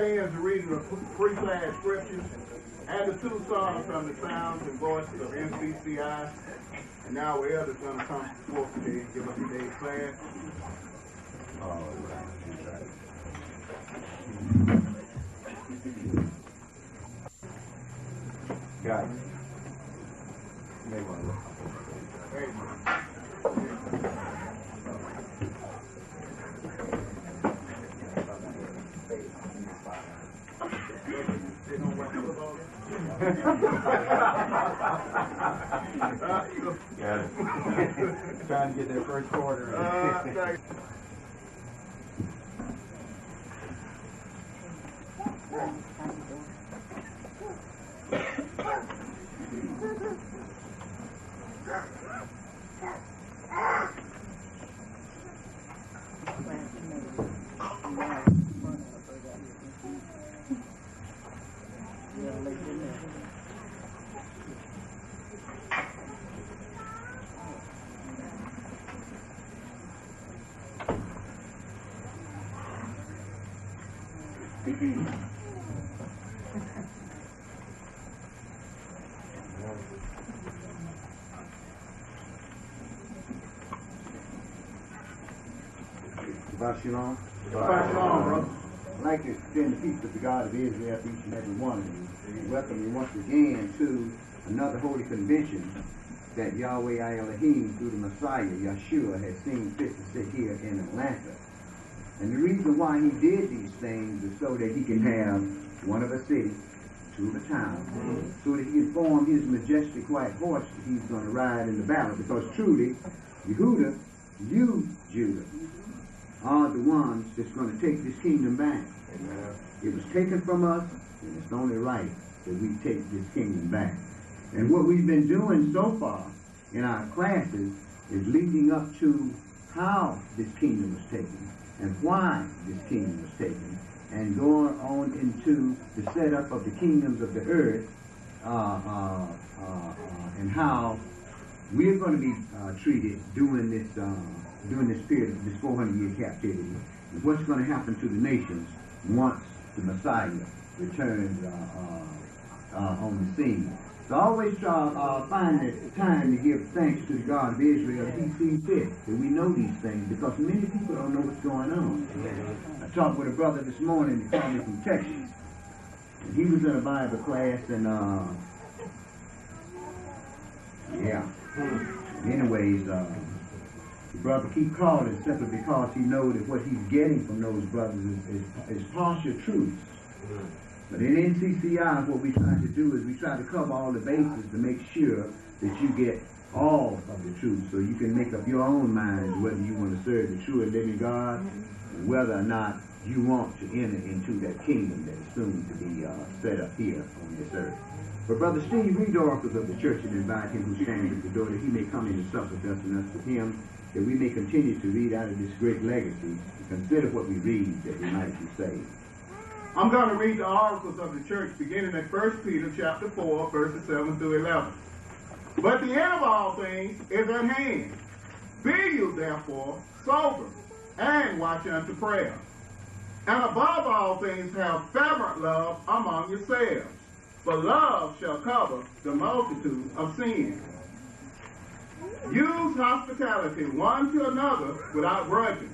ends the reading of pre-class scriptures and the 2 songs from the sounds and voices of NCCI. And now our elders going to come forth today and give us today's class. Got it. May want to look. Got it. Trying to get that first quarter. Shabbat Shalom. Shabbat Shalom, brother. I'd like to extend the peace of the God of Israel to each and every one of you. And welcome you once again to another holy convention that Yahweh Elohim, through the Messiah, Yeshua, has seen fit to sit here in Atlanta. And the reason why he did these things is so that he can have one of a city, 2 of a town, so that he can form his majestic white horse that he's going to ride in the battle. Because truly, Yehuda, you, Judah, are the ones that's going to take this kingdom back. Amen. It was taken from us, and it's only right that we take this kingdom back. And what we've been doing so far in our classes is leading up to how this kingdom was taken and why this kingdom was taken, and going on into the setup of the kingdoms of the earth and how we're going to be treated during this period of this 400-year captivity, and what's going to happen to the nations once the Messiah returns on the scene. So I always find the time to give thanks to the God of Israel that he sees fit, that we know these things, because many people don't know what's going on. I talked with a brother this morning, he called me from Texas, and he was in a Bible class, and anyways, the brother keep calling simply because he knows that what he's getting from those brothers is partial truths. But in NCCI, what we try to do is we try to cover all the bases to make sure that you get all of the truth, so you can make up your own mind whether you want to serve the true and living God, and whether or not you want to enter into that kingdom that is soon to be set up here on this earth. But Brother Steve, read the oracles of the church and invite him who stands at the door, that he may come in and sup with us and us with him, that we may continue to read out of this great legacy, and consider what we read, that we might be saved. I'm going to read the oracles of the church beginning at 1 Peter chapter 4, verses 7 through 11. But the end of all things is at hand. Be you therefore sober, and watch unto prayer. And above all things have fervent love among yourselves, for love shall cover the multitude of sins. Use hospitality one to another without grudging.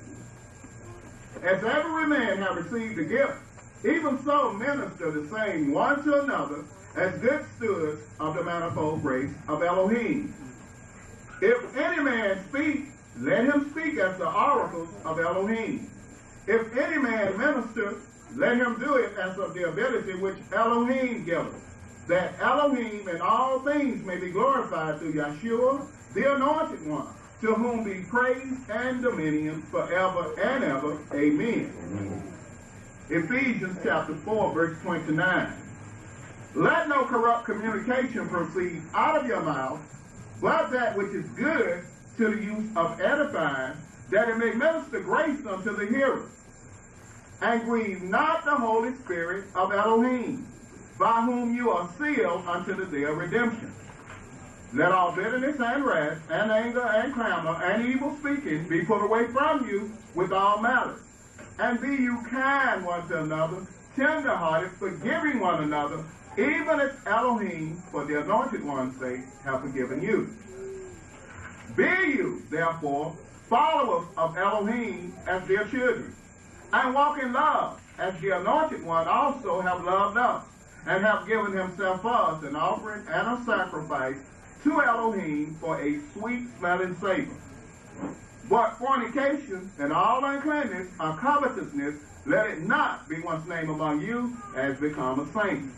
As every man have received a gift, even so minister the same one to another as good stewards of the manifold grace of Elohim. If any man speak, let him speak as the oracles of Elohim. If any man minister, let him do it as of the ability which Elohim giveth, that Elohim in all things may be glorified through Yeshua, the Anointed One, to whom be praise and dominion forever and ever. Amen. Ephesians chapter 4, verse 29. Let no corrupt communication proceed out of your mouth, but that which is good to the use of edifying, that it may minister grace unto the hearer. And grieve not the Holy Spirit of Elohim, by whom you are sealed unto the day of redemption. Let all bitterness and wrath and anger and clamor and evil speaking be put away from you with all malice. And be you kind one to another, tender-hearted, forgiving one another, even as Elohim, for the anointed one's sake, have forgiven you. Be you, therefore, followers of Elohim as their children, and walk in love, as the anointed one also have loved us, and have given himself for us an offering and a sacrifice to Elohim for a sweet-smelling savor. But fornication and all uncleanness or covetousness, let it not be one's name among you as become a saint.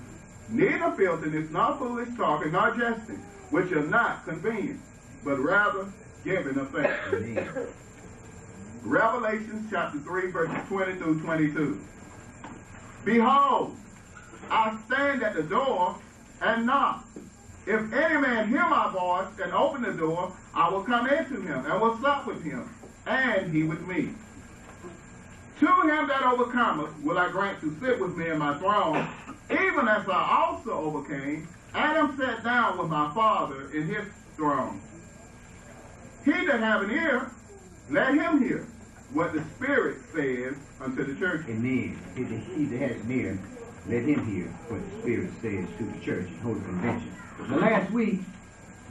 Neither filthiness, nor foolish talking, nor jesting, which are not convenient, but rather giving offense. Revelation chapter 3, verses 20 through 22. Behold, I stand at the door and knock. If any man hear my voice and open the door, I will come into him and will sup with him, and he with me. To him that overcometh will I grant to sit with me in my throne, even as I also overcame, and am set down with my Father in his throne. He that have an ear, let him hear what the Spirit says unto the church. Amen. He that has an ear, let him hear what the Spirit says to the church and Holy Convention. Now, last week,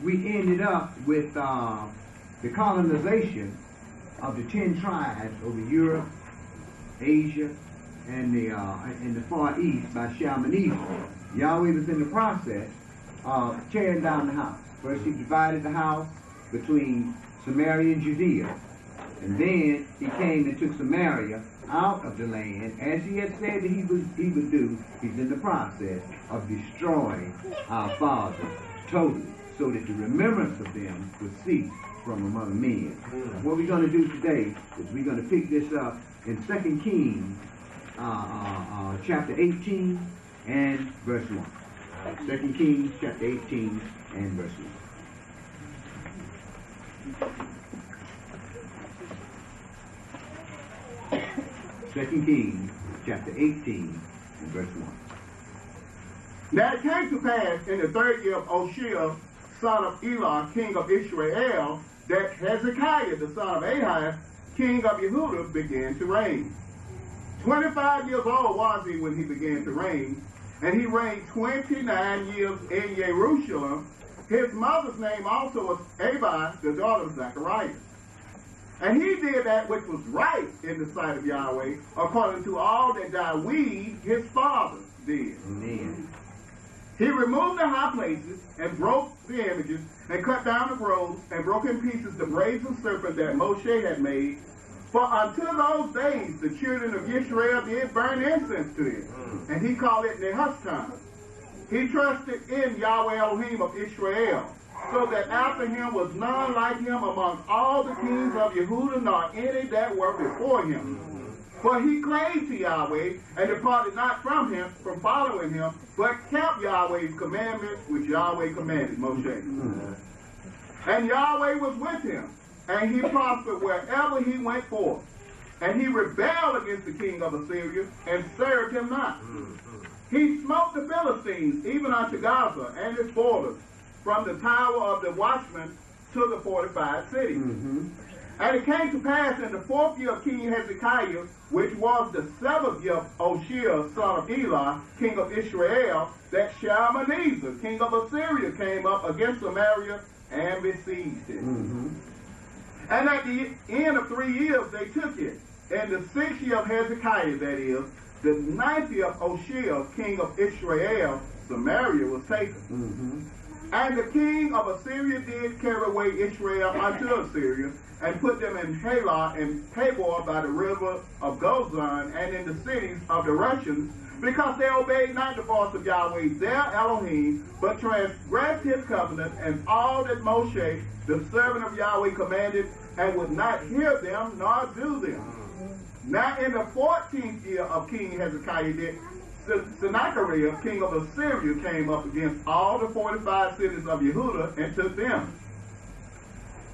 we ended up with the colonization of the 10 tribes over Europe, Asia, and the Far East by Shalmaneser. Yahweh was in the process of tearing down the house. First, he divided the house between Samaria and Judea. And then he came and took Samaria out of the land, as he had said that he would do. He's in the process of destroying our fathers totally, so that the remembrance of them would cease from among men. What we're going to do today is we're going to pick this up in 2 Kings chapter 18 and verse 1. 2 Kings chapter 18 and verse 1. 2 Kings chapter 18 and verse 1. Now it came to pass in the 3rd year of Oshia, son of Elah, king of Israel, that Hezekiah, the son of Ahaz, king of Yehudah, began to reign. 25 years old was he when he began to reign, and he reigned 29 years in Jerusalem. His mother's name also was Abi, the daughter of Zechariah. And he did that which was right in the sight of Yahweh, according to all that David, his father, did. Amen. He removed the high places and broke the images and cut down the groves and broke in pieces the brazen serpent that Moshe had made. For until those days the children of Israel did burn incense to it. And he called it Nehushtan. He trusted in Yahweh Elohim of Israel, so that after him was none like him among all the kings of Yehudah, nor any that were before him. For he clave to Yahweh, and departed not from him, from following him, but kept Yahweh's commandments, which Yahweh commanded Moshe. And Yahweh was with him, and he prospered wherever he went forth. And he rebelled against the king of Assyria, and served him not. He smote the Philistines, even unto Gaza, and its borders, from the tower of the watchman to the fortified city. And it came to pass in the 4th year of King Hezekiah, which was the 7th year of Oshia, son of Elah, king of Israel, that Shalmaneser, king of Assyria, came up against Samaria and besieged it. And at the end of 3 years they took it. In the 6th year of Hezekiah, that is, the 9th year of Oshia, king of Israel, Samaria was taken. And the king of Assyria did carry away Israel unto Assyria, and put them in Halah and Tabor by the river of Gozan, and in the cities of the Russians, because they obeyed not the voice of Yahweh their Elohim, but transgressed his covenant, and all that Moshe, the servant of Yahweh, commanded, and would not hear them nor do them. Now in the 14th year of King Hezekiah did Sennacherib, king of Assyria, came up against all the fortified cities of Yehudah and took them.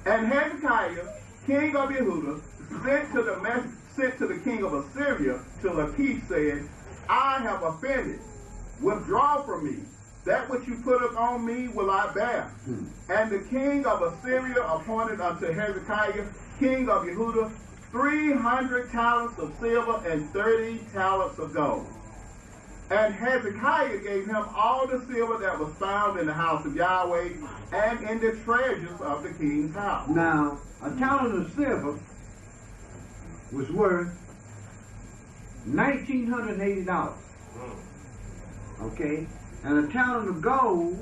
And Hezekiah, king of Yehudah, sent to the king of Assyria to Lachish, saying, I have offended. Withdraw from me. That which you put upon me will I bear. And the king of Assyria appointed unto Hezekiah, king of Yehudah, 300 talents of silver and 30 talents of gold. And Hezekiah gave him all the silver that was found in the house of Yahweh and in the treasures of the king's house. Now, a talent of silver was worth $1,980. Okay? And a talent of gold,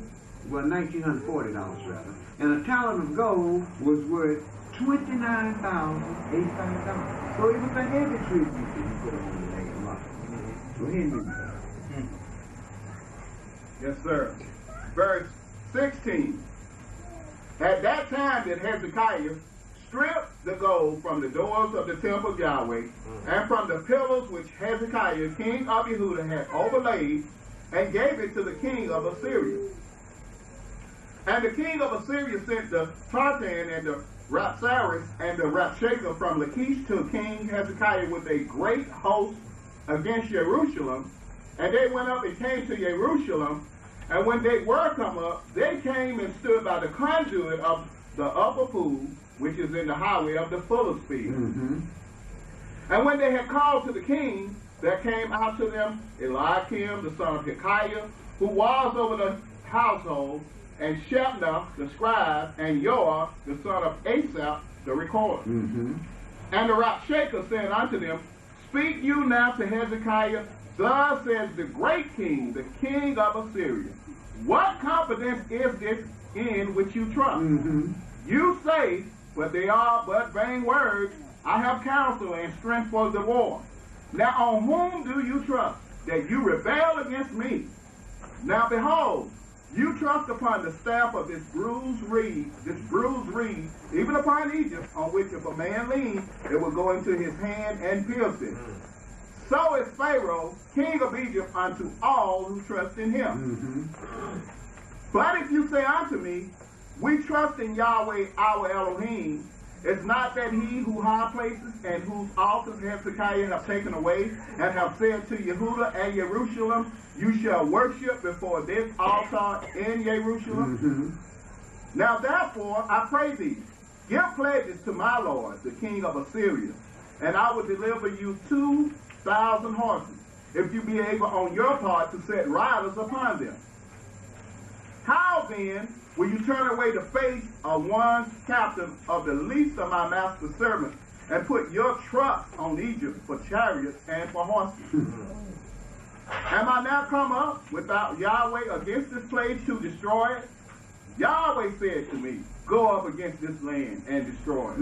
well, $1,940 rather. And a talent of gold was worth $29,800. So it was a heavy tribute that you put on the land. Go ahead and read that. Yes, sir. Verse 16. At that time did Hezekiah strip the gold from the doors of the temple of Yahweh and from the pillars which Hezekiah, king of Yehudah, had overlaid, and gave it to the king of Assyria. And the king of Assyria sent the Tartan and the Rapsaris and the Rapshakeh from Lachish to King Hezekiah with a great host against Jerusalem. And they went up and came to Jerusalem, and when they were come up, they came and stood by the conduit of the upper pool, which is in the highway of the fuller's field. And when they had called to the king, there came out to them Eliakim, the son of Hilkiah, who was over the household, and Shebna, the scribe, and Joah, the son of Asaph, the recorder. And the Rapshakeh said unto them, Speak you now to Hezekiah, Thus says the great king, the king of Assyria, what confidence is this in which you trust? You say, but they are but vain words, I have counsel and strength for the war. Now on whom do you trust, that you rebel against me? Now behold, you trust upon the staff of this bruised reed, even upon Egypt, on which if a man lean, it will go into his hand and pierce it. So is Pharaoh, king of Egypt, unto all who trust in him. But if you say unto me, we trust in Yahweh our Elohim, it's not that he who high places and whose altars Hezekiah have taken away, and have said to Yehudah and Jerusalem, you shall worship before this altar in Jerusalem? Now therefore, I pray thee, give pledges to my lord, the king of Assyria, and I will deliver you 2,000 horses, if you be able on your part to set riders upon them. How then will you turn away the face of one captain of the least of my master's servants, and put your trust on Egypt for chariots and for horses? Am I now come up without Yahweh against this place to destroy it? Yahweh said to me, go up against this land and destroy it.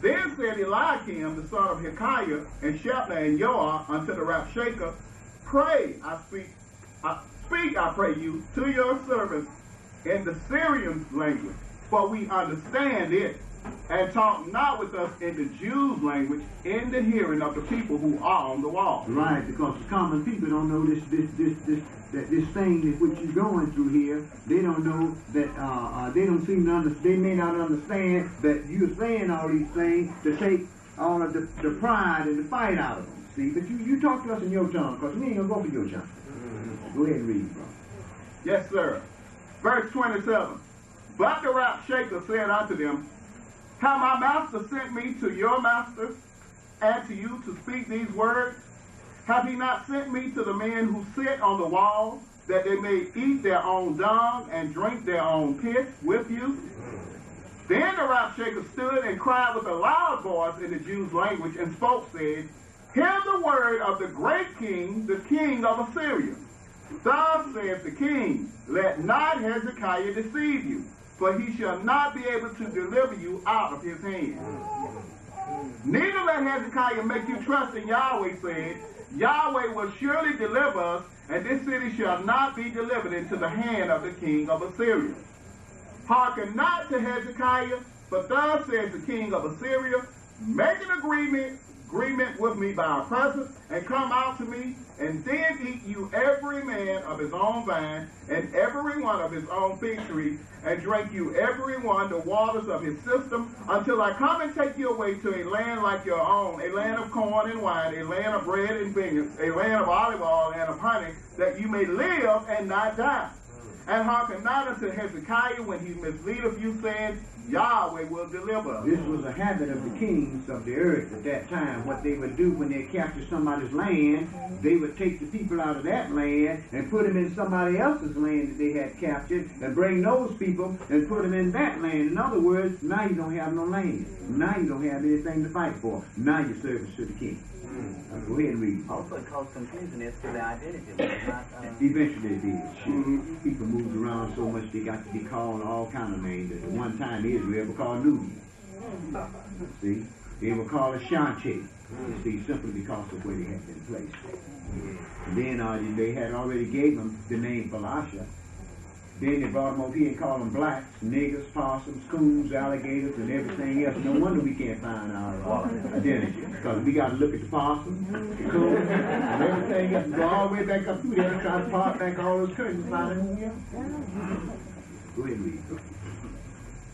Then said Eliakim, the son of Hilkiah, and Shebna and Joah unto the Rapshakeh, pray, I pray you, to your servants in the Syrian language, for we understand it, and talk not with us in the Jews' language, in the hearing of the people who are on the wall. Right, because the common people don't know this thing that which you're going through here. They don't know that they don't seem to understand. They may not understand that you're saying all these things to take all of the pride and the fight out of them. See, but you talk to us in your tongue, because we ain't gonna go for your tongue. Go ahead and read, bro. Yes, sir. Verse 27. But the Rapshakeh said unto them, have my master sent me to your masters and to you to speak these words? Have he not sent me to the men who sit on the wall, that they may eat their own dung and drink their own piss with you? Then the Rapshakeh stood and cried with a loud voice in the Jews' language, and spoke, saying, hear the word of the great king, the king of Assyria. Thus saith the king, let not Hezekiah deceive you, for he shall not be able to deliver you out of his hand. Neither let Hezekiah make you trust in Yahweh, saying, Yahweh will surely deliver us, and this city shall not be delivered into the hand of the king of Assyria. Hearken not to Hezekiah, but thus says the king of Assyria, make an agreement with me by a present, and come out to me, and then eat you every man of his own vine, and every one of his own fig tree, and drink you every one the waters of his system, until I come and take you away to a land like your own, a land of corn and wine, a land of bread and vineyards, a land of olive oil and of honey, that you may live and not die. and hearken not unto Hezekiah when he misleadeth you, saying, Yahweh will deliver us. This was a habit of the kings of the earth at that time. What they would do when they captured somebody's land, they would take the people out of that land and put them in somebody else's land that they had captured and bring those people and put them in that land. In other words, now you don't have no land. Now you don't have anything to fight for. Now you're service to the king. Go ahead and read. Also, it caused confusion as to the identity. Was it not, Eventually it did. People moved around so much they got to be called all kind of names. At one time Israel was called Nubia. See? They were called Ashanti. See, simply because of where they had been placed. And then they had already gave them the name Phalasha. Then they brought them over here and called them blacks, niggers, possums, coons, alligators, and everything else. No wonder we can't find our identity. Because we got to look at the possums, the coons, and everything else. Go all the way back up through there and try to part back all those curtains and find out who we are. Go ahead and read.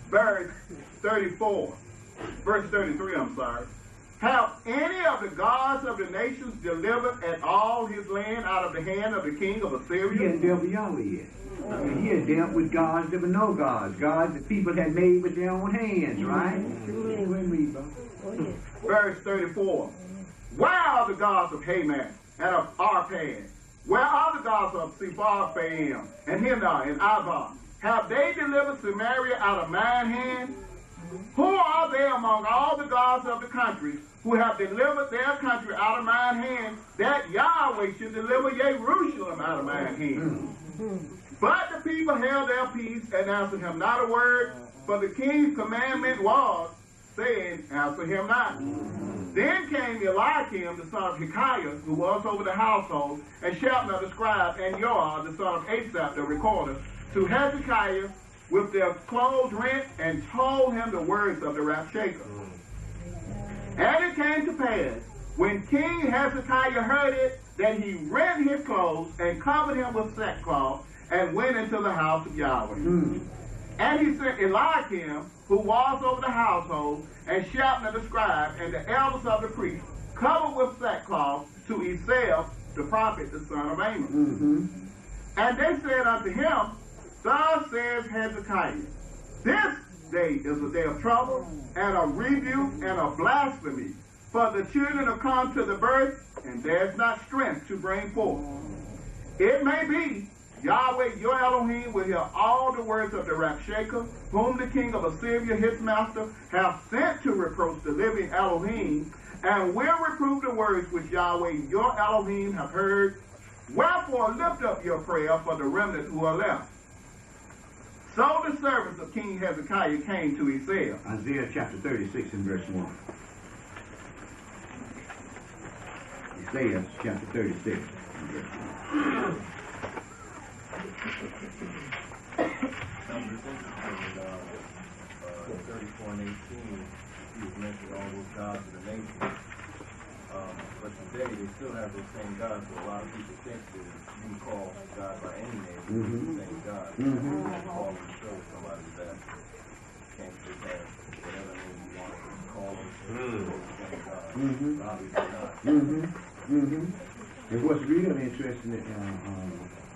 Verse 34. Verse 33, I'm sorry. Have any of the gods of the nations delivered at all his land out of the hand of the king of Assyria? He hadn't dealt with Yahweh yet. He had dealt with gods that were no gods. Gods that people had made with their own hands, right? Go ahead and read, bro. Verse 34. Where are the gods of Haman and of Arpad? Where are the gods of Sepharvaim and Hindah and Abba? Have they delivered Samaria out of mine hand? Who are they among all the gods of the countries who have delivered their country out of mine hand, that Yahweh should deliver Jerusalem out of mine hand? But the people held their peace and answered him not a word, for the king's commandment was, saying, answer him not. Then came Eliakim, the son of Hilkiah, who was over the household, and Shebna the scribe, and Joah, the son of Asaph, the recorder, to Hezekiah with their clothes rent, and told him the words of the Rabshakeh. And it came to pass, when King Hezekiah heard it, that he rent his clothes and covered him with sackcloth, and went into the house of Yahweh. And he sent Eliakim, who was over the household, and Shebna the scribe, and the elders of the priests, covered with sackcloth, to Isaiah the prophet, the son of Amon. And they said unto him, Thus says Hezekiah, this day is a day of trouble, and a rebuke, and a blasphemy. For the children are come to the birth, and there is not strength to bring forth. It may be, Yahweh your Elohim will hear all the words of the Rabshakeh, whom the king of Assyria his master hath sent to reproach the living Elohim, and will reprove the words which Yahweh your Elohim have heard. Wherefore lift up your prayer for the remnant who are left. So the servants of King Hezekiah came to Isaiah. Isaiah chapter 36 and verse 1. Isaiah chapter 36 and verse 1. In 34 and 18, he was mentioning all those gods of the nation. But today, they still have those same gods, so a lot of people think that you can call God by any name, the same God. You can call him and show somebody that can't just have whatever name you want to call him, the same God. Obviously not. And what's really interesting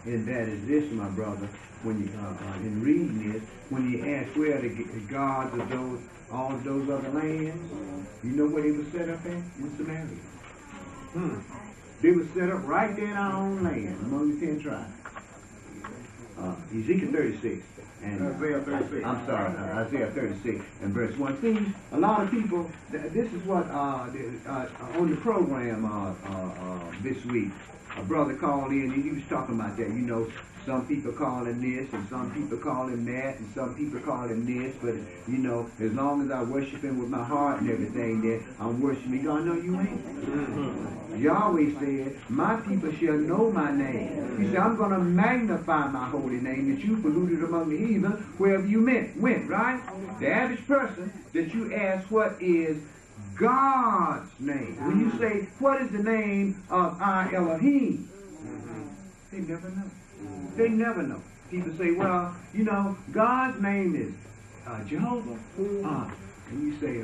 in that is this, my brother, when you in reading this, when you ask where the gods of those, all of those other lands, you know where they were set up in Samaria. They were set up right there in our own land, among the 10 tribes. Ezekiel 36 and Isaiah 36. I'm sorry, Isaiah 36 and verse 1. See, a lot of people, this is what on the program this week, a brother called in and he was talking about that. You know, some people call him this and some people call him that and some people call him this, but you know, as long as I worship him with my heart and everything, then I'm worshiping God. No, you ain't. Yahweh said, my people shall know my name. He said, I'm going to magnify my holy name that you polluted among the heathen wherever you went, right? The average person that you ask what is God's name. When you say, what is the name of our Elohim? They never know. They never know. People say, well, you know, God's name is Jehovah. And you say,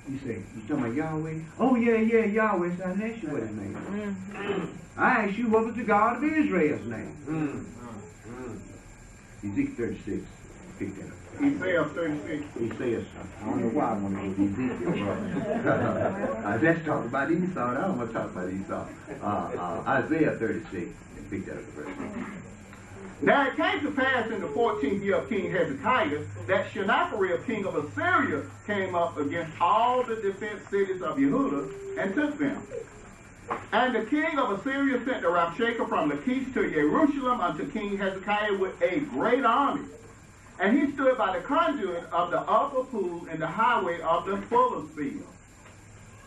you talking about Yahweh? Oh, yeah, Yahweh. So I didn't ask you what his name is. I asked you what was the God of Israel's name. Ezekiel 36. Pick that up. Isaiah 36. Isaiah, I don't know why I want to go to Ezekiel. Let's talk about Esau. I don't want to talk about Esau. Isaiah 36. Pick that up the verse. Now it came to pass in the 14th year of King Hezekiah that Sennacherib, king of Assyria, came up against all the defense cities of Yehudah and took them. And the king of Assyria sent the Rabshakeh from Lachish to Jerusalem unto King Hezekiah with a great army. And he stood by the conduit of the upper pool in the highway of the fuller's field.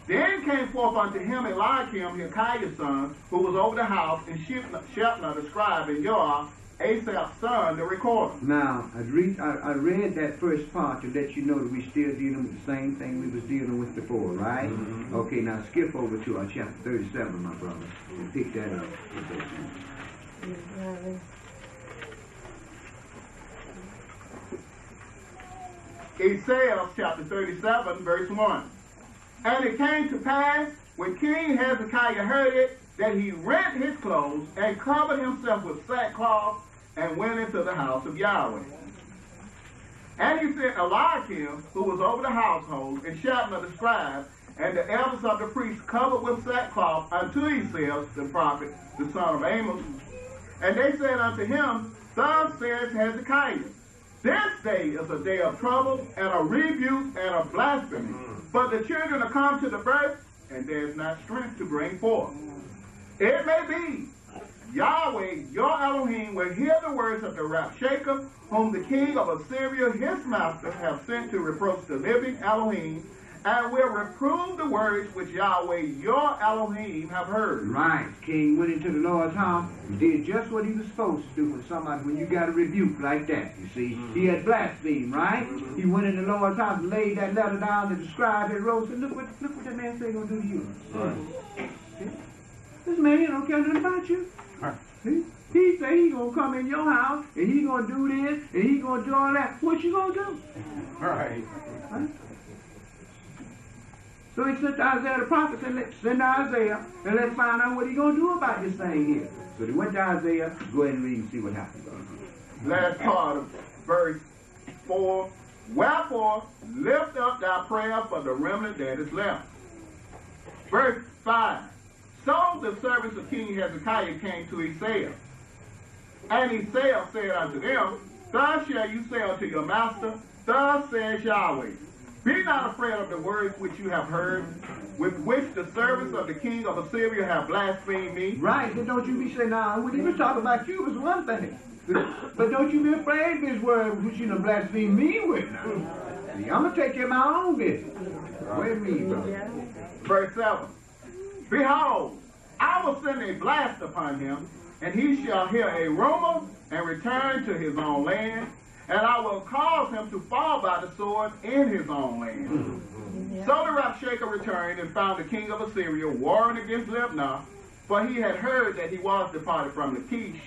Then came forth unto him Eliakim, Hilkiah's son, who was over the house, and Shebna the scribe, and Joah, Asaph's son, the recorder. Now, I read that first part to let you know that we're still dealing with the same thing we was dealing with before, right? Mm-hmm. Okay, now skip over to our chapter 37, my brother, and pick that up. Isaiah chapter 37, verse 1. And it came to pass, when King Hezekiah heard it, that he rent his clothes and covered himself with sackcloth and went into the house of Yahweh. And he sent Eliakim, who was over the household, and Shebna the scribe, and the elders of the priests covered with sackcloth unto Isaiah the prophet, the son of Amon. And they said unto him, Thus says Hezekiah, this day is a day of trouble, and a rebuke, and a blasphemy. But the children are come to the birth, and there is not strength to bring forth. It may be, Yahweh, your Elohim, will hear the words of the Rabshakeh, whom the king of Assyria, his master, have sent to reproach the living Elohim, and will reprove the words which Yahweh, your Elohim, have heard. Right. King went into the Lord's house and did just what he was supposed to do when you got a rebuke like that, you see. He had blasphemed, right? He went in the Lord's house and laid that letter down that the scribe had wrote, and look what that man said he's going to do to you. Right. See? This man don't care nothing about you. Right. See? He say he's going to come in your house, and he's going to do this, and he's going to do all that. What you going to do? Right. Right? So he sent Isaiah the prophet and said, send Isaiah, and let's find out what he's going to do about this thing here. So they went to Isaiah. Go ahead and read and see what happened. Last part of verse 4. Wherefore, lift up thy prayer for the remnant that is left. Verse 5. So the servants of King Hezekiah came to Isaiah. And Isaiah said unto them, Thus shall you say unto your master, Thus says Yahweh, be not afraid of the words which you have heard, with which the servants of the king of Assyria have blasphemed me. Right, then don't you be saying, nah, when he was talking about you, it was one thing. But don't you be afraid of his words which you done blasphemed me with now. See, I'm going to take care of my own business. Wait a minute, brother. Verse 7. Behold, I will send a blast upon him, and he shall hear a rumor and return to his own land. And I will cause him to fall by the sword in his own land. So the Rabshakeh returned and found the king of Assyria warring against Lebanon, for he had heard that he was departed from Lachish.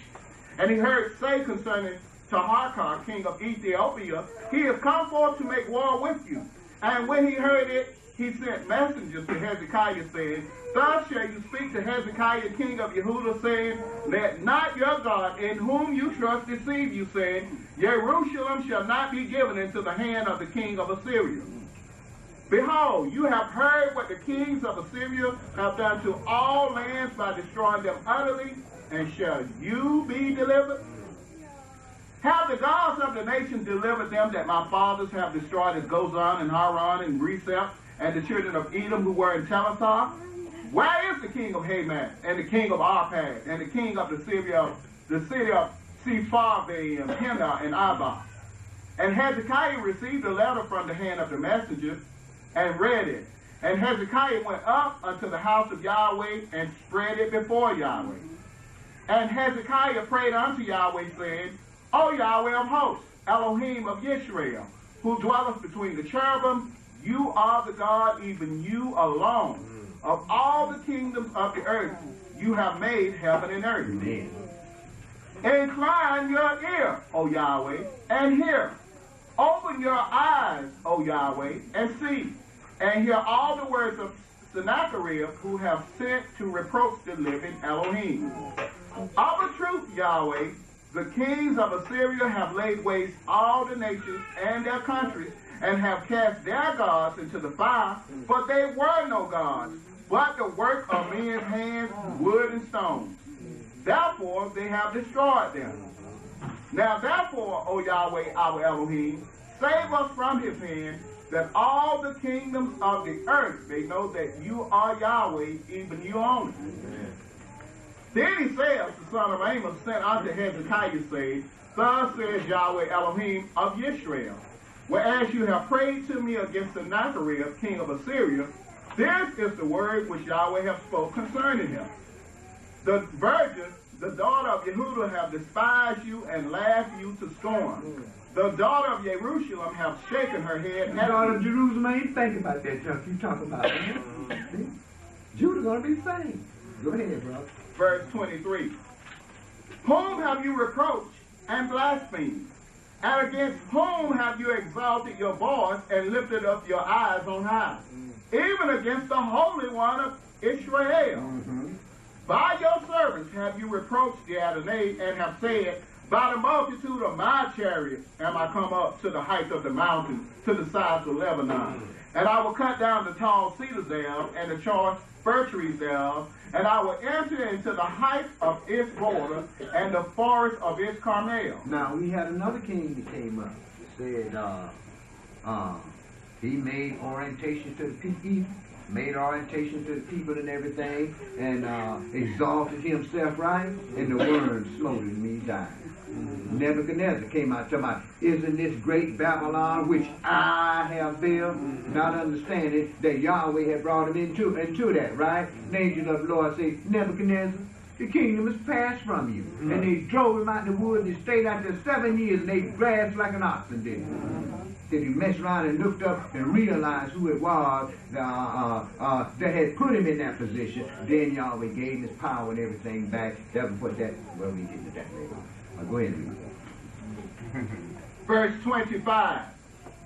And he heard say concerning Taharkah, king of Ethiopia, he is come forth to make war with you. And when he heard it, he sent messengers to Hezekiah, saying, Thus shall you speak to Hezekiah, king of Yehudah, saying, Let not your God, in whom you trust, deceive you, saying, Jerusalem shall not be given into the hand of the king of Assyria. Behold, you have heard what the kings of Assyria have done to all lands by destroying them utterly, and shall you be delivered? Have the gods of the nations delivered them that my fathers have destroyed, as Gozan and Haran and Reseph, and the children of Edom who were in Telassar? Where is the king of Hamath, and the king of Arpad, and the king of the city of Sepharvaim, Henna, and Abba? And Hezekiah received a letter from the hand of the messenger, and read it. And Hezekiah went up unto the house of Yahweh, and spread it before Yahweh. And Hezekiah prayed unto Yahweh, saying, O Yahweh of hosts, Elohim of Israel, who dwelleth between the cherubim, you are the God, even you alone. Of all the kingdoms of the earth, you have made heaven and earth. Amen. Incline your ear, O Yahweh, and hear. Open your eyes, O Yahweh, and see, and hear all the words of Sennacherib, who have sent to reproach the living Elohim. Of a truth, Yahweh, the kings of Assyria have laid waste all the nations and their countries, and have cast their gods into the fire, for they were no gods, but the work of men's hands, wood and stone. Therefore they have destroyed them. Now therefore, O Yahweh our Elohim, save us from his hand, that all the kingdoms of the earth may know that you are Yahweh, even you only. Then he says, the son of Amon sent unto Hezekiah, saying, Thus says Yahweh Elohim of Israel, whereas you have prayed to me against Sennacherib, king of Assyria, this is the word which Yahweh hath spoken concerning him. The virgin, the daughter of Yehudah, have despised you and laughed you to scorn. The daughter of Jerusalem have shaken her head. The daughter of Jerusalem ain't thinking about that junk you talk about. See? Judah gonna be the same. Go ahead, bro. Verse 23. Whom have you reproached and blasphemed? And against whom have you exalted your voice and lifted up your eyes on high? Even against the Holy One of Israel. By your servants have you reproached the Adonai, and have said, By the multitude of my chariots am I come up to the height of the mountain, to the sides of Lebanon. And I will cut down the tall cedars thereof, and the choice fir trees thereof, and I will enter into the height of its border, and the forest of its Carmel. Now, we had another king that came up, said, he made orientation to the people, and everything, and exalted himself, right? And the worms smote me down. Nebuchadnezzar came out talking about, isn't this great Babylon which I have built? Not understanding that Yahweh had brought him into that, right? And the angel of the Lord said, Nebuchadnezzar, the kingdom is passed from you. And they drove him out in the woods, and he stayed out there 7 years, and they grassed like an oxen did. Then he messed around and looked up and realized who it was that had put him in that position. Then Yahweh gave him his power and everything back. That was what that, well, we get to that later. Go ahead and read. Verse 25.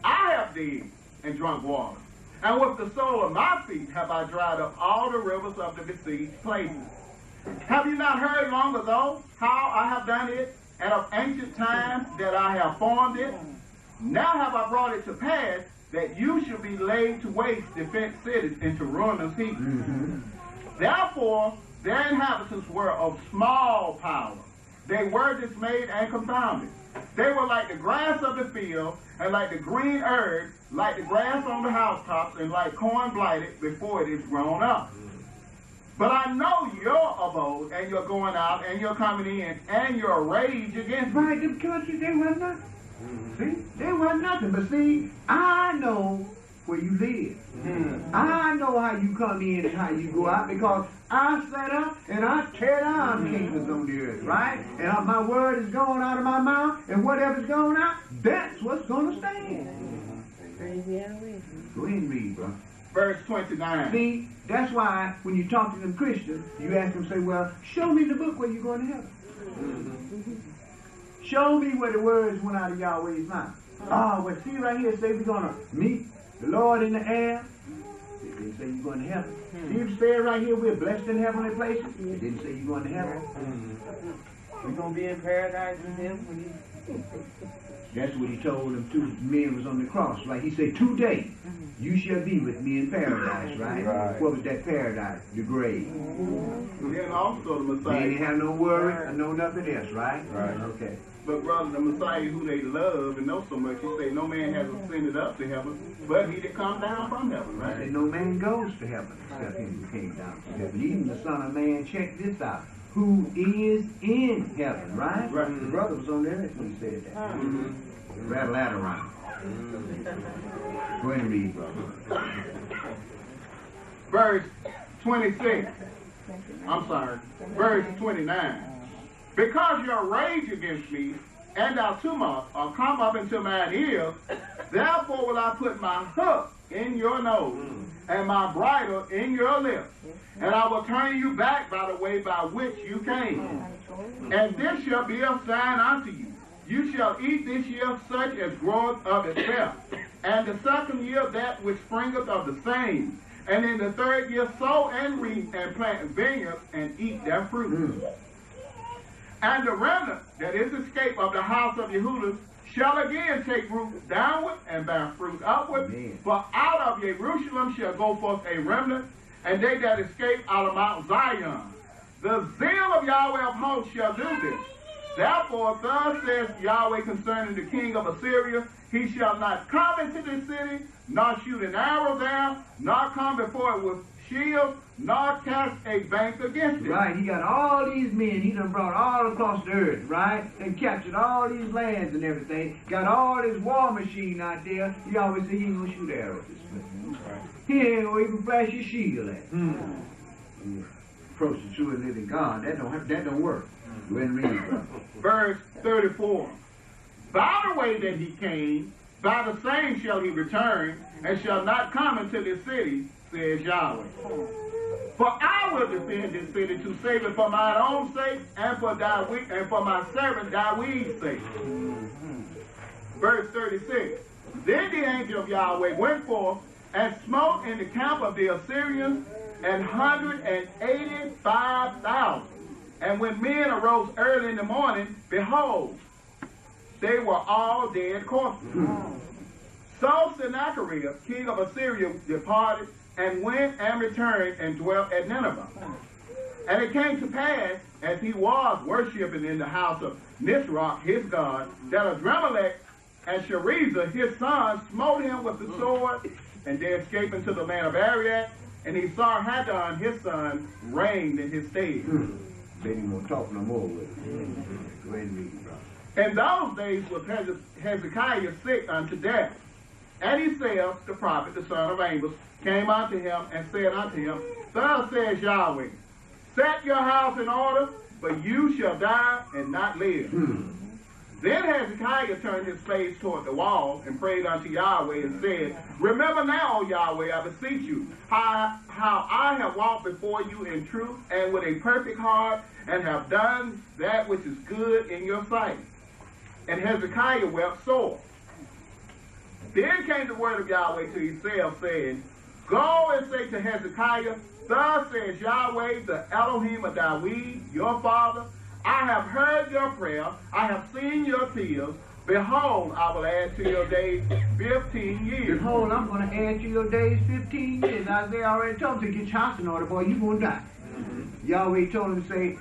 I have digged and drunk water, and with the sole of my feet have I dried up all the rivers of the besieged places. Have you not heard long ago how I have done it, and of ancient times that I have formed it? Now have I brought it to pass that you should be laid to waste the fenced cities into ruinous heaps. Therefore their inhabitants were of small power. They were dismayed and confounded. They were like the grass of the field, and like the green herb, like the grass on the housetops, and like corn blighted before it is grown up. But I know your abode, and your going out, and your coming in, and your rage against me. Right, them countries, they wasn't nothing. See? They wasn't nothing. But see, I know where you live. I know how you come in and how you go out, because I set up and I tear down kingdoms on the earth, right? And my word is going out of my mouth, and whatever's going out, that's what's going to stand. Go ahead and read, bro. Verse 29. See, that's why when you talk to them Christians, you ask them, say, well, show me the book where you're going to heaven. Show me where the words went out of Yahweh's mouth. Oh, well, see right here, say we're going to meet the Lord in the air. It didn't say you're going to heaven. See if it said right here, we're blessed in heavenly places. It didn't say you're going to heaven. We're going to be in paradise with him when he... That's what he told them two men was on the cross, right? He said, today you shall be with me in paradise, right? What was that paradise? The grave. Then also the Messiah. They didn't have no worry and no nothing else, right? Right. Okay. But brother, the Messiah who they love and know so much, he say no man has ascended up to heaven, but he that come down from heaven, right? He said no man goes to heaven except he who came down from heaven. Even the Son of Man, check this out, who is in heaven, right? Right. The brother was on there when he said that. Rattle that around. Go ahead and read, brother. Verse 26. I'm sorry. Verse 29. Because your rage against me and our tumult are come up into mine ears, therefore will I put my hook in your nose and my bridle in your lips, and I will turn you back by the way by which you came. And this shall be a sign unto you. You shall eat this year such as groweth of itself, and the second year that which springeth of the same, and in the third year sow and reap and plant vineyards and eat their fruit. And the remnant that is escaped of the house of Yehudah shall again take root downward and bear fruit upward. Amen. For out of Jerusalem shall go forth a remnant, and they that escape out of Mount Zion. The zeal of Yahweh of hosts shall do this. Therefore, thus says Yahweh concerning the king of Assyria, he shall not come into this city, nor shoot an arrow there, nor come before it with shield, nor cast a bank against it. Right, he got all these men, he done brought all across the earth, right? And captured all these lands and everything. Got all this war machine out there. He always said he ain't gonna shoot arrows this way. He ain't gonna even flash his shield at him. Approach the true and living God. That don't work. Go ahead and read, brother. Verse 34. By the way that he came, by the same shall he return, and shall not come into this city, says Yahweh. For I will defend this city to save it for mine own sake, and for my servant David's sake. Verse 36. Then the angel of Yahweh went forth and smote in the camp of the Assyrians 185,000. And when men arose early in the morning, behold, they were all dead corpses. So Sennacherib, king of Assyria, departed and went and returned and dwelt at Nineveh. And it came to pass, as he was worshiping in the house of Nisroch, his god, that Adremelech and Sharezer, his son, smote him with the sword, and they escaped into the land of Ariad, and he saw Hadon, his son, reigned in his stead. They didn't want to talk no more with him. Go ahead and read, brother. In those days was Hezekiah sick unto death. And Esaias, the prophet, the son of Amos, came unto him and said unto him, Thus says Yahweh, set your house in order, for you shall die and not live. Then Hezekiah turned his face toward the wall and prayed unto Yahweh and said, Remember now, O Yahweh, I beseech you, how I have walked before you in truth and with a perfect heart, and have done that which is good in your sight. And Hezekiah wept sore. Then came the word of Yahweh to Isaiah, saying, Go and say to Hezekiah, Thus says Yahweh, the Elohim of David, your father, I have heard your prayer, I have seen your tears. Behold, I will add to your days 15 years. Behold, I'm going to add to your days 15 years. Isaiah already told him to get your house in order, boy, you're going to die. Yahweh told him to say,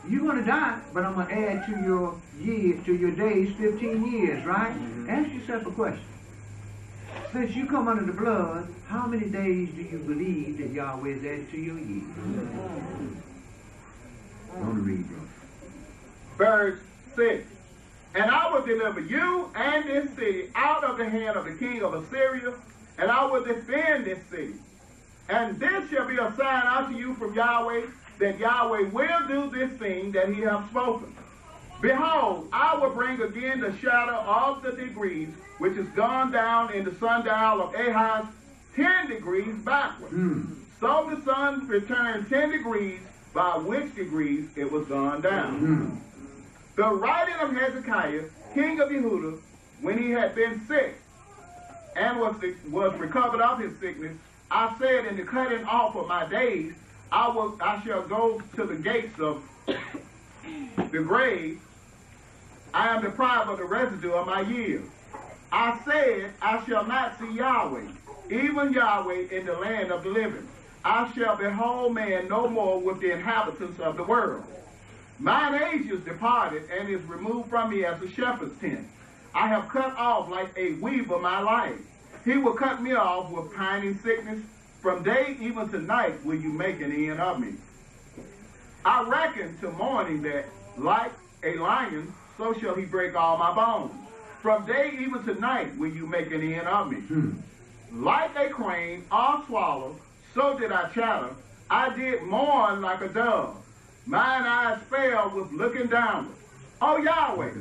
you're going to die, but I'm going to add to your days 15 years, right? Ask yourself a question. Since you come under the blood, how many days do you believe that Yahweh has added to your years? Don't read, bro. Verse 6. And I will deliver you and this city out of the hand of the king of Assyria, and I will defend this city. And this shall be a sign unto you from Yahweh, that Yahweh will do this thing that he hath spoken. Behold, I will bring again the shadow of the degrees, which is gone down in the sundial of Ahaz 10 degrees backward. So the sun returned 10 degrees, by which degrees it was gone down. The writing of Hezekiah, king of Yehudah, when he had been sick, and was recovered of his sickness, I said, in the cutting off of my days, I shall go to the gates of the grave. I am deprived of the residue of my years. I said, I shall not see Yahweh, even Yahweh in the land of the living. I shall behold man no more with the inhabitants of the world. Mine age is departed and is removed from me as a shepherd's tent. I have cut off like a weaver my life. He will cut me off with pining sickness. From day even to night will you make an end of me. I reckon to morning that like a lion, so shall he break all my bones. From day even to night will you make an end of me. Like a crane or swallow, so did I chatter. I did mourn like a dove. Mine eyes fell with looking downward. Oh Yahweh,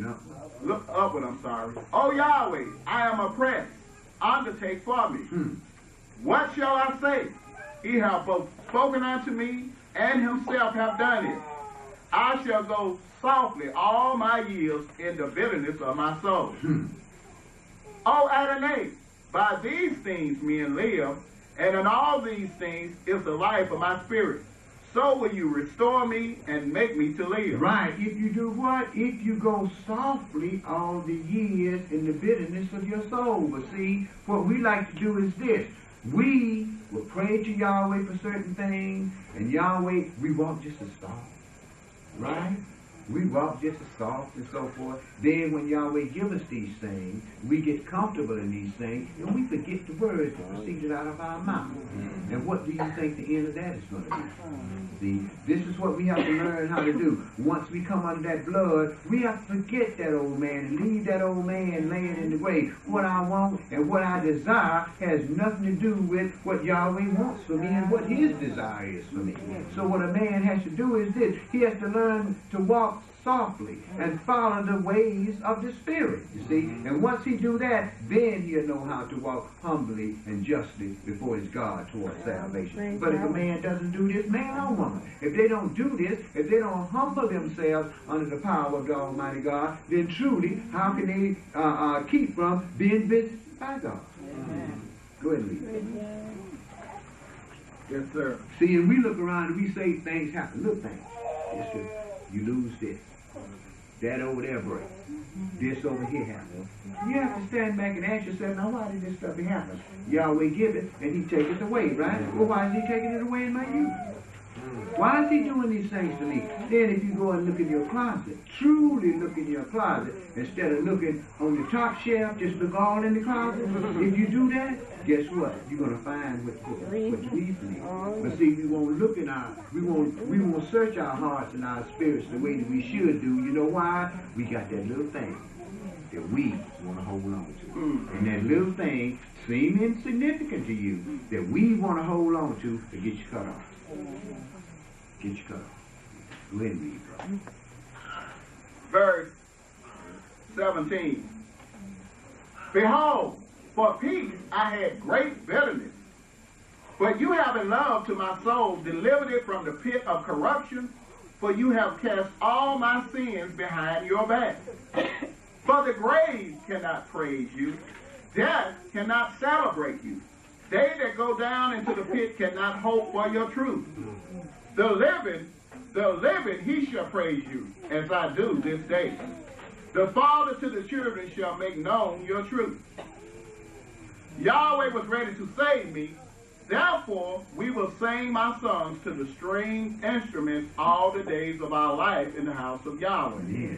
look upward, I'm sorry. Oh Yahweh, I am oppressed. Undertake for me. What shall I say? He hath both spoken unto me, and himself hath done it. I shall go softly all my years in the bitterness of my soul. Oh Adonai, by these things men live, and in all these things is the life of my spirit. so will you restore me and make me to live. Right. If you do what? If you go softly all the years in the bitterness of your soul. But see, what we like to do is this. We will pray to Yahweh for certain things, and Yahweh, we walk just as soft. Right? We walk just as soft and so forth. Then when Yahweh gives us these things, we get comfortable in these things, and we forget the words that proceeded out of our mouth. And what do you think the end of that is going to be? See, this is what we have to learn how to do. Once we come under that blood, we have to forget that old man and leave that old man laying in the grave. What I want and what I desire has nothing to do with what Yahweh wants for me and what his desire is for me. So what a man has to do is this. He has to learn to walk softly and follow the ways of the Spirit, you see. And once he do that, then he'll know how to walk humbly and justly before his God towards salvation. But if a man doesn't do this, man or woman, if they don't do this, if they don't humble themselves under the power of the Almighty God, then truly, how can they keep from being visited by God? Go ahead and read. Yes, sir. See, and we look around and we say things happen. Look, things. Yes, sir. You lose this. That over there breaks. This over here happens. You have to stand back and ask yourself, now why did this stuff happen? Yahweh give it and he take it away, right? Well, why is he taking it away in my youth? Why is he doing these things to me? Then if you go and look in your closet, truly look in your closet, instead of looking on the top shelf, just look all in the closet. If you do that, guess what? You're going to find what you need for me. But see, we won't look in we won't search our hearts and our spirits the way that we should do. You know why? We got that little thing that we want to hold on to. And that little thing seems insignificant to you that we want to hold on to get you cut off. Get you cut off. Go ahead and read, brother. Verse 17. Behold, for peace I had great bitterness, but you have in love to my soul delivered it from the pit of corruption, for you have cast all my sins behind your back. For the grave cannot praise you, death cannot celebrate you. They that go down into the pit cannot hope for your truth. The living, he shall praise you, as I do this day. The father to the children shall make known your truth. Yahweh was ready to save me. Therefore, we will sing my songs to the stringed instruments all the days of our life in the house of Yahweh. Yeah.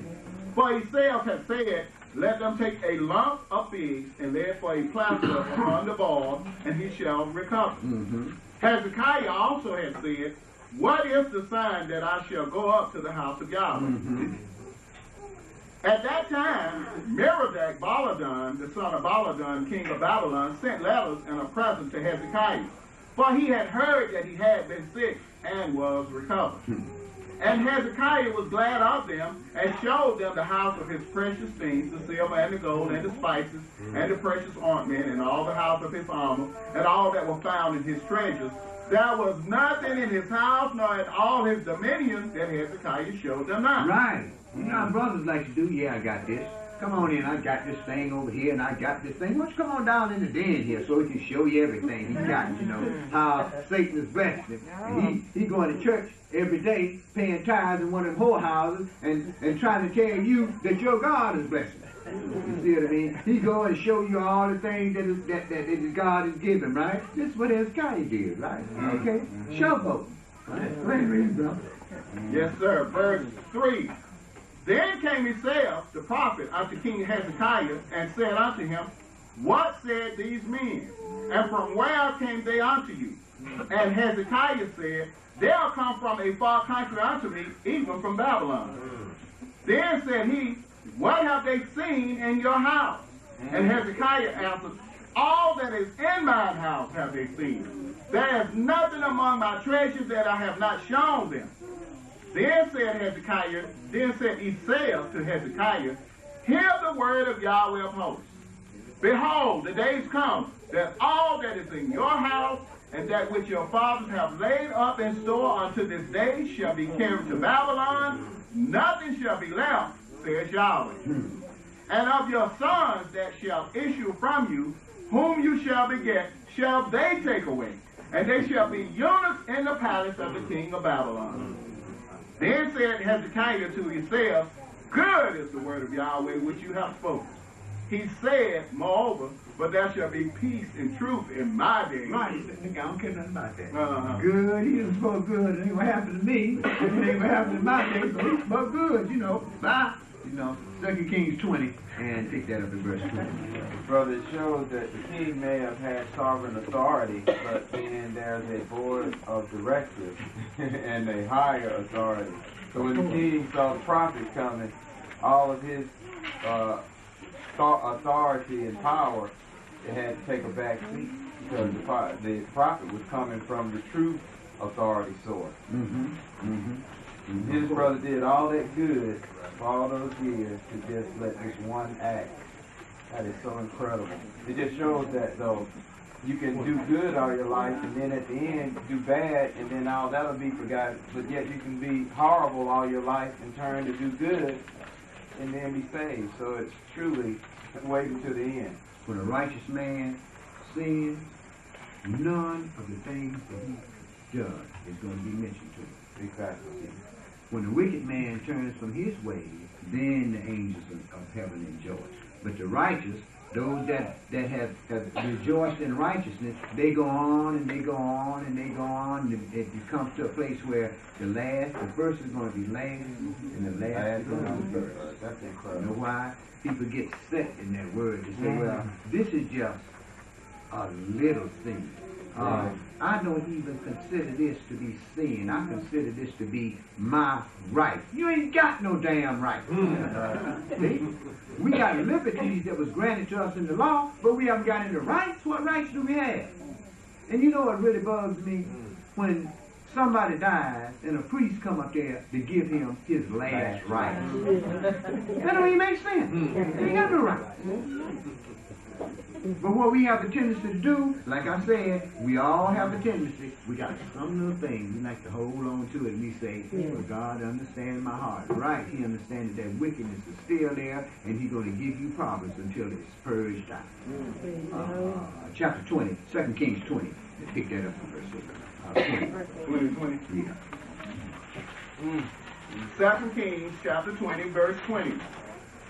For himself has said, let them take a lump of figs and lay it for a plaster upon the ball, and he shall recover. Hezekiah also had said, what is the sign that I shall go up to the house of Yahweh? At that time, Merodach Baladan, the son of Baladan, king of Babylon, sent letters and a present to Hezekiah, for he had heard that he had been sick and was recovered. And Hezekiah was glad of them, and showed them the house of his precious things, the silver and the gold and the spices, and the precious ointment, and all the house of his armor, and all that were found in his treasures. There was nothing in his house, nor in all his dominions, that Hezekiah showed them not. Right. You know how brothers like to do? Yeah, I got this. Come on in, I got this thing over here, and I got this thing. Why don't you come on down in the den here so he can show you everything he got, you know, how Satan is blessed him. And he going to church every day, paying tithes in one of them whorehouses, and trying to tell you that your God is blessing. You see what I mean? He go and show you all the things that God has given, right? This is what Hezekiah did, right? Okay? Showboat. Right? Go ahead, read, brother. Yes, sir. Verse 3. Then came Isaiah, the prophet, unto King Hezekiah, and said unto him, what said these men? And from where came they unto you? And Hezekiah said, they are come from a far country unto me, even from Babylon. Then said he, what have they seen in your house? And Hezekiah answered, all that is in mine house have they seen. There is nothing among my treasures that I have not shown them. Then said Isaiah to Hezekiah, hear the word of Yahweh of hosts. Behold, the days come that all that is in your house and that which your fathers have laid up in store unto this day shall be carried to Babylon. Nothing shall be left, says Yahweh. And of your sons that shall issue from you, whom you shall beget, shall they take away. and they shall be eunuchs in the palace of the king of Babylon. Then said Hezekiah to himself, good is the word of Yahweh which you have spoken. He said, moreover, but there shall be peace and truth in my days. Right, I don't care nothing about that. Good, he done spoke good. It ain't what happened to me. It ain't what happened in my day, so he spoke good, you know. Bye. You know, 2 Kings 20, and pick that up in verse 20. Brother, it shows that the king may have had sovereign authority, but then there's a board of directors and a higher authority. So when the king saw the prophet coming, all of his authority and power, it had to take a back seat because the prophet was coming from the true authority source. His brother did all that good for all those years to just let this one act. That is so incredible. It just shows that, though, you can do good all your life and then at the end do bad and then all that'll be forgotten. But yet you can be horrible all your life and turn to do good and then be saved. So it's truly waiting to the end. When a righteous man sins, none of the things that he does is going to be mentioned to him. Exactly. When the wicked man turns from his ways, then the angels of heaven rejoice. But the righteous, those that have rejoiced in righteousness, they go on and they go on and they go on. And it comes to a place where the first is going to be last and the last is going to be first. That's incredible. You know why? People get set in that word to say, well, this is just a little thing. I don't even consider this to be sin. I consider this to be my right. You ain't got no damn right. See? We got liberties that was granted to us in the law, but we haven't got any rights. What rights do we have? And you know what really bugs me? When somebody dies and a priest come up there to give him his last rites. That don't even make sense. He ain't got no rights. But what we have the tendency to do, like I said, we all have the tendency, we got some little thing, we like to hold on to it, and we say, well, God understands my heart. Right, he understands that wickedness is still there, and he's going to give you problems until it's purged out. Chapter 20, 2 Kings 20. Let's pick that up in verse 20. Yeah. 2 Kings chapter 20, verse 20.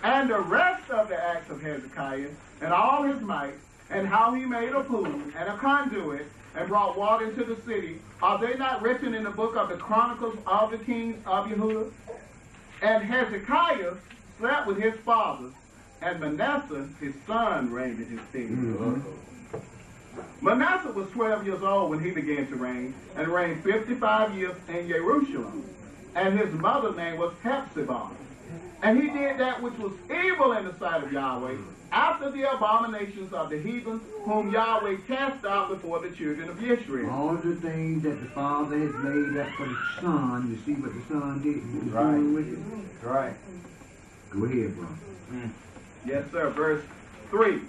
And the rest of the acts of Hezekiah, and all his might, and how he made a pool and a conduit, and brought water into the city, are they not written in the book of the Chronicles of the kings of Yehudah? And Hezekiah slept with his fathers, and Manasseh his son reigned in his stead. Manasseh was 12 years old when he began to reign, and reigned 55 years in Jerusalem. And his mother's name was Hephzibah. And he did that which was evil in the sight of Yahweh, after the abominations of the heathens, whom Yahweh cast out before the children of Israel. All the things that the father has made up for the son, you see what the son did? He was doing with it? Right. Go ahead, bro. Yes, sir. Verse 3.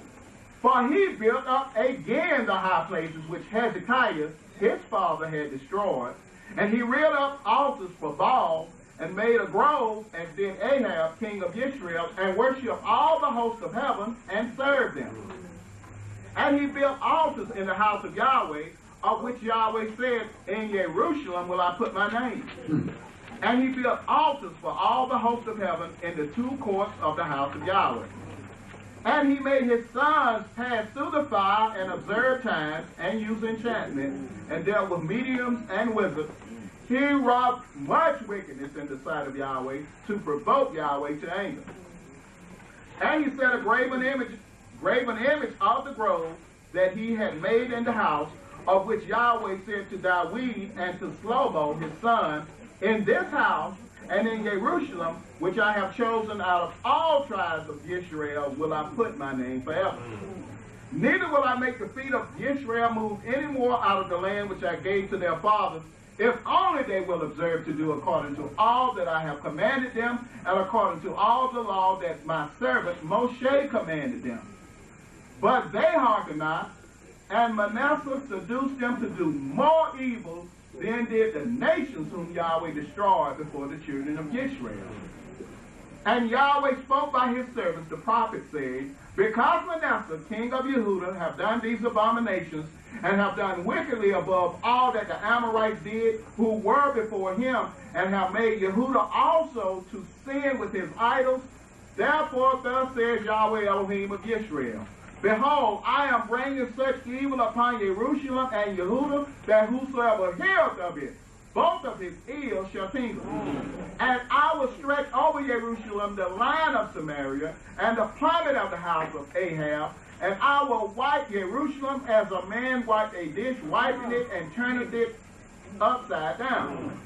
For he built up again the high places which Hezekiah, his father, had destroyed, and he reared up altars for Baal, and made a grove, and did Ahab, king of Israel, and worshipped all the hosts of heaven, and served them. And he built altars in the house of Yahweh, of which Yahweh said, in Jerusalem will I put my name. And he built altars for all the hosts of heaven in the two courts of the house of Yahweh. And he made his sons pass through the fire, and observe times, and use enchantment, and dealt with mediums and wizards. He wrought much wickedness in the sight of Yahweh, to provoke Yahweh to anger. And he set a graven image of the grove that he had made in the house, of which Yahweh said to David and to Shlomo his son, in this house and in Jerusalem, which I have chosen out of all tribes of Israel, will I put my name forever. Neither will I make the feet of Israel move any more out of the land which I gave to their fathers, if only they will observe to do according to all that I have commanded them, and according to all the law that my servant Moshe commanded them. But they hearkened not, and Manasseh seduced them to do more evil than did the nations whom Yahweh destroyed before the children of Israel. And Yahweh spoke by his servants, the prophets, saying, because Manasseh, king of Yehudah, have done these abominations, and have done wickedly above all that the Amorites did, who were before him, and have made Yehudah also to sin with his idols, therefore thus says Yahweh Elohim of Israel, behold, I am bringing such evil upon Jerusalem and Yehudah, that whosoever heareth of it, both of his ears shall tingle. And I will stretch over Jerusalem the line of Samaria, and the plummet of the house of Ahab, and I will wipe Jerusalem as a man wiped a dish, wiping it and turning it upside down.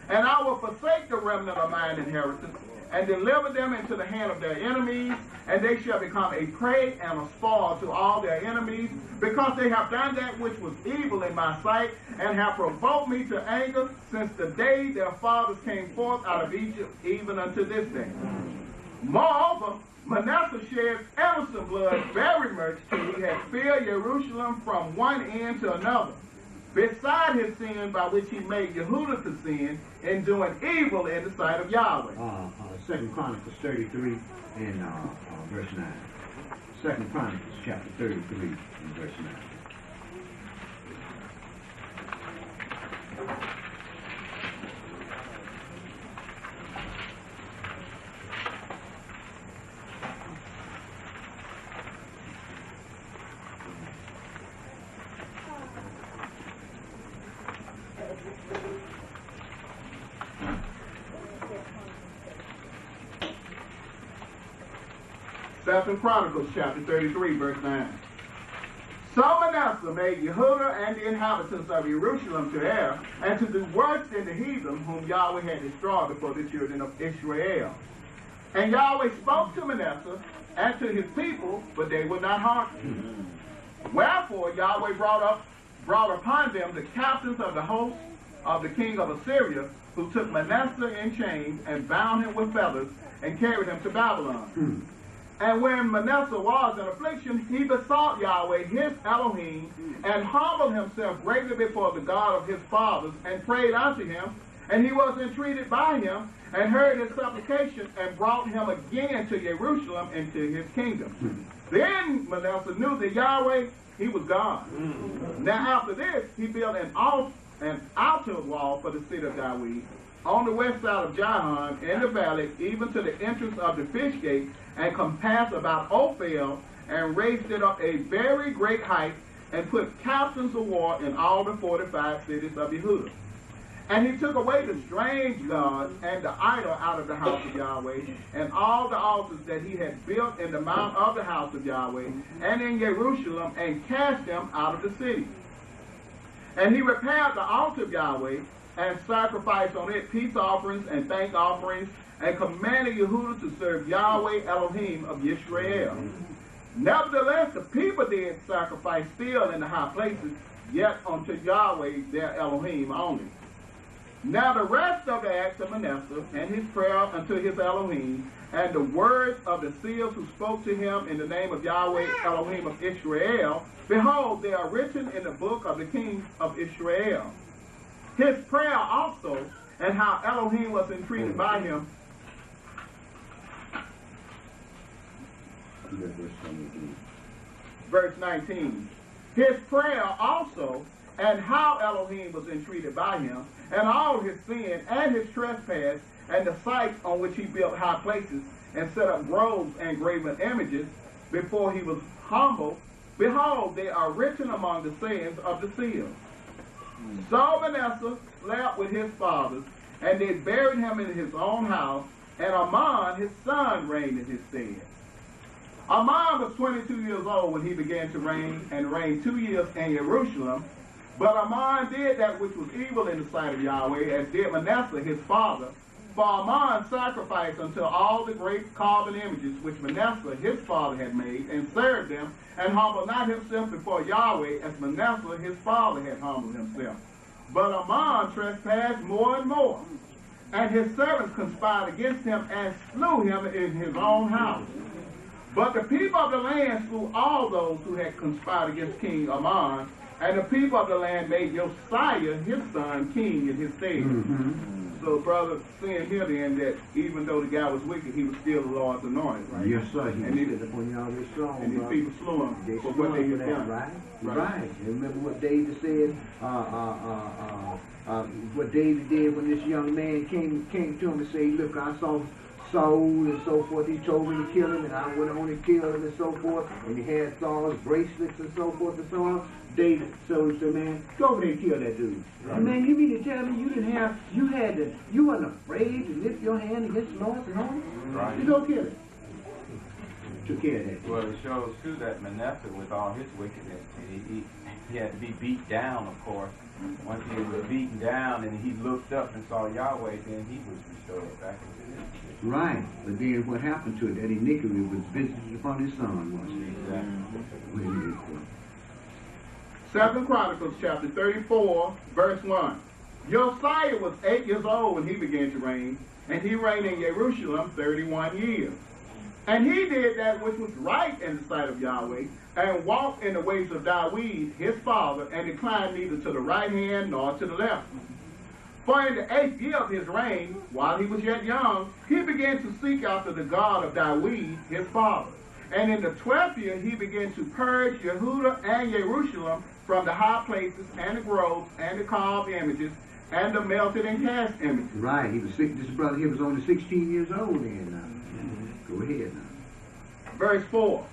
And I will forsake the remnant of mine inheritance, and deliver them into the hand of their enemies, and they shall become a prey and a spoil to all their enemies, because they have done that which was evil in my sight, and have provoked me to anger since the day their fathers came forth out of Egypt, even unto this day. Moreover, Manasseh shed innocent blood very much, till he had filled Jerusalem from one end to another, beside his sin by which he made Yehudah to sin, in doing evil in the sight of Yahweh. 2 Chronicles 33 and verse 9. 2 Chronicles chapter 33 and verse 9. Second Chronicles chapter 33, verse 9. So Manasseh made Yehudah and the inhabitants of Jerusalem to err, and to do worse than the heathen whom Yahweh had destroyed before the children of Israel. And Yahweh spoke to Manasseh and to his people, but they would not hearken. Wherefore Yahweh brought upon them the captains of the host of the king of Assyria, who took Manasseh in chains and bound him with feathers and carried him to Babylon. And when Manasseh was in affliction, he besought Yahweh his Elohim, and humbled himself greatly before the God of his fathers, and prayed unto him. And he was entreated by him, and heard his supplication, and brought him again to Jerusalem and to his kingdom. Then Manasseh knew that Yahweh, he was God. Now after this, he built an outer wall for the city of David, on the west side of Jahan, in the valley, even to the entrance of the fish gate, and compassed about Ophel, and raised it up a very great height, and put captains of war in all the 45 cities of Yehudah. And he took away the strange gods and the idol out of the house of Yahweh, and all the altars that he had built in the mount of the house of Yahweh, and in Jerusalem, and cast them out of the city. And he repaired the altar of Yahweh, and sacrificed on it peace offerings and thank offerings, and commanded Yehudah to serve Yahweh Elohim of Israel. Nevertheless, the people did sacrifice still in the high places, yet unto Yahweh their Elohim only. Now the rest of the acts of Manasseh, and his prayer unto his Elohim, and the words of the seers who spoke to him in the name of Yahweh Elohim of Israel, behold, they are written in the book of the kings of Israel. His prayer also, and how Elohim was entreated by him. Verse 19. His prayer also, and how Elohim was entreated by him, and all his sin and his trespass, and the sites on which he built high places, and set up groves and graven images, before he was humble, behold, they are written among the sayings of the seers. So Manasseh slept with his fathers, and they buried him in his own house, and Amon, his son, reigned in his stead. Amon was 22 years old when he began to reign, and reigned 2 years in Jerusalem. But Amon did that which was evil in the sight of Yahweh, as did Manasseh his father. For Amon sacrificed unto all the great carven images which Manasseh his father had made, and served them, and humbled not himself before Yahweh, as Manasseh his father had humbled himself. But Amon trespassed more and more, and his servants conspired against him, and slew him in his own house. But the people of the land slew all those who had conspired against King Amon, and the people of the land made Josiah his son king in his stead. So brother, seeing here then that even though the guy was wicked, he was still the Lord's anointed, right? Yes, sir. He And was he- sitting upon Yahweh's throne, And these brother. people slew him They for slew what they him had for that, done. right? Right. Right. And remember what David said? What David did when this young man came to him and said, "Look, I saw Saul and so forth. He told me to kill him, and I would only kill him and so forth." And he had Saul's bracelets and so forth and so on. David told him, "Man, go over there and kill that dude." Right. Man, you mean to tell me you wasn't afraid to lift your hand against the Lord and all? Right. You go kill him. Took care of that. Well, it shows too that Manasseh, with all his wickedness, he had to be beat down, of course. Once he was beaten down and he looked up and saw Yahweh, then he was restored back into his position. Right, but then what happened to it? That iniquity was visited upon his son, wasn't it? Exactly. What did he do for it? 2 Chronicles chapter 34, verse 1. Josiah was 8 years old when he began to reign, and he reigned in Jerusalem 31 years. And he did that which was right in the sight of Yahweh, and walked in the ways of David his father, and inclined neither to the right hand nor to the left. For in the 8th year of his reign, while he was yet young, he began to seek after the God of David his father. And in the 12th year he began to purge Yehudah and Jerusalem from the high places and the groves and the carved images and the melted and cast images. Right, he was sick. This brother here was only 16 years old then. Go ahead now. Verse 4.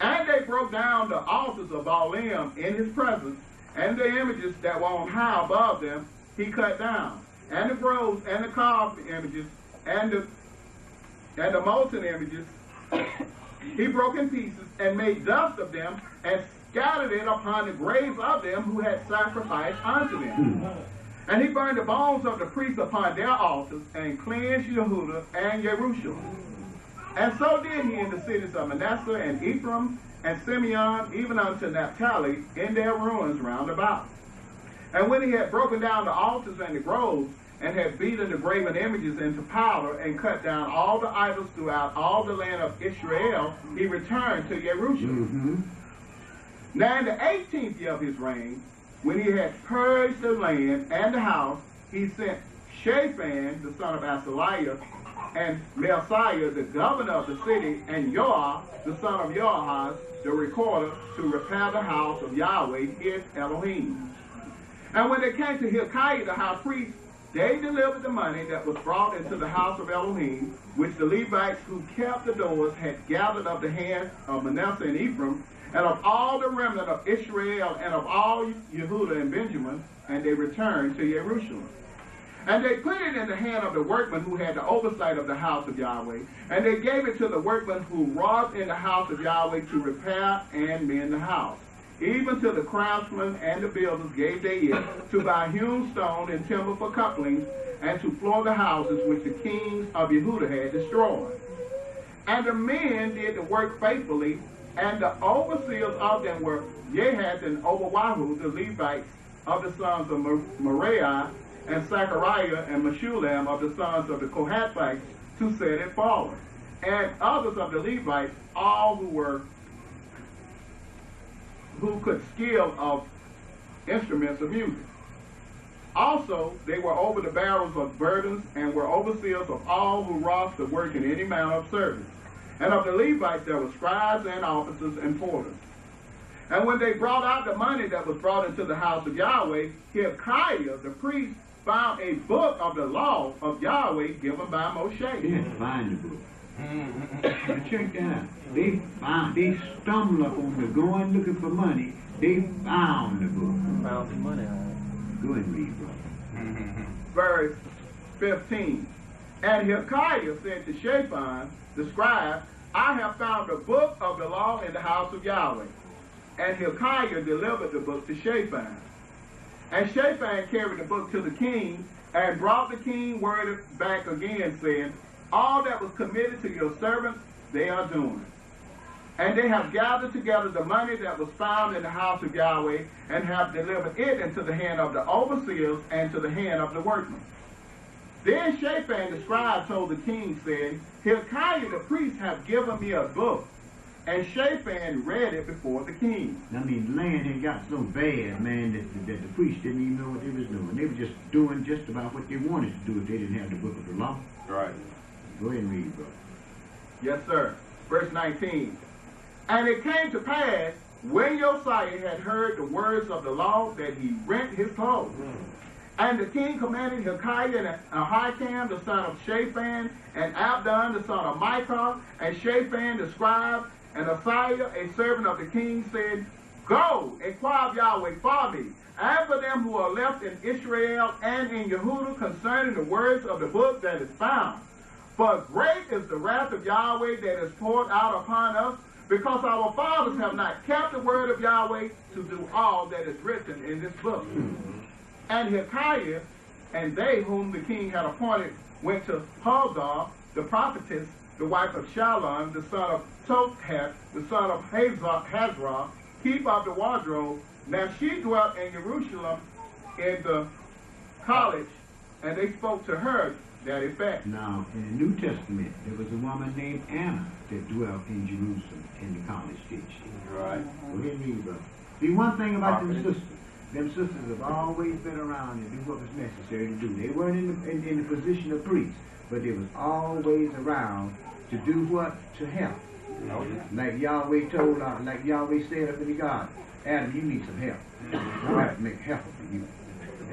And they broke down the altars of Baalim in his presence, and the images that were on high above them he cut down, and the groves and the carved images and the molten images he broke in pieces and made dust of them and scattered it upon the graves of them who had sacrificed unto them. And he burned the bones of the priests upon their altars and cleansed Yehudah and Jerusalem. And so did he in the cities of Manasseh and Ephraim and Simeon, even unto Naphtali, in their ruins round about. And when he had broken down the altars and the groves, and had beaten the graven images into powder, and cut down all the idols throughout all the land of Israel, he returned to Jerusalem. Now in the 18th year of his reign, when he had purged the land and the house, he sent Shaphan, the son of Assyrian, and Messiah, the governor of the city, and Joah, the son of Joahaz, the recorder, to repair the house of Yahweh, his Elohim. And when they came to Hezekiah, the high priest, they delivered the money that was brought into the house of Elohim, which the Levites who kept the doors had gathered of the hands of Manasseh and Ephraim, and of all the remnant of Israel, and of all Yehudah and Benjamin, and they returned to Jerusalem. And they put it in the hand of the workmen who had the oversight of the house of Yahweh, and they gave it to the workmen who wrought in the house of Yahweh to repair and mend the house. Even to the craftsmen and the builders gave they it, to buy hewn stone and timber for couplings, and to floor the houses which the kings of Yehudah had destroyed. And the men did the work faithfully, and the overseers of them were Jehath and Obawahu, the Levites of the sons of Merari, and Zechariah and Meshulam of the sons of the Kohathites, to set it forward. And others of the Levites, all who could skill of instruments of music. Also, they were over the barrels of burdens, and were overseers of all who wrought the work in any manner of service. And of the Levites there were scribes and officers and porters. And when they brought out the money that was brought into the house of Yahweh, Hezekiah, the priest, found a book of the law of Yahweh given by Moshe. Yes, find the book. Now check that out. They stumbled upon the going looking for money. They found the book. Found the money. Go ahead and read, brother. Verse 15. And Hezekiah said to Shaphan, the scribe, I have found the book of the law in the house of Yahweh. And Hezekiah delivered the book to Shaphan. And Shaphan carried the book to the king, and brought the king word back again, saying, all that was committed to your servants, they are doing. And they have gathered together the money that was found in the house of Yahweh, and have delivered it into the hand of the overseers and to the hand of the workmen. Then Shaphan the scribe told the king, saying, Hezekiah the priest hath given me a book. And Shaphan read it before the king. I mean, the land had got so bad, man, that the priests didn't even know what they was doing. They were just doing just about what they wanted to do if they didn't have the book of the law. Right. Go ahead and read, bro. Yes, sir. Verse 19. And it came to pass, when Josiah had heard the words of the law, that he rent his clothes. And the king commanded Hezekiah and Ahikam, the son of Shaphan, and Abdon, the son of Micah, and Shaphan, the scribe, and Assyrian, a servant of the king, said, Go, inquire of Yahweh for me, and for them who are left in Israel and in Yehudah concerning the words of the book that is found. For great is the wrath of Yahweh that is poured out upon us, because our fathers have not kept the word of Yahweh to do all that is written in this book. And Hezekiah and they whom the king had appointed went to Huldah, the prophetess, the wife of Shallum, the son of Topheth, the son of Hazrah, keep of the wardrobe. Now she dwelt in Jerusalem in the college, and they spoke to her that effect. Now, in the New Testament, there was a woman named Anna that dwelt in Jerusalem in the college stage. Right. Go ahead and read, bro. See, one thing about them sisters have always been around and do what was necessary to do. They weren't in the position of priests, but they was always around to do what? To help. Like Yahweh told, like Yahweh said up in the garden, Adam, you need some help. I have to make a helper for you.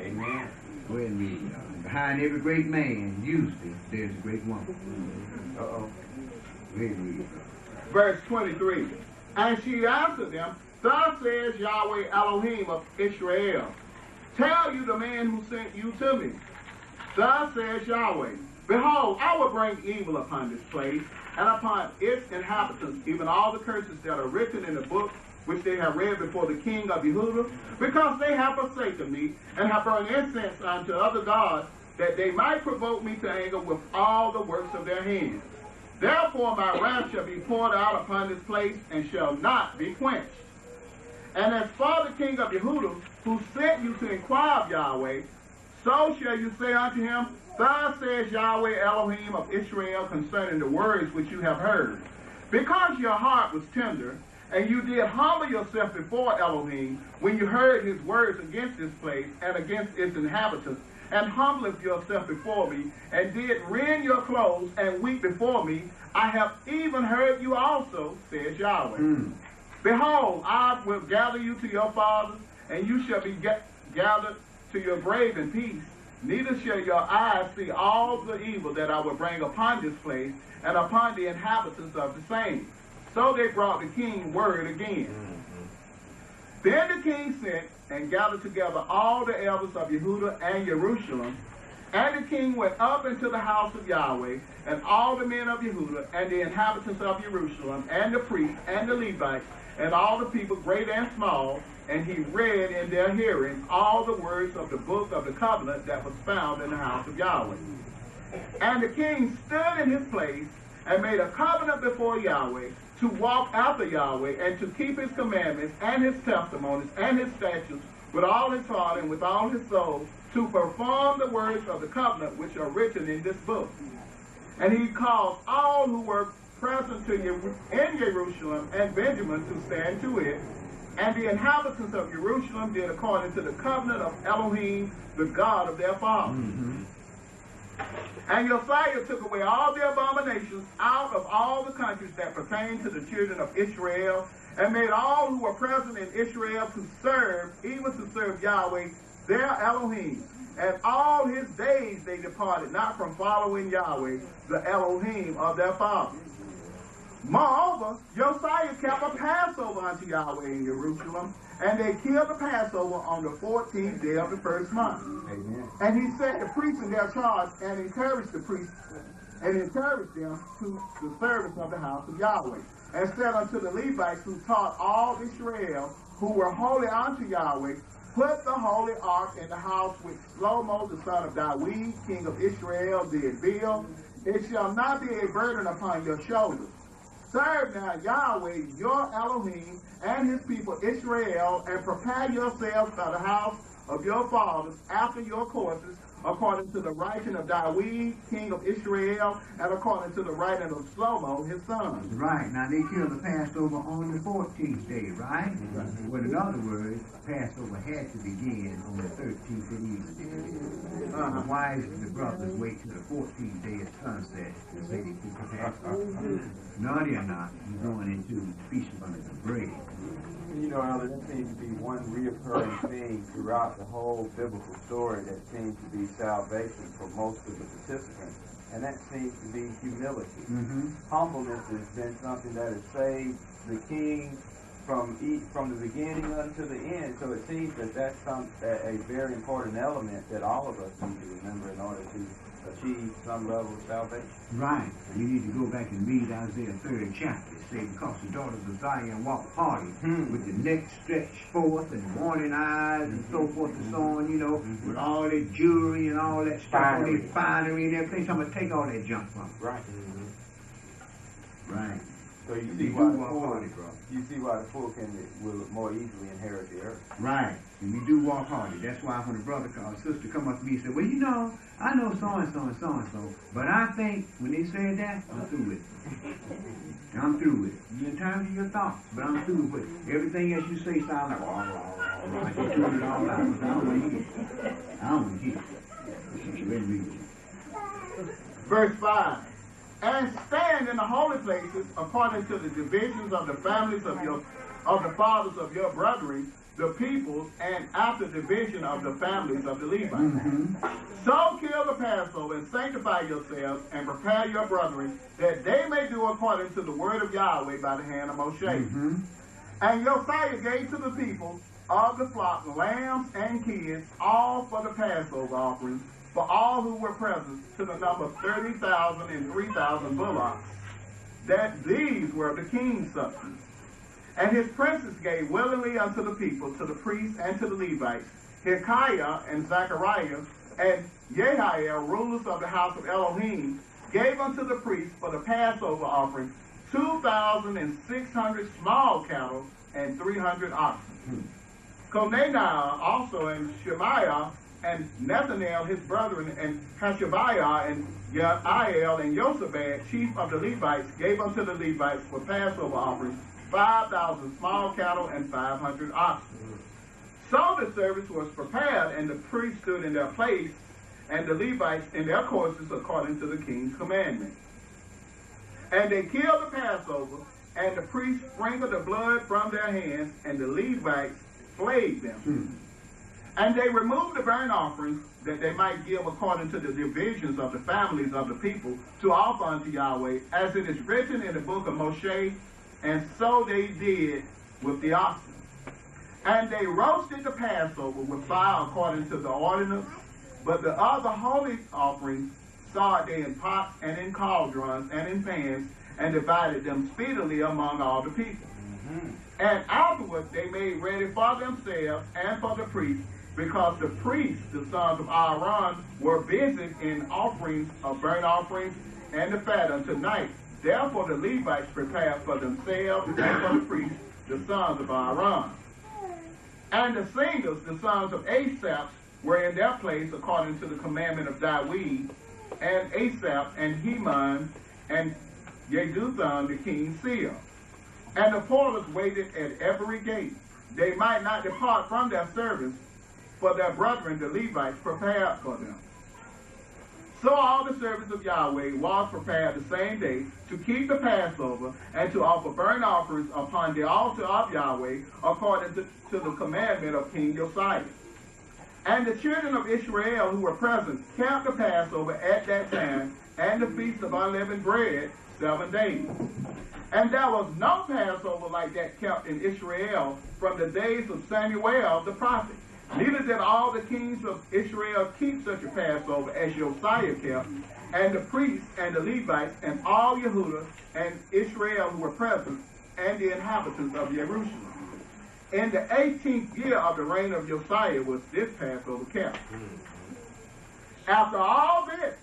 Amen. Go ahead and read. Behind every great man, usually, there's a great woman. Uh-oh. Go ahead and read. Verse 23. And she answered them, Thus says Yahweh Elohim of Israel, Tell you the man who sent you to me. Thus says Yahweh, Behold, I will bring evil upon this place, and upon its inhabitants, even all the curses that are written in the book which they have read before the king of Yehudah, because they have forsaken me, and have burned incense unto other gods, that they might provoke me to anger with all the works of their hands. Therefore my wrath shall be poured out upon this place, and shall not be quenched. And as for the king of Yehudah, who sent you to inquire of Yahweh, so shall you say unto him, Thus says Yahweh Elohim of Israel concerning the words which you have heard. Because your heart was tender, and you did humble yourself before Elohim, when you heard his words against this place and against its inhabitants, and humbled yourself before me, and did rend your clothes and weep before me, I have even heard you also, says Yahweh. Behold, I will gather you to your fathers, and you shall be gathered to your grave in peace. Neither shall your eyes see all the evil that I will bring upon this place, and upon the inhabitants of the same. So they brought the king word again. Then the king sent and gathered together all the elders of Yehudah and Jerusalem. And the king went up into the house of Yahweh, and all the men of Yehudah, and the inhabitants of Jerusalem, and the priests, and the Levites, and all the people, great and small, and he read in their hearing all the words of the book of the covenant that was found in the house of Yahweh. And the king stood in his place, and made a covenant before Yahweh, to walk after Yahweh, and to keep his commandments, and his testimonies, and his statutes, with all his heart and with all his soul, to perform the words of the covenant which are written in this book. And he caused all who were present in Jerusalem and Benjamin to stand to it. And the inhabitants of Jerusalem did according to the covenant of Elohim, the God of their fathers. And Josiah took away all the abominations out of all the countries that pertain to the children of Israel, and made all who were present in Israel to serve, even to serve Yahweh, their Elohim. And all his days they departed not from following Yahweh, the Elohim of their fathers. Moreover, Josiah kept a Passover unto Yahweh in Jerusalem, and they killed the Passover on the 14th day of the first month. Amen. And he set the priests in their charge, and encouraged the priests, and encouraged them to the service of the house of Yahweh. And said unto the Levites who taught all Israel, who were holy unto Yahweh, Put the holy ark in the house which Shlomo, the son of David, king of Israel, did build. It shall not be a burden upon your shoulders. Serve now Yahweh, your Elohim, and his people Israel, and prepare yourselves by the house of your fathers after your courses, according to the writing of David, king of Israel, and according to the writing of Shlomo, his son. Right. Now they killed the Passover on the 14th day, right? Well, in other words, Passover had to begin on the 13th and evening. Why did the brothers wait till the 14th day at sunset to say they keep the Passover? No, they're not. You're going into Feast of Unleavened Bread. You know, Elder, that seems to be one reoccurring theme throughout the whole biblical story that seems to be salvation for most of the participants, and that seems to be humility. Humbleness has been something that has saved the king from the beginning unto the end, so it seems that that's a very important element that all of us need to remember in order to achieve some level of salvation. Right. You need to go back and read Isaiah 3rd chapter. It says, because the daughters of Zion walk haughty, with the neck stretched forth and warning eyes and so forth and so on, you know, with all that jewelry and all that stuff, all that finery and everything. So I'm going to take all that junk from them. Right. Right. So you see why the poor will more easily inherit the earth. Right. And we do walk hardy. That's why when a brother or sister come up to me and say, well, you know, I know so-and-so and so-and-so, but I think when they said that, I'm through with it. I'm through with it. You're in terms of your thoughts, but I'm through with it. Everything else you say sounds like, I can turn it all out, because I don't want to hear it. I don't want to hear it. Let me read it. Verse 5. And stand in the holy places according to the divisions of the families of the fathers of your brethren, the peoples, and after division of the families of the Levites. So kill the Passover and sanctify yourselves and prepare your brethren, that they may do according to the word of Yahweh by the hand of Moshe. And Josiah gave to the people of the flock lambs and kids, all for the Passover offerings, for all who were present, to the number of 30,000 and 3,000 bullocks, that these were the king's substance. And his princes gave willingly unto the people, to the priests and to the Levites, Hezekiah and Zechariah, and Jehiel, rulers of the house of Elohim, gave unto the priests for the Passover offering 2,600 small cattle and 300 oxen. Conaniah also and Shemaiah and Nethanel his brethren, and Hashabiah and Yael and Josabad, chief of the Levites, gave unto the Levites for Passover offerings 5,000 small cattle and 500 oxen. So the service was prepared, and the priests stood in their place, and the Levites in their courses according to the king's commandment. And they killed the Passover, and the priests sprinkled the blood from their hands, and the Levites flayed them. And they removed the burnt offerings, that they might give according to the divisions of the families of the people, to offer unto Yahweh, as it is written in the book of Moshe. And so they did with the oxen. And they roasted the Passover with fire according to the ordinance, but the other holy offerings sawed they in pots and in cauldrons and in pans, and divided them speedily among all the people. And afterward they made ready for themselves and for the priests, because the priests, the sons of Aaron, were busy in offerings of burnt offerings and the fat unto night. Therefore the Levites prepared for themselves and for the priests, the sons of Aaron. And the singers, the sons of Asaph, were in their place according to the commandment of David, and Asaph and Heman and Jeduthun the king's seal. And the porters waited at every gate. They might not depart from their service, for their brethren the Levites prepared for them. So all the service of Yahweh was prepared the same day to keep the Passover and to offer burnt offerings upon the altar of Yahweh according to the commandment of King Josiah. And the children of Israel who were present kept the Passover at that time and the Feast of Unleavened Bread 7 days. And there was no Passover like that kept in Israel from the days of Samuel the prophet. Neither did all the kings of Israel keep such a Passover as Josiah kept, and the priests and the Levites and all Yehudah and Israel who were present, and the inhabitants of Jerusalem. In the 18th year of the reign of Josiah was this Passover kept. After all this,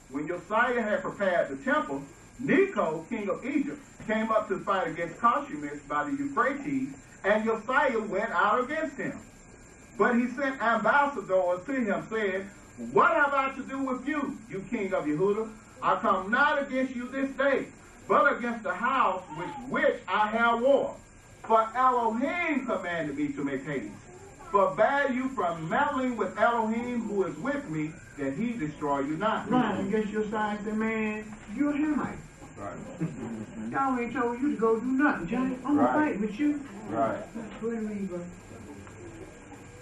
when Josiah had prepared the temple, Necho, king of Egypt, came up to fight against Koshemish by the Euphrates, and Josiah went out against him. But he sent ambassadors to him, saying, What have I to do with you, you king of Yehuda? I come not against you this day, but against the house with which I have war. For Elohim commanded me to make haste. Forbade you from meddling with Elohim who is with me, that he destroy you not. Right, I guess your side said, man, you're a Hamite. Right. Y'all ain't told you to go do nothing, Johnny. I'm gonna fight with you. Right. Go ahead and read, brother.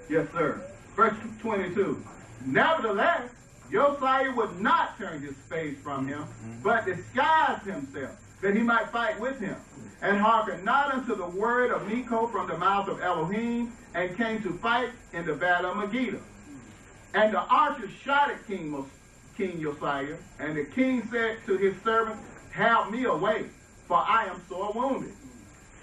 Yes, sir. Verse 22. Nevertheless, Josiah would not turn his face from him, but disguised himself, that he might fight with him, and hearkened not unto the word of Necho from the mouth of Elohim, and came to fight in the battle of Megiddo. And the archers shot at King Josiah, and the king said to his servants, have me away, for I am sore wounded.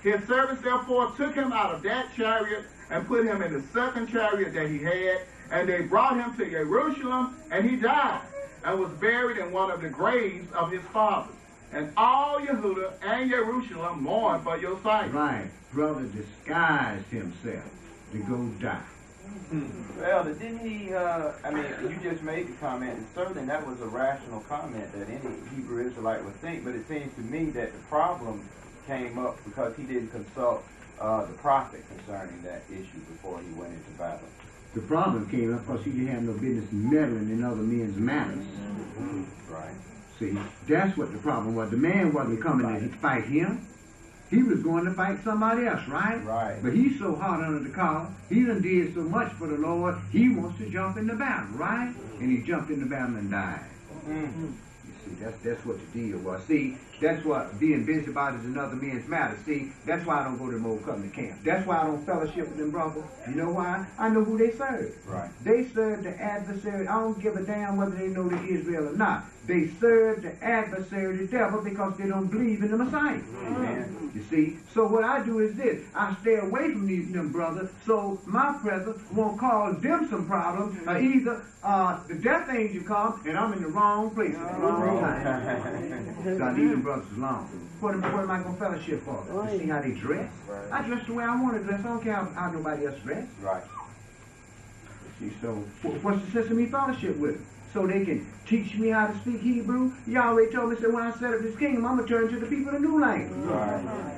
His servants therefore took him out of that chariot, and put him in the second chariot that he had, and they brought him to Jerusalem, and he died, and was buried in one of the graves of his fathers. And all Yehuda and Jerusalem mourned for Josiah. Right, brother disguised himself to go die. Well, didn't he, I mean, you just made the comment, and certainly that was a rational comment that any Hebrew Israelite would think, but it seems to me that the problem came up because he didn't consult the prophet concerning that issue before he went into battle. The problem came up because he didn't have no business meddling in other men's matters. Right. See, that's what the problem was. The man wasn't coming to fight him. He was going to fight somebody else, right? Right. But he's so hot under the collar, he done did so much for the Lord, he wants to jump in the battle, right? And he jumped in the battle and died. You see, that's what the deal was. See, that's what being busy about is another man's matter. See, that's why I don't go to the old covenant camp. That's why I don't fellowship with them brothers. You know why? I know who they serve. Right. They serve the adversary. I don't give a damn whether they know the Israel or not. They serve the adversary, the devil, because they don't believe in the Messiah. Amen. You see? So what I do is this. I stay away from them brothers, so my presence won't cause them some problems. Either the death angel comes and I'm in the wrong place at the wrong time. So I leave them brothers alone. What am I going to fellowship for? To see how they dress? I dress the way I want to dress. I don't care how nobody else dress. Right. See, so what's the sense of me fellowship with them? So they can teach me how to speak Hebrew. Yahweh told me, said, when I set up this kingdom, I'm going to turn to the people a new language. Right.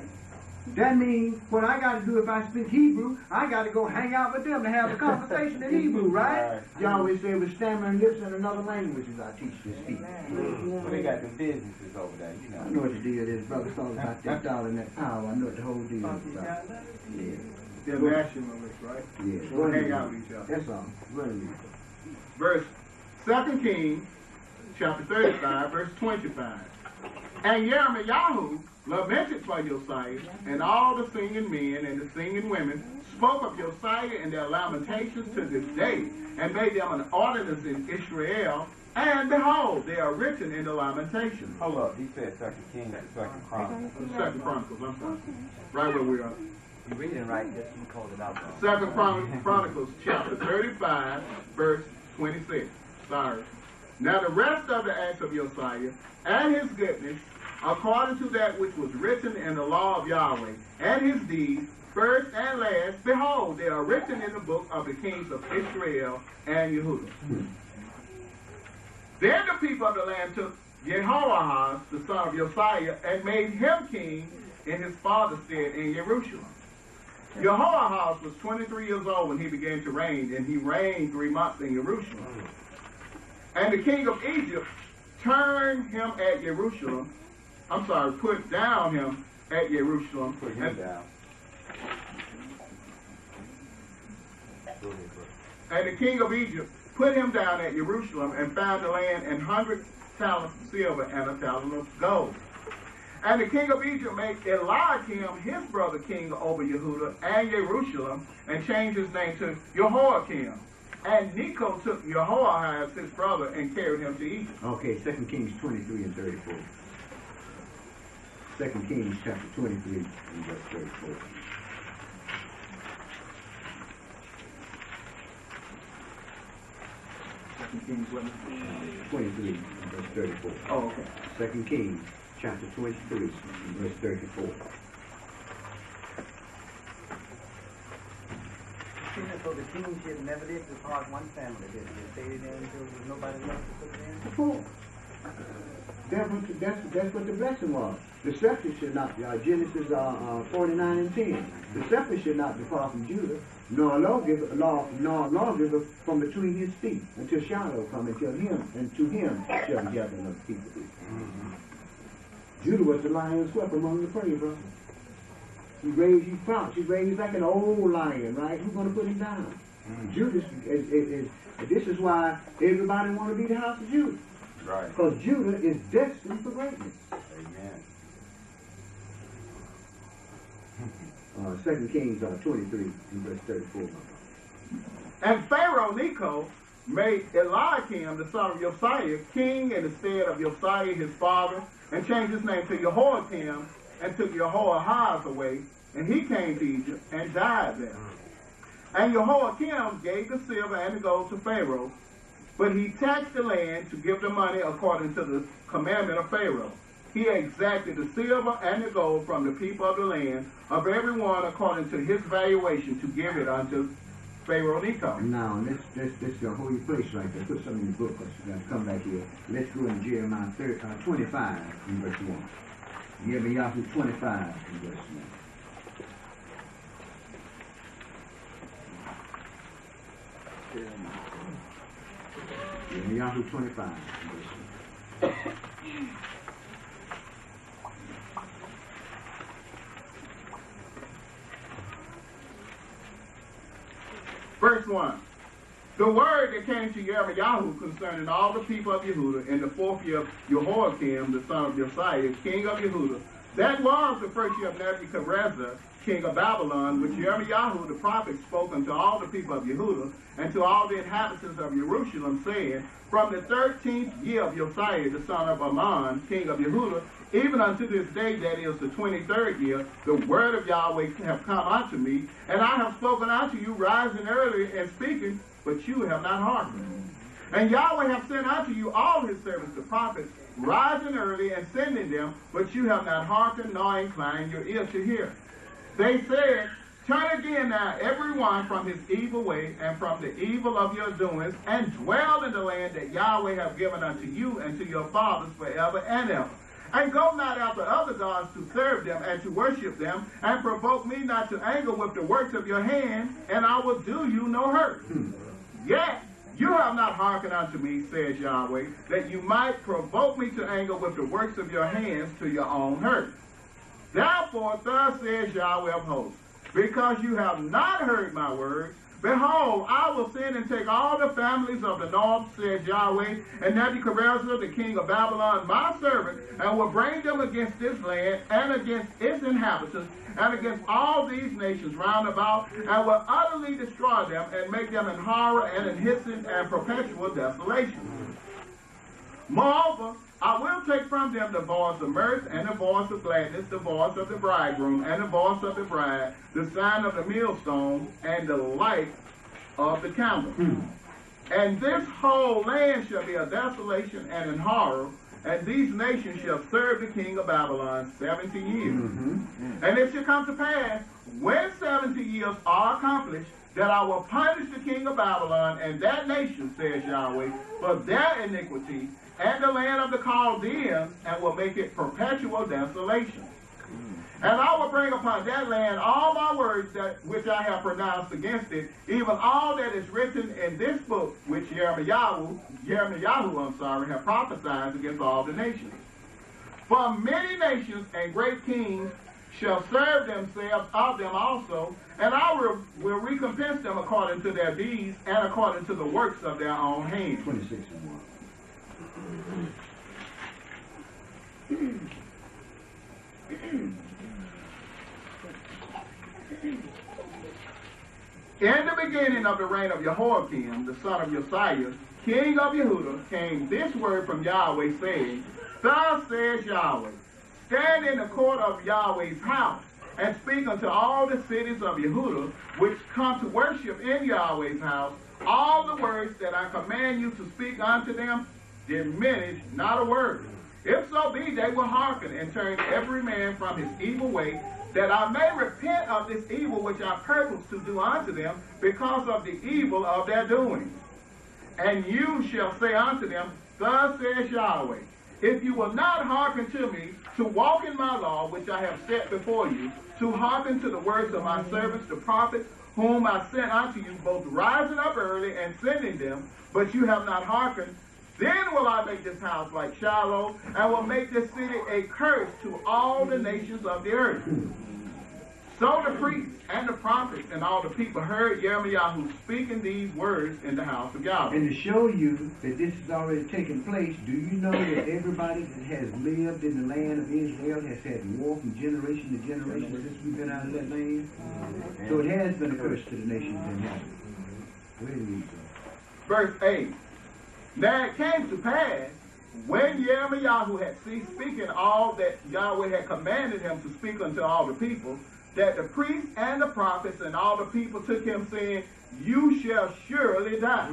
That means what I got to do if I speak Hebrew, I got to go hang out with them to have a conversation in Hebrew, right? Yahweh said with stammering lips and another language as I teach this people. Well, they got some businesses over there, you know. I know what the deal is, brother. It's all about that dollar and that power. I know what the whole deal is about. Yeah. They're nationalists, right? Yeah. Go hang out with each other. That's all. Go ahead and read. Verse 2 Kings, chapter 35, verse 25. And Yirmiyahu lamented for Josiah, and all the singing men and the singing women spoke of Josiah in their lamentations to this day, and made them an ordinance in Israel, and behold, they are written in the lamentations. Hold up, he said 2 Kings and 2 Chronicles. 2 Chronicles, I'm sorry. Right where we are. You're reading right, just you called it out. 2 Chronicles, chapter 35, verse 26. Sorry. Now the rest of the acts of Josiah and his goodness, according to that which was written in the law of Yahweh, and his deeds, first and last, behold, they are written in the book of the kings of Israel and Yehuda. Then the people of the land took Jehoahaz, the son of Josiah, and made him king in his father's stead in Jerusalem. Jehoahaz was 23 years old when he began to reign, and he reigned 3 months in Jerusalem. And the king of Egypt turned him at Jerusalem, put down him at Jerusalem. Put him down. And the king of Egypt put him down at Jerusalem and found the land and 100 talents of silver and a talent of gold. And the king of Egypt made Eliakim his brother king over Yehuda and Jerusalem, and changed his name to Jehoiakim. And Necho took Jehoahaz his brother and carried him to Egypt. Okay, 2 Kings 23 and 34. 2 Kings chapter 23 and verse 34. Kings 23 and verse 34. Oh, okay. 2 Kings chapter 23 and verse 34. So the kingship never did depart one family. Did it stay there until there was nobody left to put it in? Of course. That's what the blessing was. The scepter should not, Genesis 49 and 10. The scepter should not depart from Judah, nor lawgiver from between his feet, until Shiloh come, and to him shall the gathering of the people be. Judah was the lion swept among the prey, brother. He raised like an old lion, right? Who's going to put him down? Judas this is why everybody want to be the house of Judah. Right. Because Judah is destined for greatness. Amen. 2 Kings 23 and verse 34. And Pharaoh Necho made Eliakim, the son of Josiah, king in the stead of Josiah his father, and changed his name to Jehoiakim, and took Jehoahaz away, and he came to Egypt and died there. And Jehoiakim gave the silver and the gold to Pharaoh, but he taxed the land to give the money according to the commandment of Pharaoh. He exacted the silver and the gold from the people of the land, of every one according to his valuation, to give it unto Pharaoh Necho. Now, let's go hold your place right there. Put something in the book, because we're going to come back here. Let's go in Jeremiah 25 in verse 1. Jeremiah 25 in verse 1. Jeremiah 25 in verse 1. Verse 1. The word that came to Jeremiah concerning all the people of Yehuda in the 4th year of Jehoiakim, the son of Josiah, king of Yehuda, that was the 1st year of Nebuchadnezzar, king of Babylon, which Jeremiah the prophet spoke unto all the people of Yehuda, and to all the inhabitants of Jerusalem, saying, from the 13th year of Josiah, the son of Amon, king of Yehuda, even unto this day, that is the 23rd year, the word of Yahweh have come unto me, and I have spoken unto you, rising early and speaking, but you have not hearkened. And Yahweh have sent unto you all his servants, the prophets, rising early and sending them, but you have not hearkened nor inclined your ear to hear. They said, turn again now every one from his evil way and from the evil of your doings, and dwell in the land that Yahweh have given unto you and to your fathers forever and ever. And go not after other gods to serve them and to worship them, and provoke me not to anger with the works of your hand, and I will do you no hurt. Yet you have not hearkened unto me, says Yahweh, that you might provoke me to anger with the works of your hands to your own hurt. Therefore, thus says Yahweh of hosts, because you have not heard my words, behold, I will send and take all the families of the north, says Yahweh, and Nebuchadnezzar, the king of Babylon, my servant, and will bring them against this land and against its inhabitants, and against all these nations round about, and will utterly destroy them, and make them in horror and in hissing and perpetual desolation. Moreover, I will take from them the voice of mirth and the voice of gladness, the voice of the bridegroom and the voice of the bride, the sign of the millstone and the light of the candle. And this whole land shall be a desolation and in horror, and these nations shall serve the king of Babylon 70 years. And it shall come to pass, when 70 years are accomplished, that I will punish the king of Babylon and that nation, says Yahweh, for their iniquity, and the land of the Chaldeans, and will make it perpetual desolation. And I will bring upon that land all my words which I have pronounced against it, even all that is written in this book, which Jeremiah, have prophesied against all the nations. For many nations and great kings shall serve themselves of them also, and I will recompense them according to their deeds and according to the works of their own hands. 26 and 1. In the beginning of the reign of Jehoiakim, the son of Josiah, king of Yehuda, came this word from Yahweh, saying, thus says Yahweh, stand in the court of Yahweh's house, and speak unto all the cities of Yehuda, which come to worship in Yahweh's house, all the words that I command you to speak unto them, diminish not a word. If so be, they will hearken and turn every man from his evil way that I may repent of this evil which I purpose to do unto them, because of the evil of their doing. And you shall say unto them, Thus says Yahweh, if you will not hearken to me, to walk in my law, which I have set before you, to hearken to the words of my servants, the prophets, whom I sent unto you, both rising up early and sending them, but you have not hearkened, then will I make this house like Shiloh, and will make this city a curse to all the nations of the earth. So the priests and the prophets and all the people heard Jeremiah speaking these words in the house of Yahweh. And to show you that this has already taken place, do you know that everybody that has lived in the land of Israel has had war from generation to generation since we've been out of that land? So it has been a curse to the nations in heaven. Where do we go? Verse 8. Now it came to pass, when Jeremiah had ceased speaking all that Yahweh had commanded him to speak unto all the people, that the priests and the prophets and all the people took him, saying, You shall surely die.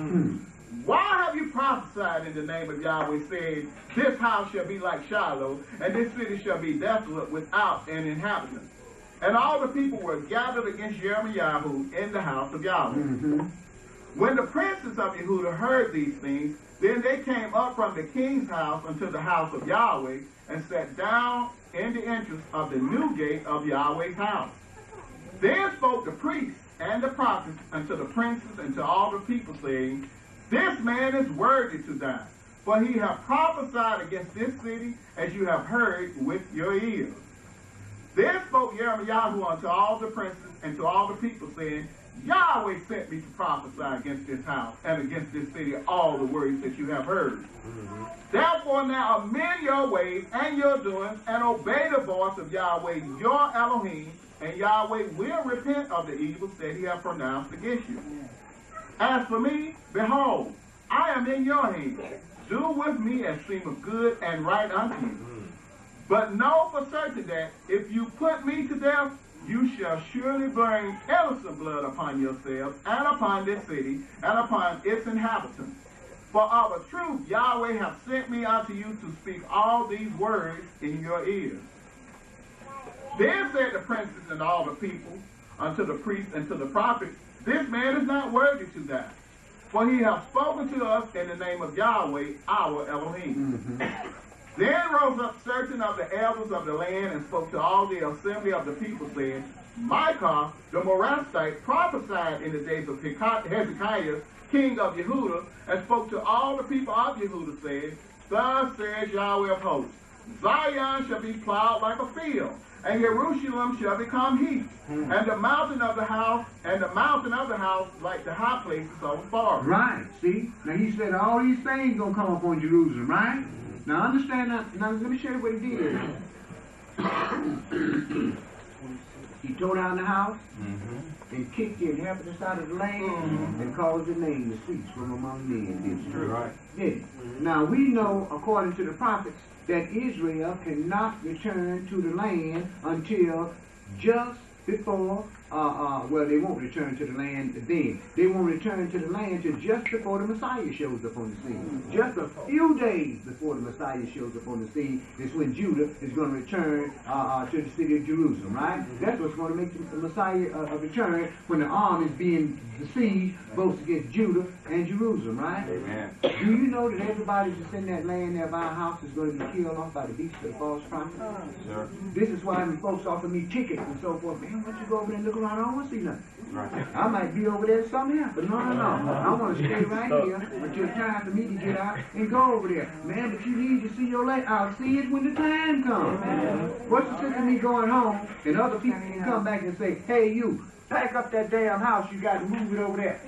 Why have you prophesied in the name of Yahweh, saying, This house shall be like Shiloh, and this city shall be desolate without an inhabitant? And all the people were gathered against Jeremiah in the house of Yahweh. When the princes of Yehudah heard these things, then they came up from the king's house unto the house of Yahweh, and sat down in the entrance of the new gate of Yahweh's house. Then spoke the priests and the prophets unto the princes and to all the people, saying, This man is worthy to die, for he hath prophesied against this city, as you have heard with your ears. Then spoke Jeremiah unto all the princes and to all the people, saying, Yahweh sent me to prophesy against this house and against this city all the words that you have heard. Therefore now amend your ways and your doings, and obey the voice of Yahweh your Elohim, and Yahweh will repent of the evils that he hath pronounced against you. As for me, behold, I am in your hands. Do with me as seemeth good and right unto you. But know for certain that if you put me to death, you shall surely bring innocent blood upon yourselves, and upon this city, and upon its inhabitants. For of a truth Yahweh hath sent me unto you to speak all these words in your ears. Then said the princes and all the people unto the priests and to the prophets, This man is not worthy to die, for he hath spoken to us in the name of Yahweh our Elohim. Then rose up certain of the elders of the land, and spoke to all the assembly of the people, saying, Micah the Morasthite prophesied in the days of Hezekiah, king of Yehudah, and spoke to all the people of Yehudah, saying, Thus says Yahweh of hosts, Zion shall be plowed like a field, and Jerusalem shall become heath, and the mountain of the house, like the high places of the forest. Right, see? Now he said all these things gonna come upon Jerusalem, right? Now understand that. Now let me show you what he did. He tore down the house and kicked the inhabitants out of the land and caused the name to cease from among men. It's true, right? Did it? Now we know, according to the prophets, that Israel cannot return to the land until just before, well, they won't return to the land then. They won't return to the land till just before the Messiah shows up on the scene. Just a few days before the Messiah shows up on the scene is when Judah is going to return to the city of Jerusalem, right? That's what's going to make the Messiah return, when the arm is being besieged both against Judah and Jerusalem, right? Amen. Do you know that everybody that's in that land there by a house is going to be killed off by the beast of the false prophet? Sure. This is why when folks offer me tickets and so forth, man, why don't you go over there and look around? I don't want to see nothing. Right. I might be over there something else, but no. I want to stay right here until it's time for me to get out and go over there. Man, but you need to see your land. I'll see it when the time comes. What's the sense of me going home and other people can come back and say, hey, you, pack up that damn house you got and move it over there.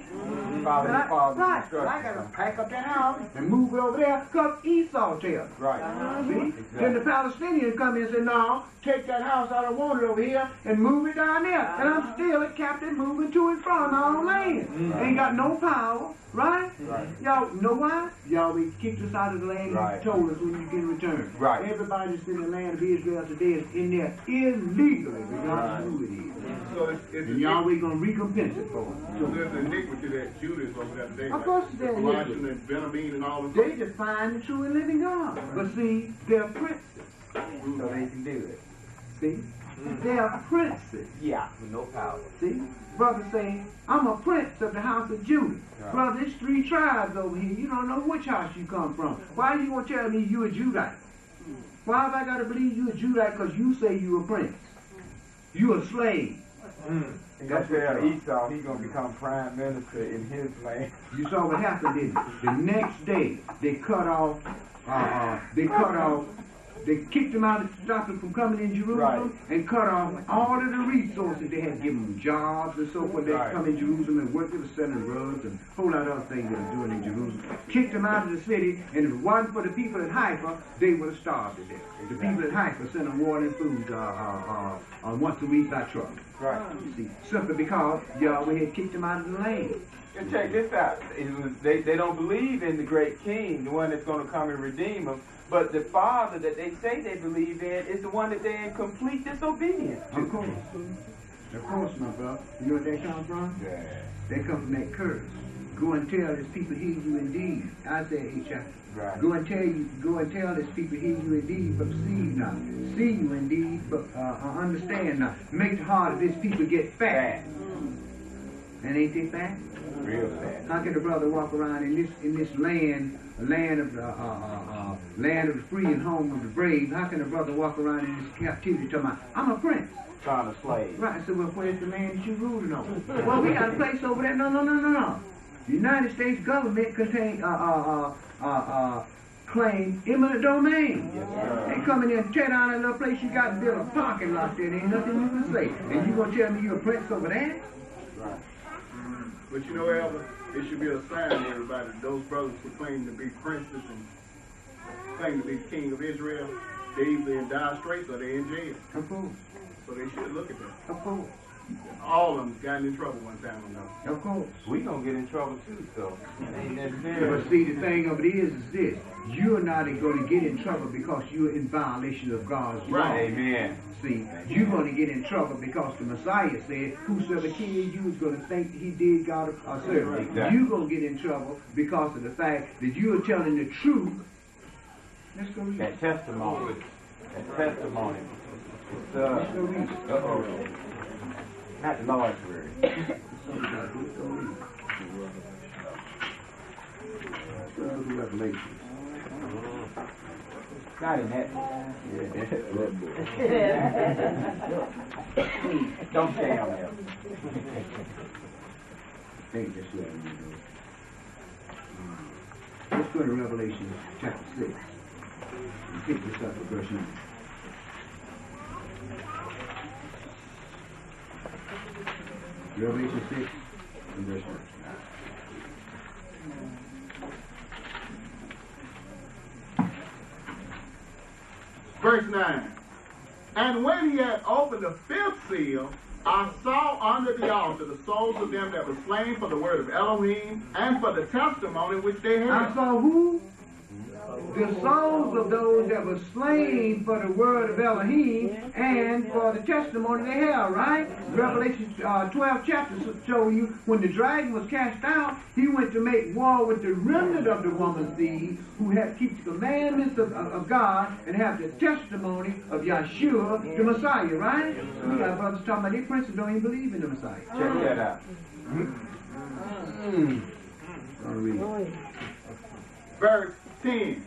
Right, I got to pack up that house and move it over there because Esau tells. Right. See? Exactly. Then the Palestinians come in and say, no, take that house, I don't want it over here, and move it down there. And I'm still a captain moving to and from my own land. Ain't got no power, right? Y'all know why? Y'all kicked us out of the land and told us when you can return. Right. Everybody that's in the land of Israel today is in there illegally, regardless of who it is. So it's and Yahweh going to recompense it for it. So there's an iniquity that Judah is over there today. Of course there's iniquity. And Benjamin and all of They define the true and living God. But see, they're princes. So they can do it. See? They are princes. Yeah, with no power. See? Brother saying, I'm a prince of the house of Judah. Right. Brother, there's 3 tribes over here. You don't know which house you come from. Why you gonna tell me you a Judite? Why have I got to believe you a Judite because you say you a prince? You a slave. That's where Esau, he's going to become prime minister in his land. You saw what happened, didn't you? The next day, they kicked him out, stopped him from coming in Jerusalem, and cut off all of the resources. They had given them jobs and so forth. They come in Jerusalem and worked. They were selling rugs and a whole lot of other things they were doing in Jerusalem. Kicked them out of the city, and if it wasn't for the people at Haifa, they would have starved to death. The people at Haifa sent them water and food once a week by truck. Right. See, simply because Yahweh had kicked them out of the land. And check this out. They don't believe in the great king, the one that's going to come and redeem them. But the Father that they say they believe in is the one that they're in complete disobedience to. Of course. Of course, my brother. You know what they come from? Yeah. They come from that curse. Go and tell this people heed you indeed. Isaiah 8 chapter. Right. Go and tell this people heed you indeed, but perceive not. See you indeed, but understand not. Make the heart of this people get fat. And ain't they fat? Real fat. How can a brother walk around in this land of the free and home of the brave? How can a brother walk around in this captivity talking about, I'm a prince? Trying to slave. Right, so well, where's the land that you ruling over? Well, we got a place over there. No. The United States government claim eminent domain. Yes, They come in there and tear down that little place you got and build a parking lot there. There ain't nothing you can say. And you gonna tell me you're a prince over there? Right. But you know, Elder, it should be a sign to everybody that those brothers who claim to be princes and claim to be king of Israel, they either in dire straits or they in jail. Of course. So they should look at that. Of course. All of them got in trouble one time or another. Of course. We gonna get in trouble too, so it ain't necessary. But see, the thing of it is this. You're not going to get in trouble because you're in violation of God's law. Right, amen. See, you're going to get in trouble because the Messiah said, whosoever kills you is going to think he did God a service. Exactly. You're going to get in trouble because of the fact that you're telling the truth. Let's go read. That testimony. That testimony. It's, Let's go read. uh-oh. Not the Lord's word. Let's go read. Revelation. Not in that. Don't say on that. Ain't just letting you know. Let's go to Revelation chapter 6. And pick this up at verse 9. Revelation 6 and verse 9. Verse 9. And when he had opened the 5th seal, I saw under the altar the souls of them that were slain for the word of Elohim and for the testimony which they had. I saw who? The souls of those that were slain for the word of Elohim and for the testimony they held, right? Revelation 12 chapters show you when the dragon was cast out, he went to make war with the remnant of the woman's seed who had keep the commandments of God and have the testimony of Yeshua, the Messiah, right? We got brothers talking about their princes don't even believe in the Messiah. Check that out. I'll read. Verse 10.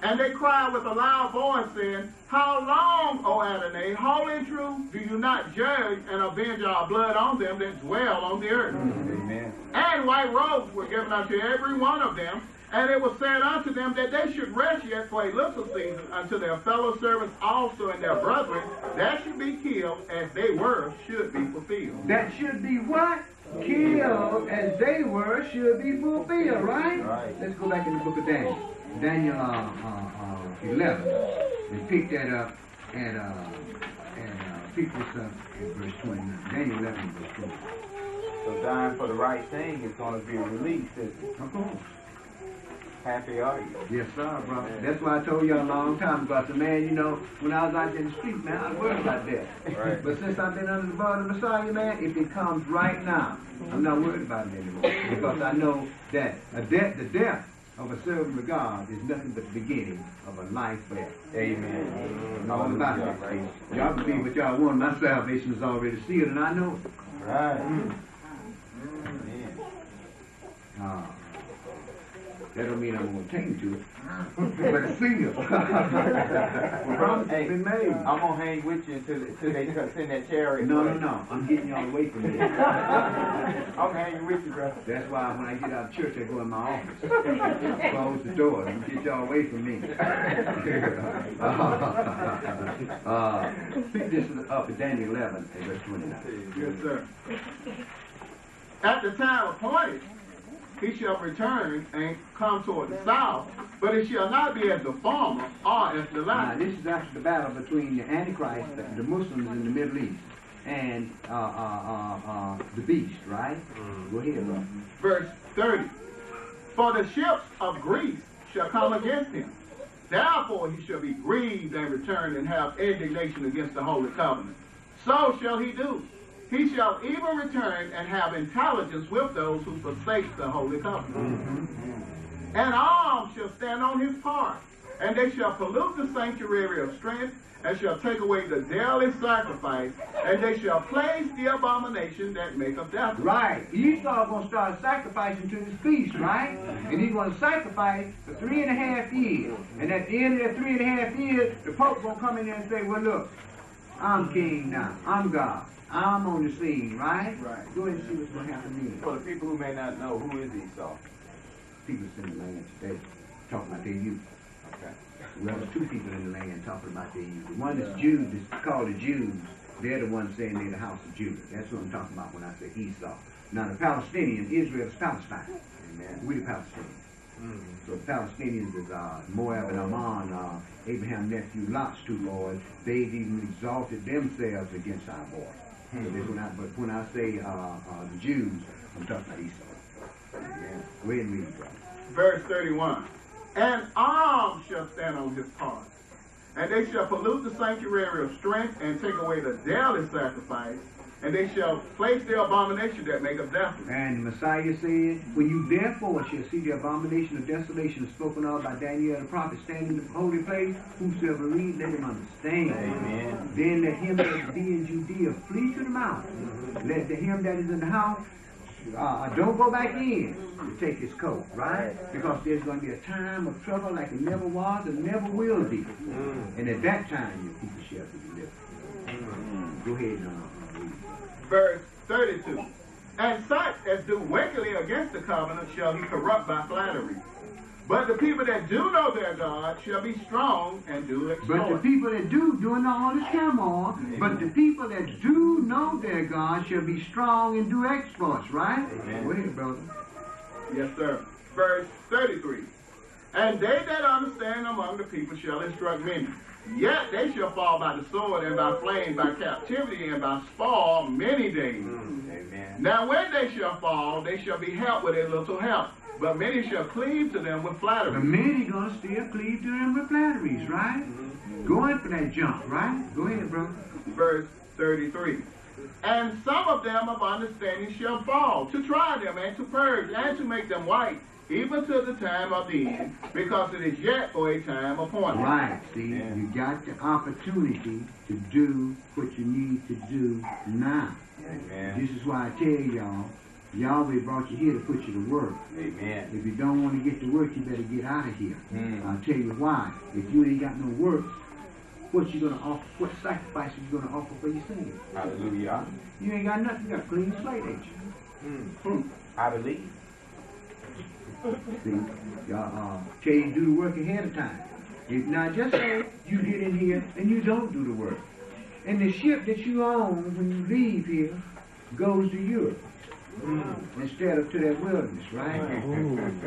And they cried with a loud voice, saying, How long, O Adonai, holy and true, do you not judge and avenge our blood on them that dwell on the earth? Amen. And white robes were given unto every one of them, and it was said unto them that they should rest yet for a little season unto their fellow servants also and their brethren that should be killed as they were should be fulfilled. That should be what? Killed as they were should be fulfilled, right? Right. Let's go back in the book of Daniel. Daniel 11. And pick that up and pick this up in verse 29. Daniel 11 verse 29. So dying for the right thing is going to be released, isn't it? Of course. Happy are you? Yes, sir, brother. That's why I told you a long time ago. I said, man, you know, when I was out there in the street, man, I was worried about that. Right. But since I've been under the blood of the Messiah, man, if it comes right now, I'm not worried about it anymore. Because I know that the death of a servant of God is nothing but the beginning of a life forever. Amen. All about that. Y'all believe what y'all want. My salvation is already sealed, and I know it. Right. That don't mean I'm going to take to it, but it's sealed. Promise has been made. I'm going to hang with you until they send that chariot. No. I'm getting y'all away from me. I'm hanging with you, brother. That's why when I get out of church, I go in my office. Close the door and get y'all away from me. Pick this up at Daniel 11 and verse 29. Yes, sir. At the time appointed, he shall return and come toward the south, but it shall not be as the former or as the latter. Now, this is after the battle between the Antichrist, the Muslims in the Middle East, and the beast, right? Go ahead, bro. Verse 30. For the ships of Greece shall come against him. Therefore he shall be grieved and return and have indignation against the holy covenant. So shall he do. He shall even return and have intelligence with those who forsake the holy covenant. And arms shall stand on his part, and they shall pollute the sanctuary of strength, and shall take away the daily sacrifice, and they shall place the abomination that maketh death. Right. Esau going to start sacrificing to his feast, right? And he's going to sacrifice for 3.5 years. And at the end of that 3.5 years, the Pope going to come in there and say, well, look, I'm king now. I'm God. I'm on the scene, right? Right. Go ahead and see what's going to happen here. For the people who may not know, who is Esau? People in the land today talking about their youth. Okay. Well, there's two people in the land talking about their youth. The one that's Jews, is called the Jews. They're the ones saying they're the house of Judah. That's what I'm talking about when I say Esau. Now, the Palestinians, Israel is Palestine. Amen. We're the Palestinians. So the Palestinians is Moab and Ammon, Abraham's nephew Lot's two boys. They've even exalted themselves against our boys. So but when I say the Jews, I'm talking about Esau. Yeah. Go ahead and read it, brother. Verse 31. And arms shall stand on his part, and they shall pollute the sanctuary of strength, and take away the daily sacrifice, and they shall place the abomination that maketh desolate. And the Messiah said, when you therefore shall see the abomination of desolation spoken of by Daniel the prophet standing in the holy place, whosoever read, let him understand. Amen. Then let him that be in Judea flee to the mountains. Let him that is in the house, don't go back in to take his coat, right? Because there's going to be a time of trouble like it never was and never will be. And at that time, your people shall be delivered. Go ahead and read. Verse 32. And such as do wickedly against the covenant shall he corrupt by flattery. But the people that do know their God shall be strong and do exploit. But the people that do, doing all this turmoil, but the people that do know their God shall be strong and do exploits, right? Amen. Go ahead, brother. Yes, sir. Verse 33. And they that understand among the people shall instruct many. Yet they shall fall by the sword and by flame, by captivity and by spoil many days. Amen. Now when they shall fall, they shall be helped with a little help. But many shall cleave to them with flattery. But many going to still cleave to them with flatteries, right? Going for that jump, right? Go ahead, brother. Verse 33. And some of them of understanding shall fall, to try them and to purge and to make them white, even to the time of the end, because it is yet for a time appointed. Right, see, you got the opportunity to do what you need to do now. Amen. This is why I tell y'all, Yahweh brought you here to put you to work. Amen. If you don't want to get to work, you better get out of here. I'll tell you why. If you ain't got no work, what you gonna offer? What sacrifice are you gonna offer for your sins? Hallelujah. You ain't got nothing. You got a clean slate, ain't you? I believe. See, y'all tell you to do the work ahead of time. If not, just say you get in here and you don't do the work, and the ship that you own when you leave here goes to Europe. Instead of to that wilderness, right?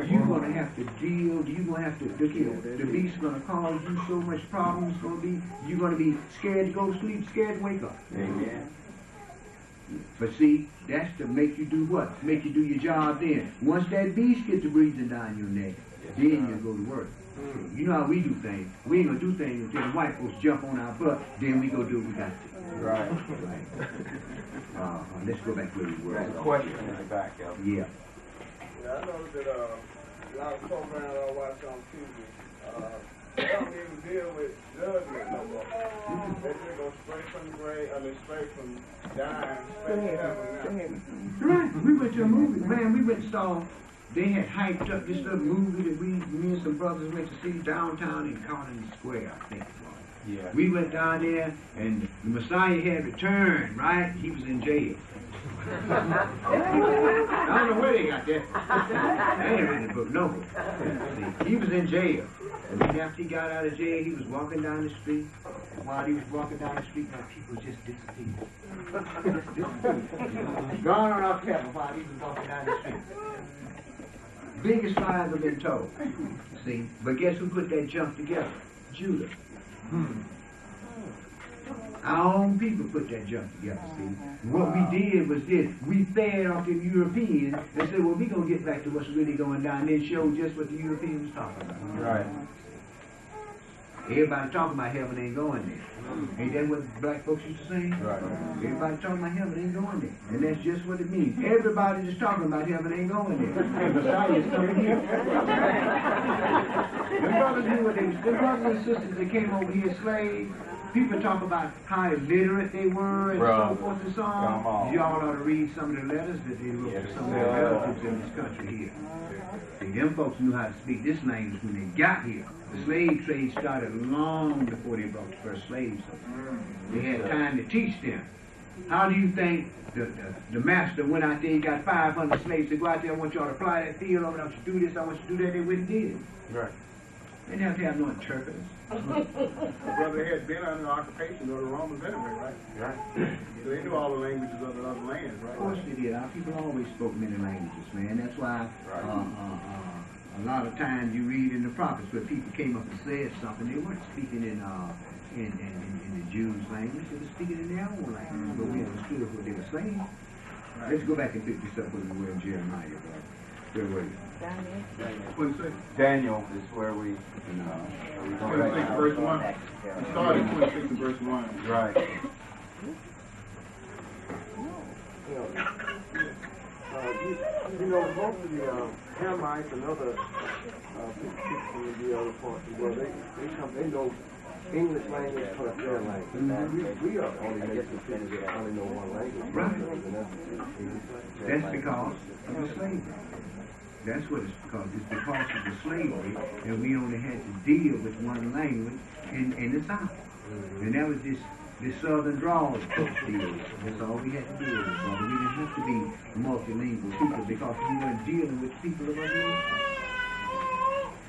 You're going to have to deal, you're going to have to, the beast's going to cause you so much problems, you're going to be scared to go to sleep, scared to wake up. Amen. But see, that's to make you do what? Make you do your job then. Once that beast gets to breathing down your neck, then you go to work. You know how we do things. We ain't going to do things until the white folks jump on our butt, then we go do what we got to. Right. Let's go back where we were. There's a question in the back, Elder. Yeah. Yeah, I know that lot of programs I watch on TV. They don't even deal with judgment no more. They just go straight from the grave, straight from dying, straight to heaven now. Right. We went to a movie, man. We went and saw. They had hyped up this little movie that me and some brothers went to see downtown in Collins Square, I think it was. Yeah. We went down there, and the Messiah had returned, right? He was in jail. I don't know where they got that. I ain't read the book, no. See, he was in jail. And then after he got out of jail, he was walking down the street. And while he was walking down the street, my people just disappeared. Just disappeared. Gone on off heaven while he was walking down the street. Biggest lies have been told. See? But guess who put that junk together? Judah. Our own people put that junk together, see? What we did was this. We fed off the Europeans and said, well, we're going to get back to what's really going down, and then show just what the Europeans was talking about. Right. Everybody talking about heaven ain't going there. Ain't that what black folks used to say? Right. Everybody talking about heaven ain't going there. And that's just what it means. Everybody just talking about heaven ain't going there. The Messiah is coming here. The brothers knew what they were. The brothers and sisters that came over here slaves, people talk about how illiterate they were and so forth and so on. Y'all ought to read some of the letters that they wrote to some of their relatives in this country here. See, them folks knew how to speak this language when they got here. The slave trade started long before they brought the first slaves over. They had time to teach them. How do you think the master went out there, he got 500 slaves to go out there, I want y'all to fly that field, I want you to do this, I want you to do that, they wouldn't do it. Right. They didn't have to have no interpreters. Brother had been under occupation of the Romans anyway, right? Right. So they knew all the languages of the other lands, right? Of course they did. Our people always spoke many languages, man. That's why a lot of times you read in the prophets where people came up and said something, they weren't speaking in the Jews' language, they were speaking in their own language, but we understood what they were saying. Right. Let's go back and pick this up where we were in Jeremiah, brother. Where were you? Daniel is where we 26 verse 1. We started 26 and verse 1. Right. You know, most of the Hamites and other people in the other parts of the world, they know English language plus their language. We are only making things that only know one language. Right. That's because of the slavery. That's what it's because. It's because of the slavery, and we only had to deal with one language in the South. And that was this southern drawl that folks deal with. That's all we had to deal with, brother. We didn't have to be multilingual people because we weren't dealing with people of other nations.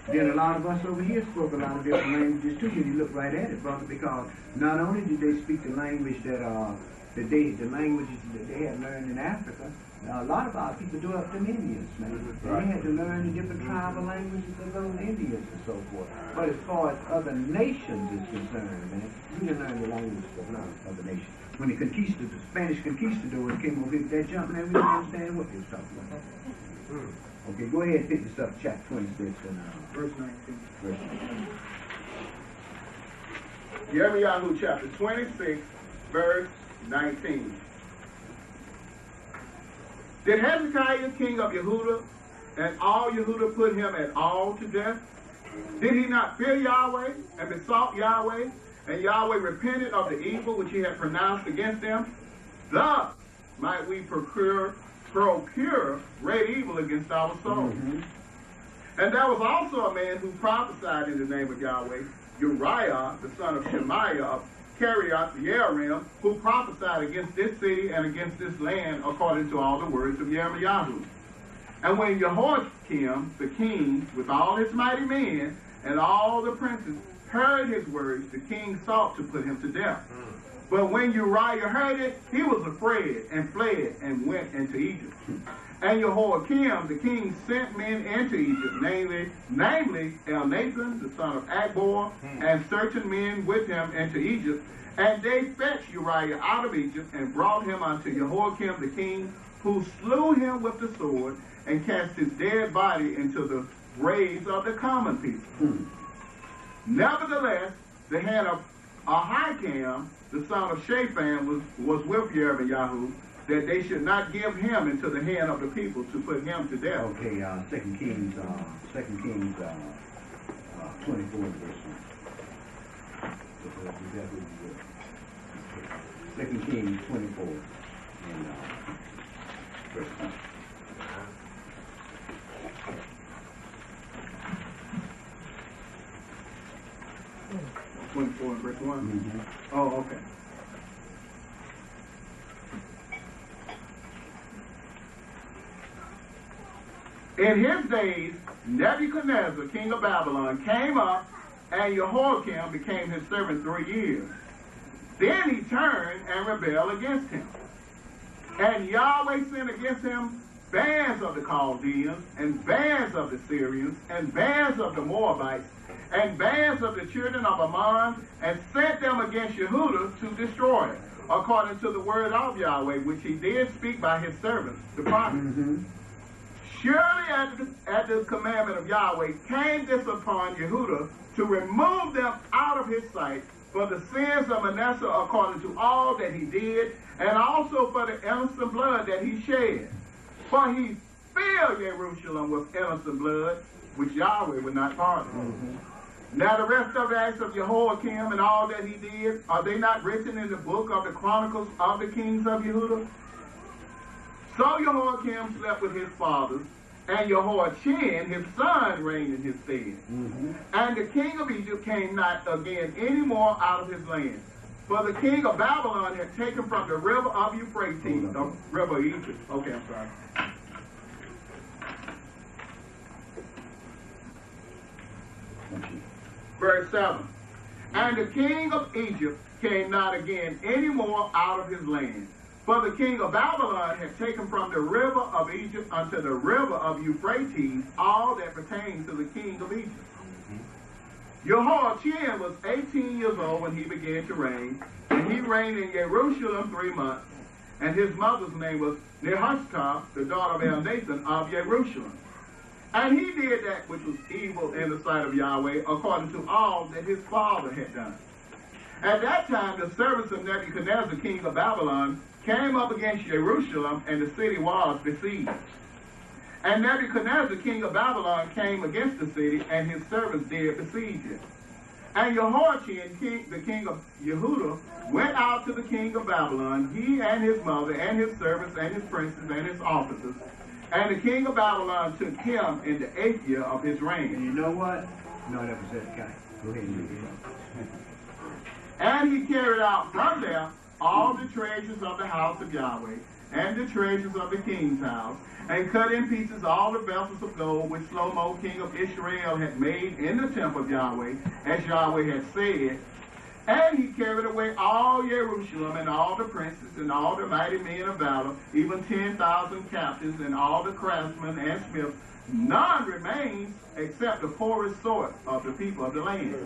Then a lot of us over here spoke a lot of different languages too, when you look right at it, brother, because not only did they speak the language the languages that they had learned in Africa, a lot of our people do up to Indians, man. They had to learn the different tribal languages of those Indians and so forth. But as far as other nations is concerned, man, we didn't learn the language of other nations. When the Spanish conquistadors came over here with that jump, man, we didn't understand what they was talking about. Okay, go ahead and pick this up, chapter 26 and Verse 19. verse 19. Jeremiah chapter 26, verse 19. Did Hezekiah, king of Yehudah, and all Yehudah put him at all to death? Did he not fear Yahweh and besought Yahweh, and Yahweh repented of the evil which he had pronounced against them? Thus might we procure great evil against our souls. And there was also a man who prophesied in the name of Yahweh, Uriah, the son of Shemaiah of Kiriath Yearim, who prophesied against this city and against this land according to all the words of Jeremiah. And when Jehoiakim, the king, with all his mighty men and all the princes, heard his words, the king sought to put him to death. But when Uriah heard it, he was afraid and fled and went into Egypt. And Jehoiakim, the king, sent men into Egypt, namely Elnathan, the son of Akbor, and certain men with him into Egypt. And they fetched Uriah out of Egypt and brought him unto Jehoiakim the king, who slew him with the sword and cast his dead body into the graves of the common people. Nevertheless, the hand of Ahikam, the son of Shaphan, was with Jeremiah, that they should not give him into the hand of the people to put him to death. Okay, 2 Kings 24 verse 1. 2 Kings 24 and verse 1. 24 and verse 1? Mm-hmm. Oh, okay. In his days, Nebuchadnezzar, king of Babylon, came up, and Jehoiakim became his servant 3 years. Then he turned and rebelled against him. And Yahweh sent against him bands of the Chaldeans, and bands of the Assyrians, and bands of the Moabites, and bands of the children of Ammon, and sent them against Yehudah to destroy it, according to the word of Yahweh, which he did speak by his servants, the prophets. Mm-hmm. Surely at the commandment of Yahweh came this upon Yehudah to remove them out of his sight for the sins of Manasseh according to all that he did, and also for the innocent blood that he shed. For he filled Jerusalem with innocent blood, which Yahweh would not pardon. Mm-hmm. Now the rest of the acts of Jehoiakim and all that he did, are they not written in the book of the Chronicles of the kings of Yehudah? So Jehoiakim slept with his fathers, and Jehoiachin, his son, reigned in his stead. Mm-hmm. And the king of Egypt came not again any more out of his land. For the king of Babylon had taken from the river of Euphrates, the river of Egypt. Okay, I'm sorry. Verse 7. And the king of Egypt came not again any more out of his land. For the king of Babylon had taken from the river of Egypt unto the river of Euphrates all that pertained to the king of Egypt. Jehoiachin was 18 years old when he began to reign, and he reigned in Jerusalem 3 months. And his mother's name was Nehushta, the daughter of Elnathan of Jerusalem. And he did that which was evil in the sight of Yahweh, according to all that his father had done. At that time, the servants of Nebuchadnezzar, king of Babylon, came up against Jerusalem, and the city was besieged. And Nebuchadnezzar, king of Babylon, came against the city, and his servants did besiege it. And Jehoiachin, the king of Yehudah, went out to the king of Babylon, he and his mother, and his servants, and his princes, and his officers. And the king of Babylon took him in the 8th year of his reign. And you know what? No, that was Zedekiah. Go ahead and read it. And he carried out from there all the treasures of the house of Yahweh, and the treasures of the king's house, and cut in pieces all the vessels of gold which Shlomo, king of Israel, had made in the temple of Yahweh, as Yahweh had said. And he carried away all Jerusalem, and all the princes, and all the mighty men of valor, even 10,000 captives, and all the craftsmen and smiths. None remains except the poorest sort of the people of the land.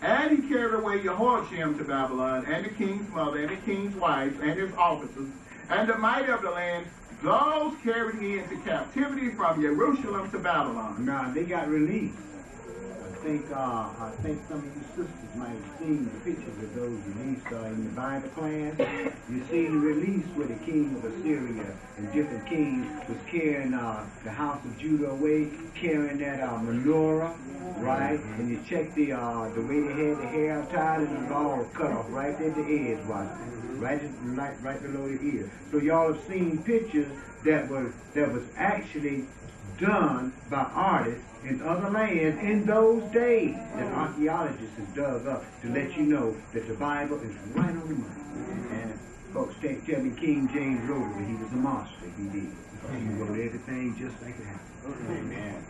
And he carried away Jehoiachin to Babylon, and the king's mother, and the king's wives, and his officers, and the mighty of the land. Those carried he into captivity from Jerusalem to Babylon. Now, they got released. I think some of you sisters might have seen the pictures of those released in the Bible class. You see the release where the king of Assyria and different kings was carrying the house of Judah away, carrying that menorah, right? And you check the way they had the hair tied and it was all cut off right at the edge, right below the ear. So y'all have seen pictures that was actually done by artists in other lands in those days that archaeologists have dug up to let you know that the Bible is right on the money. And folks can't tell me King James wrote it, but he was a monster. He did. He wrote everything just like it happened. Amen.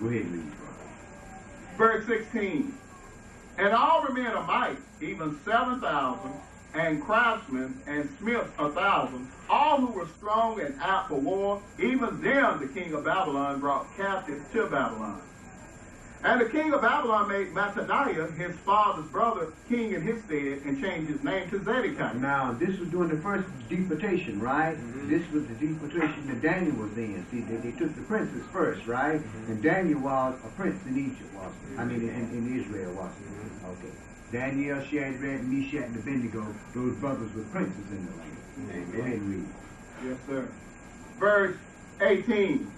Go ahead and read. Verse 16. And all the men of might, even 7,000, and craftsmen and smiths 1,000, all who were strong and apt for war, even them the king of Babylon brought captive to Babylon. And the king of Babylon made Mattaniah, his father's brother, king in his stead, and changed his name to Zedekiah. Now, this was during the first deportation, right? Mm-hmm. This was the deportation that Daniel was in. See, they took the princes first, right? Mm-hmm. And Daniel was a prince in Egypt, wasn't he? I mean, in Israel, wasn't he? Mm-hmm. Okay. Daniel, Shadrach, Meshach, and Abednego, those brothers were princes in the land. Amen. Go ahead and read. Yes, sir. Verse 18.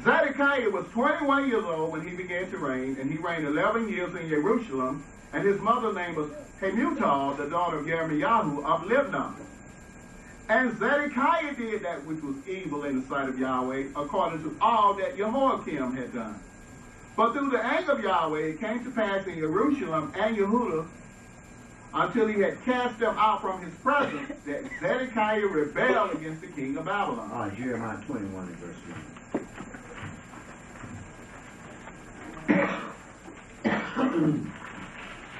Zedekiah was 21 years old when he began to reign, and he reigned 11 years in Jerusalem, and his mother's name was Hamutal, the daughter of Jeremiah of Libnah. And Zedekiah did that which was evil in the sight of Yahweh, according to all that Jehoiakim had done. But through the anger of Yahweh, it came to pass in Jerusalem and Yehudah, until he had cast them out from his presence, that Zedekiah rebelled against the king of Babylon. All right, Jeremiah 21 and verse 1.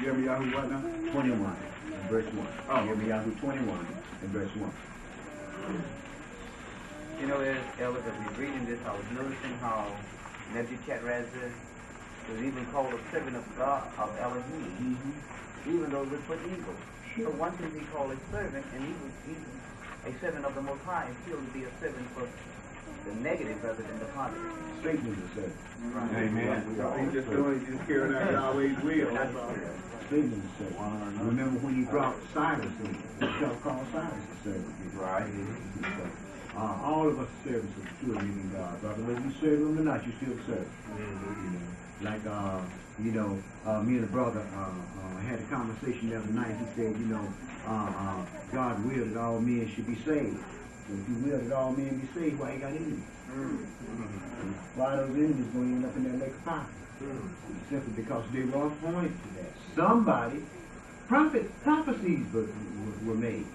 Jeremiah what now? 21 and verse 1. Oh. Jeremiah 21 and verse 1. You know, as Elder, as we reading this, I was noticing how Nebuchadnezzar was even called a servant of God, of Elohim, even though it was for evil. So one thing he called a servant, and he was even a servant of the Most High, and still to be a servant for the negative rather than the positive. Satan is a servant. Right. Amen. He's just doing, he's just carrying out Yahweh's will. That's all. Satan is a servant. Remember when he brought Cyrus in, he called Cyrus a servant. Right. All of us are servants of the true and living God. Brother, whether you serve him or not, you still serve. Like, me and a brother had a conversation the other night. He said, God willed that all men should be saved. So if you will that all men be saved, why you got enemies? Why those enemies going to end up in that lake of fire? Simply because they were appointed to that. Somebody, prophecies were made.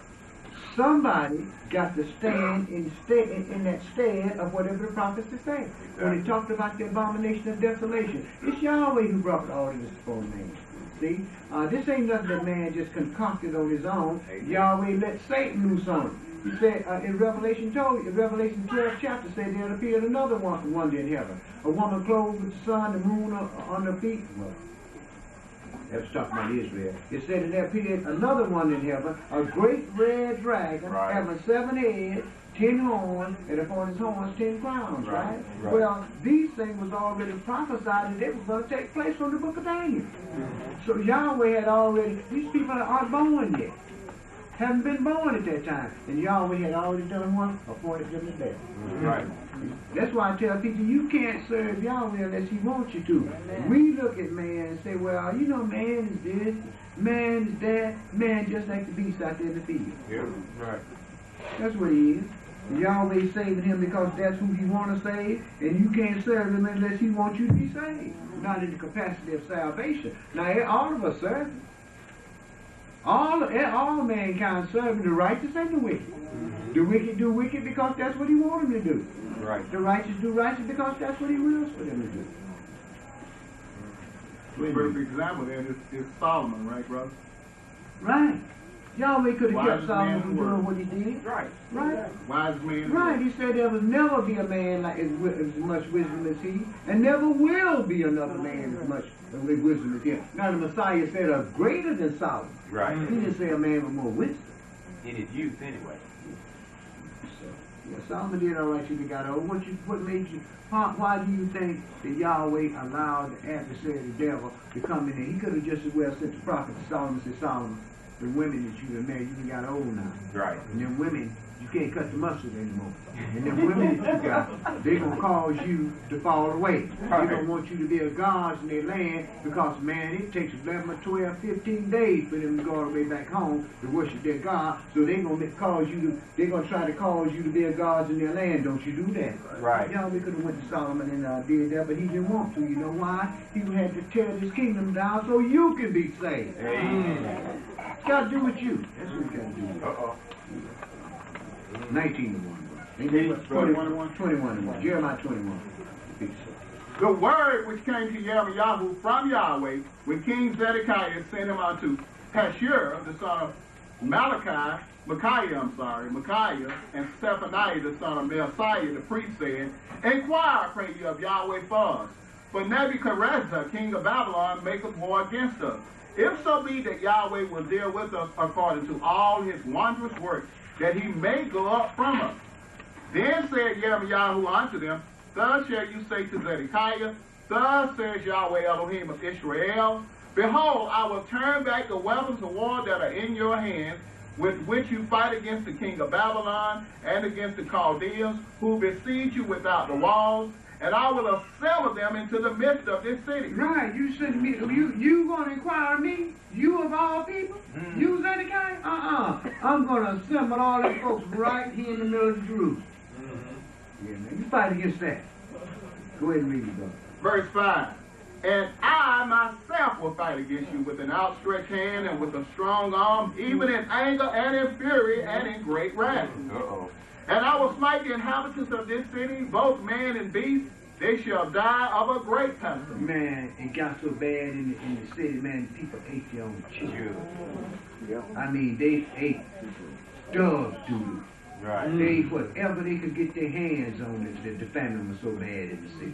Somebody got to stand in that stead of whatever the prophecy said. When he talked about the abomination of desolation, it's Yahweh who brought all of this upon man. See, this ain't nothing that man just concocted on his own. Yahweh let Satan loose on him. He said in Revelation 12 chapter, said there appeared another wonder in heaven. A woman clothed with the sun, the moon on her feet. Well, that was talking about Israel. It said that there appeared another one in heaven, a great red dragon, having 7 heads, 10 horns, and upon his horns 10 crowns, right? Well, these things was already prophesied that they were going to take place from the book of Daniel. So Yahweh had already, these people aren't born yet. Haven't been born at that time. And Yahweh had already done one, appointed them to death. Right. That's why I tell people, you can't serve Yahweh unless he wants you to. We look at man and say, well, man is this, man is that, man just like the beast out there in the field. Yeah. Right. That's what he is. Yahweh saving him because that's who he want to save, and you can't serve him unless he wants you to be saved. Not in the capacity of salvation. Now, all of us serve him. All mankind serving the righteous and the wicked. The wicked do wicked because that's what he wants them to do. Right. The righteous do righteous because that's what he wills for them to do. The perfect example then is Solomon, right, brother? Right. Yahweh could have kept Wisest Solomon man from in the doing world. what he did. Right. Right. Wise man. Right. He said there will never be a man like as much wisdom as he, and never will be another man as much wisdom as him. Now the Messiah said a greater than Solomon. Right. He didn't say a man with more wisdom. In his youth, anyway. So, yeah, Solomon did all right till he got old. What made you? Why do you think that Yahweh allowed the adversary, the devil, to come in there? He could have just as well sent the prophet to Solomon and said, Solomon, the women that you have married, you got old now. Right. And them women, you can't cut the mustard anymore. And them women that you got, they're going to cause you to fall away. They're going to want you to be a god in their land because, man, it takes 11 or 12, 15 days for them to go all the way back home to worship their God. So they're going to try to cause you to be a god in their land. Don't you do that. Right. Yahweh could have went to Solomon and did that, but he didn't want to. You know why? He had to tear his kingdom down so you can be saved. Amen. It's got to do with you. That's what it's got to do with. Uh-oh. 19:1. 21:1. Jeremiah 21. The word which came to Jeremiah from Yahweh, when King Zedekiah sent him unto Pashur, the son of Micaiah, and Zephaniah, the son of Manasseh, the priest, said, Inquire, pray you, of Yahweh for us. For Nebuchadnezzar, king of Babylon, maketh war against us. If so be that Yahweh will deal with us according to all his wondrous works, that he may go up from us. Then said Jeremiah unto them, Thus shall you say to Zedekiah, Thus says Yahweh Elohim of Israel, Behold, I will turn back the weapons of war that are in your hands, with which you fight against the king of Babylon and against the Chaldeans who besiege you without the walls, and I will assemble them into the midst of this city. Right, you said me, you going to inquire me? You of all people? You Zedekiah? I'm going to assemble all these folks right here in the middle of Jerusalem. Yeah, man, you fight against that. Go ahead and read it, brother. Verse 5. And I myself will fight against you with an outstretched hand and with a strong arm, even in anger and in fury and in great wrath. And I will smite the inhabitants of this city, both man and beast. They shall die of a great pestilence. Man, it got so bad in the city, man, people ate their own children. I mean, they ate dogs, dude. Right. They, whatever they could get their hands on, the famine was so bad in the city.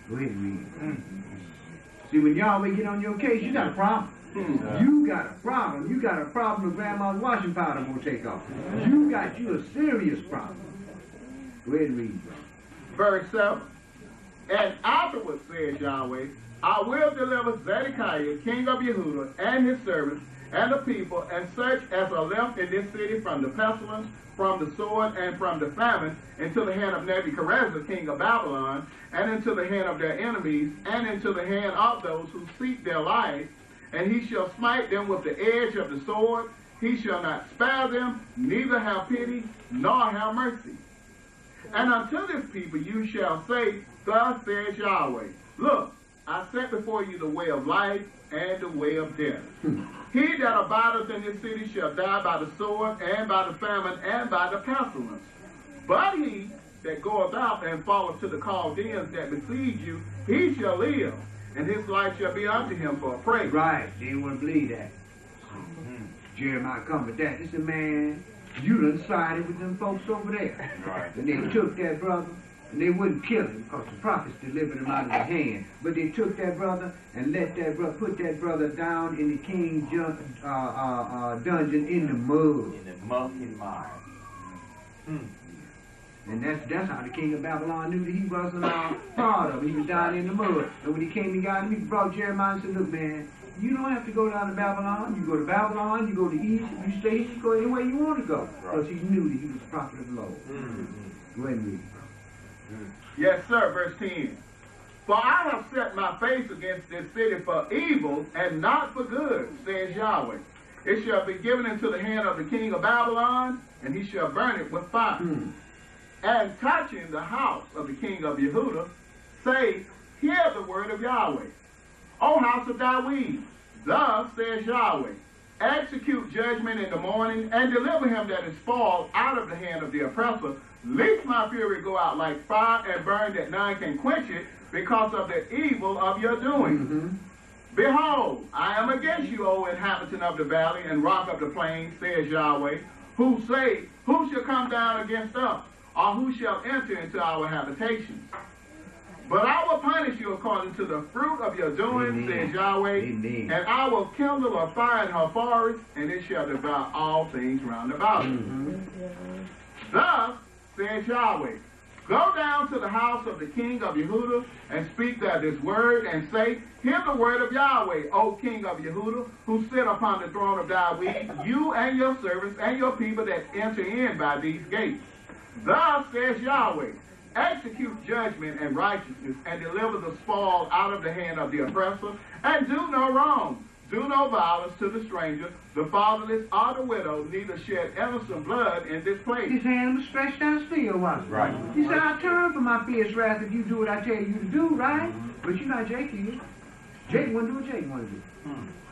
Go ahead and read it. See, when Yahweh get on your case, you got a problem. You got a problem. You got a problem with grandma's washing powder won't take off. You got you a serious problem. Go ahead and read, bro. Verse 7. And afterwards, says Yahweh, I will deliver Zedekiah, king of Yehudah, and his servants, and the people, and such as are left in this city from the pestilence, from the sword, and from the famine, into the hand of Nebuchadnezzar, king of Babylon, and into the hand of their enemies, and into the hand of those who seek their life. And he shall smite them with the edge of the sword. He shall not spare them, neither have pity, nor have mercy. And unto this people you shall say, Thus says Yahweh, Look, I set before you the way of life and the way of death. He that abideth in this city shall die by the sword, and by the famine, and by the pestilence. But he that goeth out and falleth to the Chaldeans that besiege you, he shall live, and his life shall be unto him for a prey. Right, they didn't want to believe that. Jeremiah come with that. He said, man, you done sided with them folks over there. Right. And they took that brother, and they wouldn't kill him because the prophets delivered him out of their hand. But they took that brother and let that brother, put that brother down in the king's dungeon in the mud. In the muck and mire. And that's how the king of Babylon knew that he wasn't part of it. He was down in the mud. And when he came and got him, he brought Jeremiah and said, look, man, you don't have to go down to Babylon. You go to Babylon, you go to east, you stay east, you go anywhere you want to go. Because he knew that he was the prophet of the Lord. Go ahead and read. Yes, sir, verse 10. For I have set my face against this city for evil and not for good, says Yahweh. It shall be given into the hand of the king of Babylon, and he shall burn it with fire. And touching the house of the king of Yehudah, say, Hear the word of Yahweh. O house of David, thus says Yahweh, execute judgment in the morning, and deliver him that is fall out of the hand of the oppressor, lest my fury go out like fire and burn that none can quench it, because of the evil of your doing. Behold, I am against you, O inhabitant of the valley and rock of the plain, says Yahweh, who say, Who shall come down against us, or who shall enter into our habitations? But I will punish you according to the fruit of your doing, says Yahweh, and I will kindle a fire in her forest, and it shall devour all things round about it. Thus says Yahweh, Go down to the house of the king of Yehudah, and speak there this word, and say, Hear the word of Yahweh, O king of Yehudah, who sit upon the throne of David, you and your servants and your people that enter in by these gates. Thus says Yahweh, execute judgment and righteousness, and deliver the spoil out of the hand of the oppressor, and do no wrong. Do no violence to the stranger, the fatherless, or the widow, neither shed innocent blood in this place. His hand was stretched out still, wasn't it? Right. He said, I'll turn from my fierce wrath if you do what I tell you to do, right? But you know how Jake is. Jake wouldn't do what Jake wanted to do.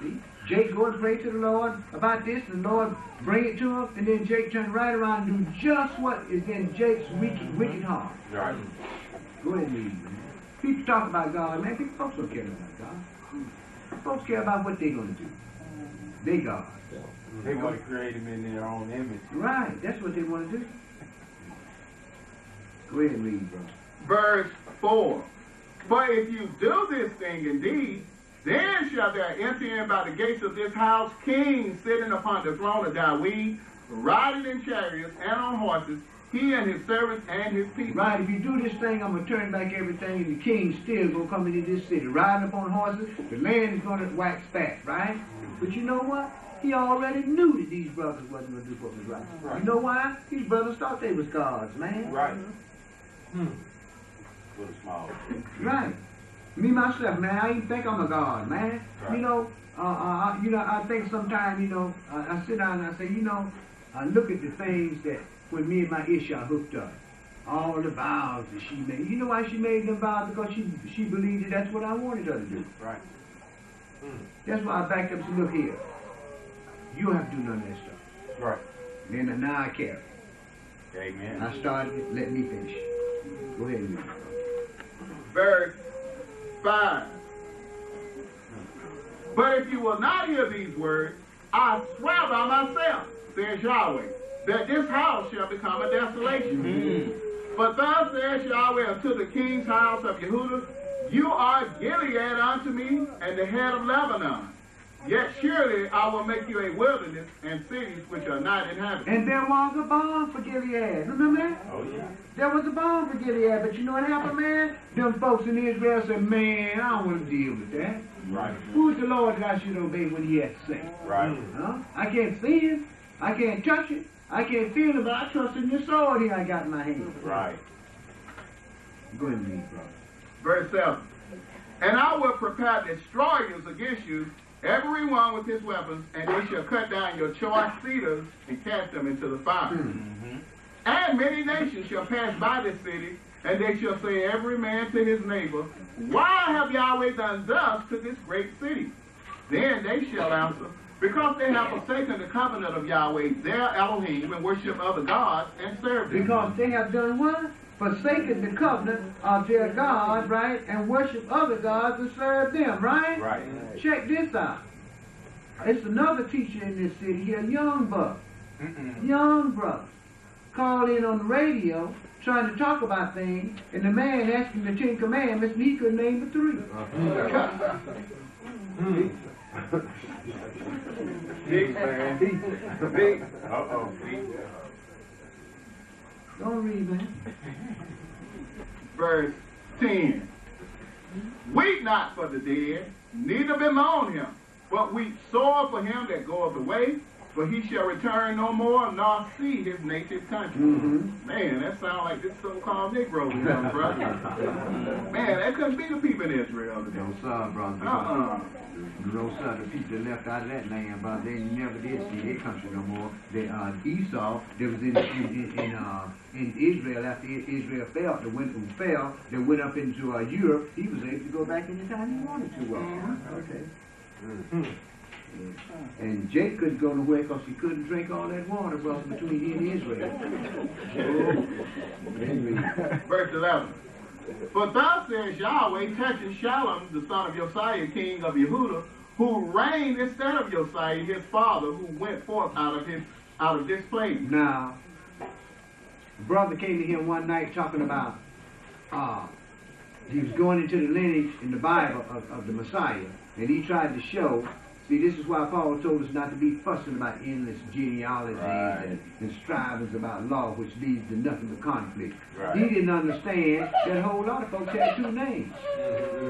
See? Jake go and pray to the Lord about this, and the Lord bring it to him, and then Jake turn right around and do just what is in Jake's wicked heart. Right. Go ahead and read, man. People talk about God, man. People, folks don't care about God. Folks care about what they're going to do. They God. They want to create him in their own image. Right. That's what they want to do. Go ahead and read, bro. Verse 4. For if you do this thing indeed, then shall there enter in by the gates of this house kings sitting upon the throne of David, riding in chariots and on horses, he and his servants and his people. Right, if you do this thing, I'm going to turn back everything, and the king still going to come into this city, riding upon horses. The land is going to wax fat, right? But you know what? He already knew that these brothers wasn't going to do what was right. You know why? These brothers thought they was gods, man. Right. With a small. Right. Me, myself, man, I even think I'm a god, man. Right. You know, I think sometimes, you know, I sit down and I say, you know, I look at the things that when me and my Isha hooked up, all the vows that she made. You know why she made them vows? Because she believed that that's what I wanted her to do. Right. That's why I backed up and said, look here, you don't have to do none of that stuff. Right. And then now I care. Amen. I started it, let me finish. Go ahead and read. Verse 5. But if you will not hear these words, I swear by myself, says Yahweh, that this house shall become a desolation. But thus says Yahweh unto the king's house of Yehudah, you are Gilead unto me, and the head of Lebanon. Yet surely I will make you a wilderness and cities which are not inhabited. And there was a bomb for Gilead. Remember that? Oh, yeah. There was a bomb for Gilead, but you know what happened, man? Them folks in Israel said, man, I don't want to deal with that. Right. Who's the Lord that I should obey when he has to say? Right. Huh? I can't see him. I can't touch it. I can't feel it, but I trust in your sword here I got in my hand. Right. Go ahead and read, brother. Verse 7. And I will prepare destroyers against you, every one with his weapons, and they shall cut down your choice cedars and cast them into the fire. And many nations shall pass by this city, and they shall say every man to his neighbor, why have Yahweh done thus to this great city? Then they shall answer, because they have forsaken the covenant of Yahweh, their Elohim, and worship other gods, and serve them. Because they have done what? Forsaken the covenant of their God, right? And worship other gods and serve them, right? Right. Check this out. It's another teacher in this city here, young buck. Young brother. Called in on the radio, trying to talk about things, and the man asked him the 10 Commandments, and he couldn't name the 3. Big man. Big. Uh-oh. Don't read, man. Verse 10. Weep not for the dead, neither bemoan him, but weep sore for him that goeth away, for he shall return no more, nor see his native country. Man, that sounds like this so-called Negro, brother. Man, that couldn't be the people in Israel today. No, sir, brother. No, sir, the people that left out of that land, brother, they never did see their country no more. Esau, that was in Israel, after Israel fell, they went up into Europe, he was able to go back anytime he wanted to. Okay. And Jake couldn't go nowhere because he couldn't drink all that water, brother, between he and Israel. Verse 11. For thus says Yahweh, touching Shallum, the son of Josiah, king of Yehudah, who reigned instead of Josiah, his father, who went forth out of this place. Now, a brother came to him one night talking about, he was going into the lineage in the Bible of the Messiah, and he tried to show. See, this is why Paul told us not to be fussing about endless genealogies and strivings about law, which leads to nothing but conflict. Right. He didn't understand that a whole lot of folks had 2 names.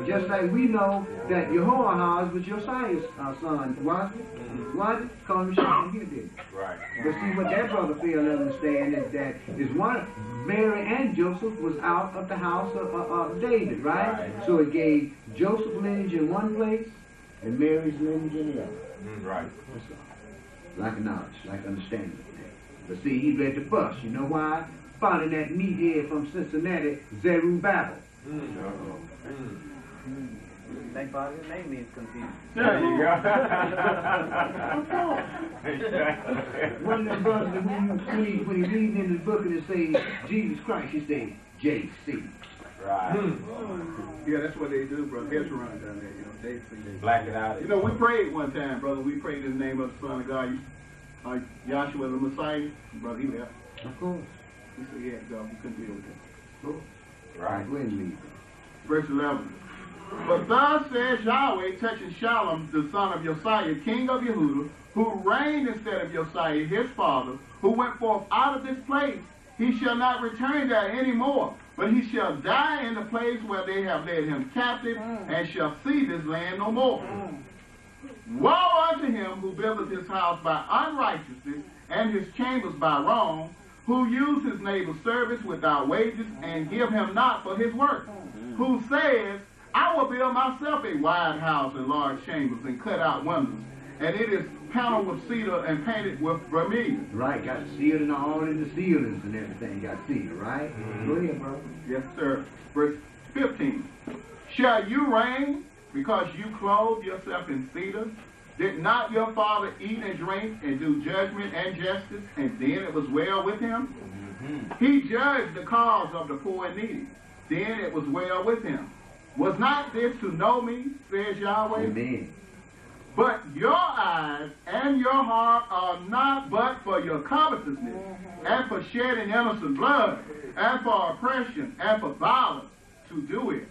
Just like we know that Jehoahaz was Josiah's son, wasn't it? Was it? Called him Shallum here, didn't it? Right. But see, what that brother failed to understand is that one, Mary and Joseph was out of the house of David, right? So it gave Joseph's lineage in one place, and Mary's lineage in the other. Right. Like knowledge, like understanding. But see, he read the bus. You know why? Finding that meathead from Cincinnati, Zerubbabel. Thank God his name means confused. There you go. One of them brothers that when he reading in the book and it says Jesus Christ, he says J.C. Right. Yeah, that's what they do, brother. Here's running down there, They black it out. we prayed one time, brother. We prayed in the name of the Son of God, Yahshua the Messiah. Brother, he left. Of course. He said he had to go. He couldn't deal with that. Cool. Right. Go ahead and read. Verse 11. But thus says Yahweh, touching Shallum, the son of Josiah, king of Yehudah, who reigned instead of Josiah, his father, who went forth out of this place. He shall not return there any more, but he shall die in the place where they have led him captive, and shall see this land no more. Woe unto him who buildeth his house by unrighteousness, and his chambers by wrong, who use his neighbor's service without wages, and give him not for his work, who says, I will build myself a wide house and large chambers, and cut out windows, and it is paneled with cedar and painted with vermilion. Right, got sealed and all in the ceilings and everything got sealed, right? Go ahead, brother. Yes, sir. Verse 15. Shall you reign because you clothe yourself in cedar? Did not your father eat and drink and do judgment and justice, and then it was well with him? He judged the cause of the poor and needy. Then it was well with him. Was not this to know me, says Yahweh? Amen. But your eyes and your heart are not but for your covetousness, and for shedding innocent blood, and for oppression, and for violence, to do it.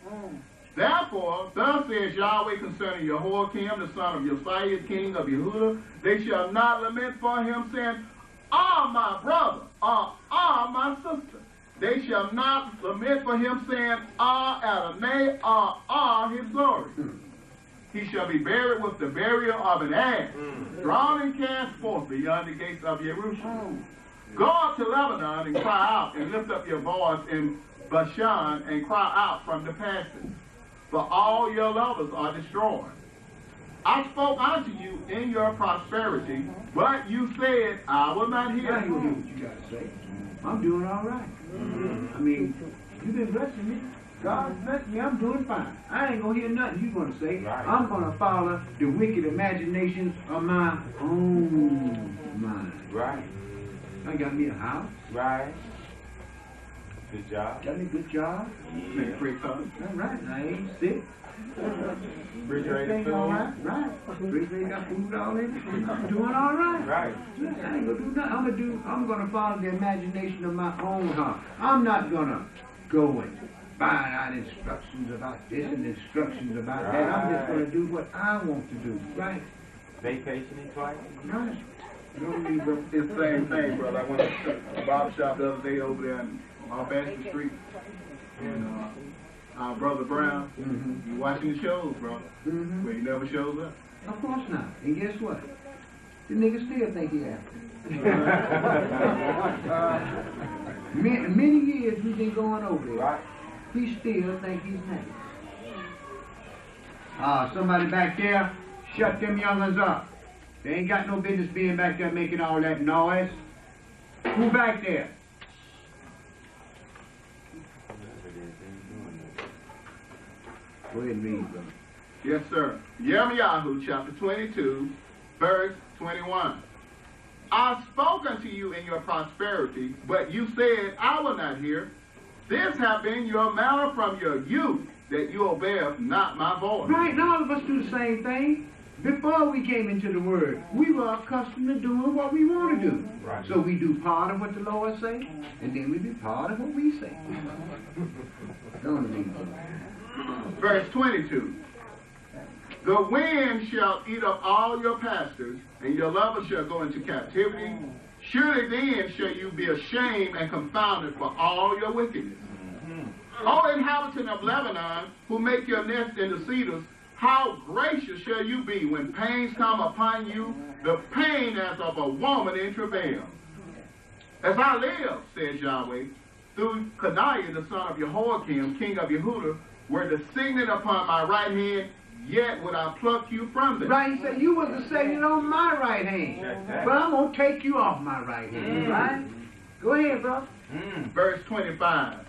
Therefore, thus says Yahweh concerning Jehoiakim, the son of Josiah, king of Yehuda, they shall not lament for him, saying, Ah, my brother, or Ah, my sister. They shall not lament for him, saying, Ah, Adonai, or Ah, his glory. He shall be buried with the burial of an ass, drawn and cast forth beyond the gates of Jerusalem. Go up to Lebanon and cry out, and lift up your voice in Bashan, and cry out from the passes. For all your lovers are destroyed. I spoke unto you in your prosperity, but you said, I will not hear. I ain't gonna do what you gotta say. I'm doing all right. I mean, you've been blessing me. God bless me, I'm doing fine. I ain't gonna hear nothing you're gonna say. Right. I'm gonna follow the wicked imaginations of my own mind. Right. I got me a house. Right. Good job. Got me a good job. Make free color. All right, I ain't sick. Refrigerator Everything all right. Right. Refrigerator got food all in it. I'm doing all right. Right. I ain't gonna do nothing. I'm gonna follow the imagination of my own heart. I'm not gonna go and find out instructions about this and instructions about that. I'm just gonna do what I want to do. Right. Vacationing twice. Right. You know what I mean, bro? It's the same thing, brother. I went to a barber shop the other day over there off Astor Street. And our brother Brown, you watching the shows, bro. But he never shows up. Of course not. And guess what? The nigga still think he after. Many years we've been going over there. Right. He still think he's next. Somebody back there, shut them young'uns up. They ain't got no business being back there making all that noise. Who back there? Go ahead and read, brother. Yes, sir. Yirmiyahu, chapter 22, verse 21. I spoke unto you in your prosperity, but you said, I will not hear. This have been your manner from your youth, that you obey not my voice. Right, and all of us do the same thing. Before we came into the Word, we were accustomed to doing what we want to do. Right. So we do part of what the Lord say, and then we do part of what we say. Don't read. Verse 22. The wind shall eat up all your pastors, and your lovers shall go into captivity. Surely then shall you be ashamed and confounded for all your wickedness. O inhabitant of Lebanon, who make your nest in the cedars, how gracious shall you be when pains come upon you, the pain as of a woman in travail. As I live, says Yahweh, through Coniah the son of Jehoiakim, king of Yehuda, were the signet upon my right hand, yet would I pluck you from them. Right, he said, you was the signet on my right hand, but I'm going to take you off my right hand, right? Go ahead, bro. Verse 25.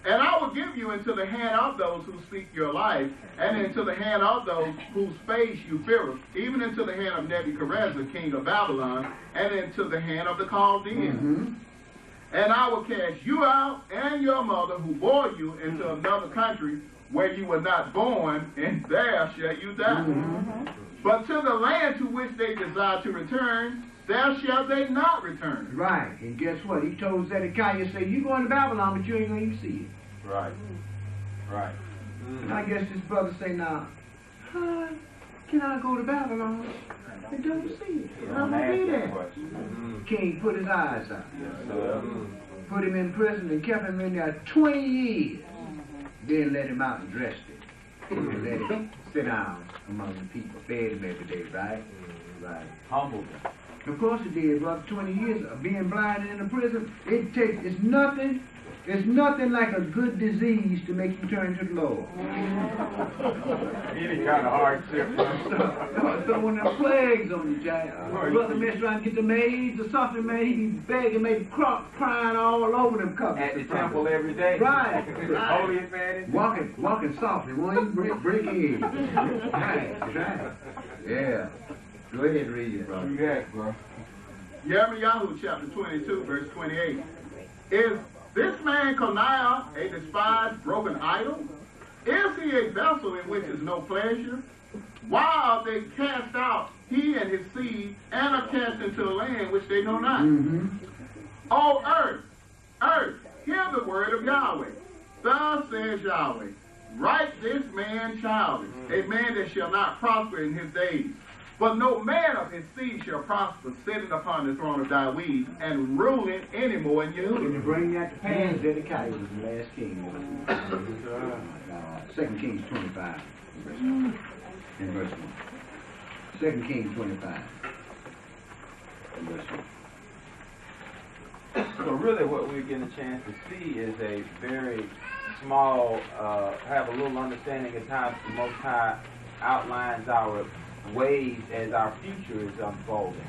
And I will give you into the hand of those who seek your life, and into the hand of those whose face you fear, even into the hand of Nebuchadnezzar, king of Babylon, and into the hand of the Chaldeans. And I will cast you out and your mother who bore you into another country where you were not born, and there shall you die. But to the land to which they desire to return, there shall they not return. Right, and guess what? He told Zedekiah, say, you going to Babylon, but you ain't going to even see it. Right. Right. And I guess this brother say, now, how can I go to Babylon and don't see it? I'm going to be there. King put his eyes out. Put him in prison and kept him in there 20 years. Then let him out and dressed him. and let it sit down among the people. Fed them every day, right? Right. Humbled them. Of course it did, brother. 20 years of being blind in the prison, it's nothing like a good disease to make you turn to the Lord. Any kind of hardship. So when the plagues on you, brother mess around and get the maids or something, man, he be begging, maybe crying all over them covers. At the temple every day. Right. Holy and fatted. Walking softly, won't even break his. Right. Yeah. Go ahead and read it, brother. Yeah, bro. Jeremiah chapter 22, verse 28. Is this man Coniah a despised, broken idol? Is he a vessel in which is no pleasure? Why are they cast out, he and his seed, and are cast into a land which they know not? O earth, hear the word of Yahweh. Thus says Yahweh, write this man childish, a man that shall not prosper in his days. But no man of his seed shall prosper, sitting upon the throne of David and ruling any more in Yehuda. When you bring that to pass, Zedekiah was the last king. 2 Kings 25, in verse 1. 2 Kings 25, in verse 1. So really what we're getting a chance to see is a very small, have a little understanding at times the Most High outlines our ways as our future is unfolding.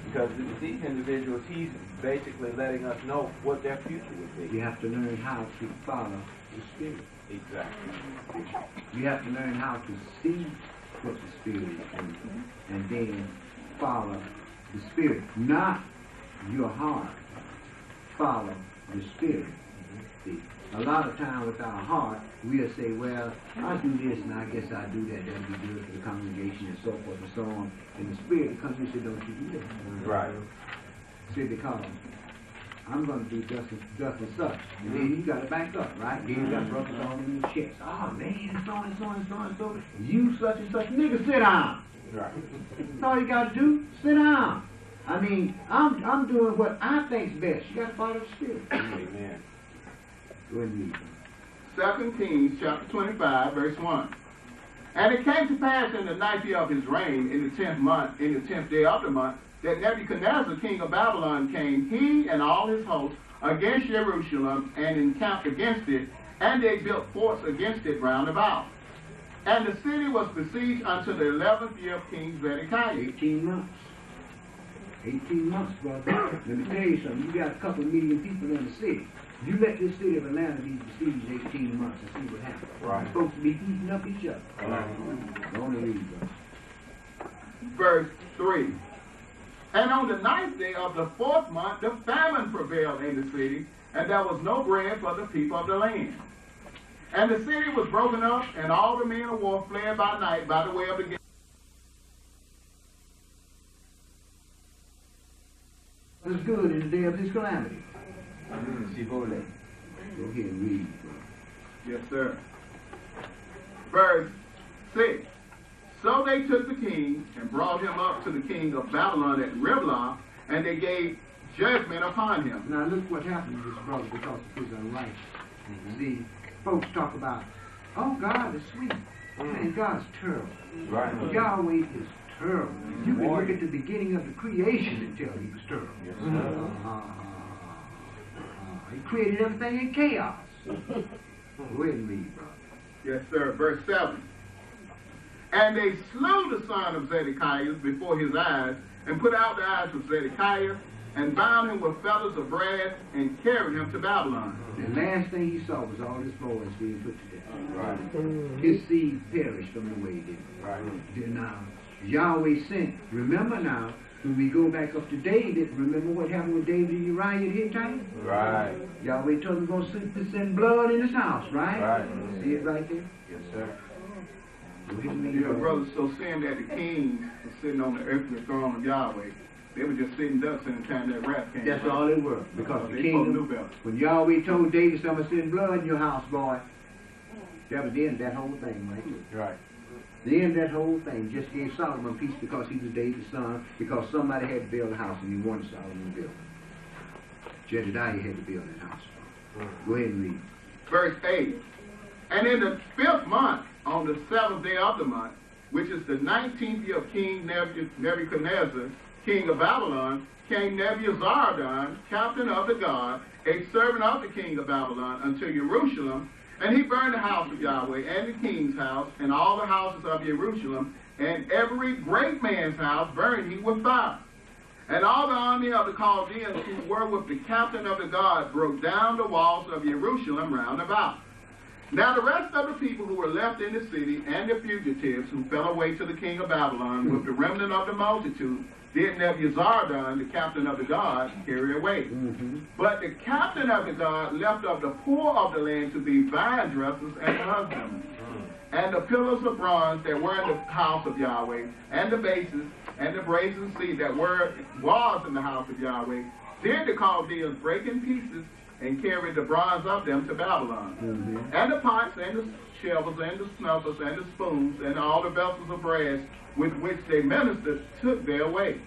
Because with these individuals, he's basically letting us know what their future would be. You have to learn how to follow the Spirit. Exactly. You have to learn how to see what the Spirit is doing, and then follow the Spirit, not your heart. Follow the Spirit. See, a lot of time with our heart, we'll say, well, I do this and I guess I do that. That'll be good for the congregation and so forth and so on. And the Spirit comes and says, don't you do that. Right. See, because I'm going to do just and such. And then you got to back up, right? Then you got brothers on in the chest. Oh, man, so and so and so and so. You such and such. Nigga, sit down. Right. That's all you got to do. Sit down. I mean, I'm doing what I think's best. You got to follow the Spirit. Amen. Go ahead and read. 2 Kings chapter 25, verse 1. And it came to pass in the 9th year of his reign, in the 10th month, in the 10th day of the month, that Nebuchadnezzar, king of Babylon, came, he and all his hosts, against Jerusalem, and encamped against it, and they built forts against it round about. And the city was besieged unto the 11th year of King Zedekiah. 18 months. 18 months, brother. Let me tell you something. You got a couple of million people in the city. You let this city of Atlanta be besieged 18 months and see what happens. Right. Folks be eating up each other. Right. Don't read, brother. Verse 3. And on the 9th day of the 4th month, the famine prevailed in the city, and there was no bread for the people of the land. And the city was broken up, and all the men of war fled by night by the way of the gate. It was good in the day of his calamity. Sivole. Go ahead and read, brother. Yes, sir. Verse 6. So they took the king and brought him up to the king of Babylon at Riblah, and they gave judgment upon him. Now look what happened to this brother because of his unrighteousness. See, folks talk about, oh, God is sweet. Man, God's terrible. Right. Yahweh is terrible. You can look at the beginning of the creation and tell he was terrible. Yes, sir. He created everything in chaos. Go ahead and read, brother. Yes, sir. Verse 7. And they slew the son of Zedekiah before his eyes, and put out the eyes of Zedekiah, and bound him with feathers of brass, and carried him to Babylon. The last thing he saw was all his boys being put to death. Right. His seed perished from the way he did. Right. Now, Yahweh sent. Remember now, when we go back up to David, remember what happened with David and Uriah the Hittite? Right. Yahweh told him going to send blood in his house, right? Right. See it right there? Yes, sir. Yeah, brothers, so seeing that the kings were sitting on the earthly throne of Yahweh, they were just sitting ducks in the time that wrath came. That's all they were. Because the they kingdom, knew better. when Yahweh told David, I'm going to send blood in your house, boy, that was the end of that whole thing right here. Right. The end of that whole thing just gave Solomon peace because he was David's son, because somebody had to build a house and he wanted Solomon to build it. Jedediah had to build that house. Go ahead and read. Verse 8. And in the 5th month, on the 7th day of the month, which is the 19th year of King Nebuchadnezzar, king of Babylon, came Nebuzaradan, captain of the guard, a servant of the king of Babylon, unto Jerusalem, and he burned the house of Yahweh, and the king's house, and all the houses of Jerusalem, and every great man's house burned he with fire. And all the army of the Chaldeans who were with the captain of the guard broke down the walls of Jerusalem round about. Now the rest of the people who were left in the city, and the fugitives who fell away to the king of Babylon, with the remnant of the multitude, did Nebuzaradan, the captain of the guard, carry away. But the captain of the guard left of the poor of the land to be vine dressers and husbandmen. And the pillars of bronze that were in the house of Yahweh, and the bases, and the brazen sea that was in the house of Yahweh, did the Chaldeans break in pieces, and carried the bronze of them to Babylon. And the pots, and the shovels, and the snuffers, and the spoons, and all the vessels of brass with which they ministered took their away.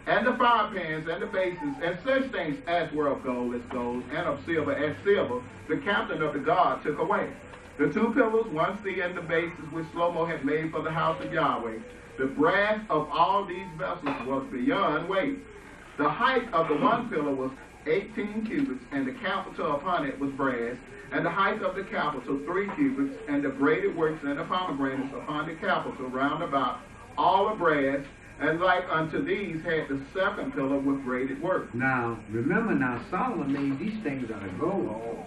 And the fire pans, and the basins, and such things as were of gold as gold, and of silver as silver, the captain of the guard took away. The 2 pillars, 1 sea, and the bases which Shlomo had made for the house of Yahweh, the brass of all these vessels was beyond weight. The height of the 1 pillar was 18 cubits, and the capital upon it was brass, and the height of the capital 3 cubits, and the braided works and the pomegranates upon the capital round about, all of brass, and like unto these had the 2nd pillar with braided work. Now, remember now, Solomon made these things out of gold.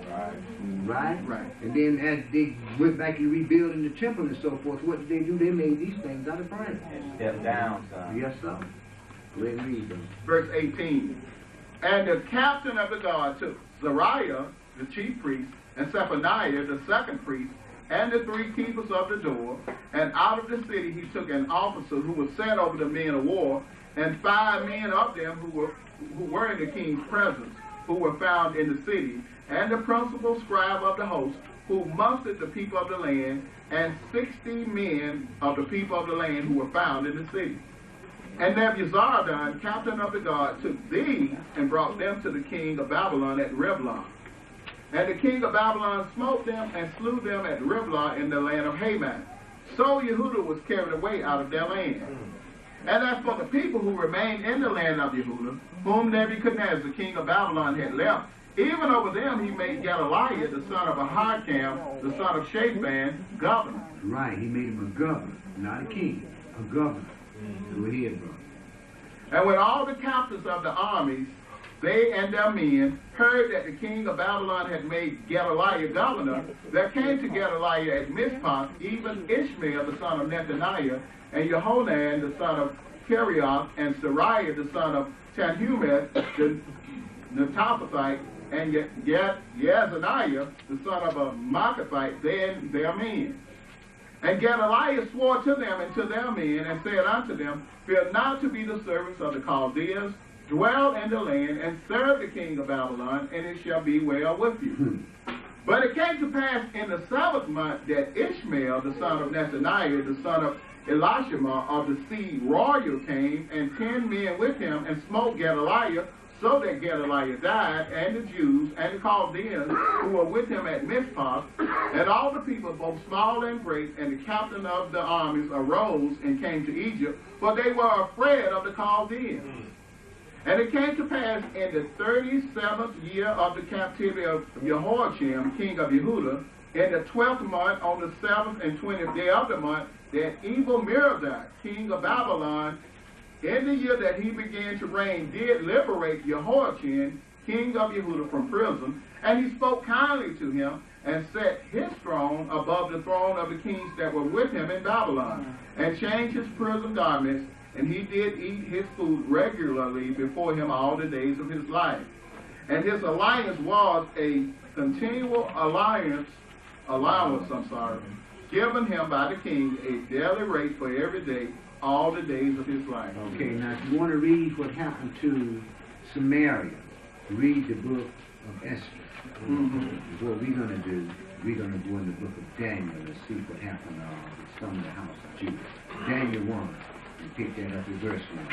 Right? And then as they went back and rebuilding the temple and so forth, what did they do? They made these things out of brass. Step down, son. Yes, sir. Go ahead and read them. Verse 18. And the captain of the guard took Zariah, the chief priest, and Zephaniah, the 2nd priest, and the 3 keepers of the door, and out of the city he took an officer who was set over the men of war, and 5 men of them who were in the king's presence, who were found in the city, and the principal scribe of the host, who mustered the people of the land, and 60 men of the people of the land who were found in the city. And Nebuzaradan, captain of the guard, took these and brought them to the king of Babylon at Riblah. And the king of Babylon smote them and slew them at Riblah in the land of Hamath. So Yehudah was carried away out of their land. And as for the people who remained in the land of Yehudah, whom Nebuchadnezzar, king of Babylon, had left, even over them he made Gedaliah, the son of Ahikam, the son of Shaphan, governor. Right, he made him a governor, not a king, a governor. Go ahead, brother. And when all the captains of the armies, they and their men, heard that the king of Babylon had made Gedaliah governor, there came to Gedaliah at Mizpah even Ishmael, the son of Nethaniah, and Yehonan, the son of Kerioth, and Sariah, the son of Tanhumeth, the Netophathite, and Yazaniah, the son of a Maacathite, their men. And Gedaliah swore to them and to their men, and said unto them, Fear not to be the servants of the Chaldeans, dwell in the land, and serve the king of Babylon, and it shall be well with you. But it came to pass in the 7th month that Ishmael, the son of Nethaniah, the son of Elishama of the seed royal, came, and 10 men with him, and smote Gedaliah, so that Gedaliah died, and the Jews and the Chaldeans who were with him at Mizpah, and all the people, both small and great, and the captain of the armies arose and came to Egypt, for they were afraid of the Chaldeans. And it came to pass in the 37th year of the captivity of Jehoiakim, king of Yehudah, in the 12th month, on the 7th and 20th day of the month, that Evil-Merodach, king of Babylon, in the year that he began to reign, did liberate Jehoiakim, king of Yehudah, from prison, and he spoke kindly to him, and set his throne above the throne of the kings that were with him in Babylon, and changed his prison garments, and he did eat his food regularly before him all the days of his life. And his alliance was a continual allowance, given him by the king, a daily rate for every day, all the days of his life. Okay, now if you want to read what happened to Samaria, read the book of Esther. What we're going to do, we're going to go in the book of Daniel and see what happened with some of the house of Judah. Daniel 1, and pick that up in verse 1.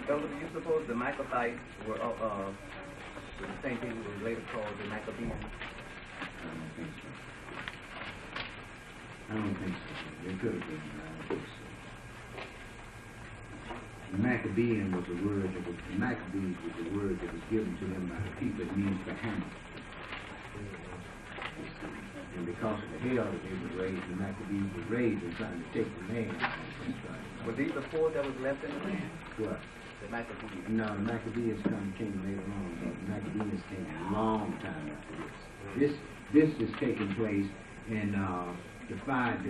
Elder, do you suppose the Maccabites were the same people who later called the Maccabees? I don't think so. I don't think so. It could have been. I don't think so. Maccabean was a word that was, Maccabees was a word that was given to them by the people. It means the hammer. And because of the hell that they were raised, the Maccabees were raised in trying to take the land. Were these the four that was left in the land? What? The Maccabees. No, the Maccabees came later on. But the Maccabees came a long time after this. This is taking place in the 5.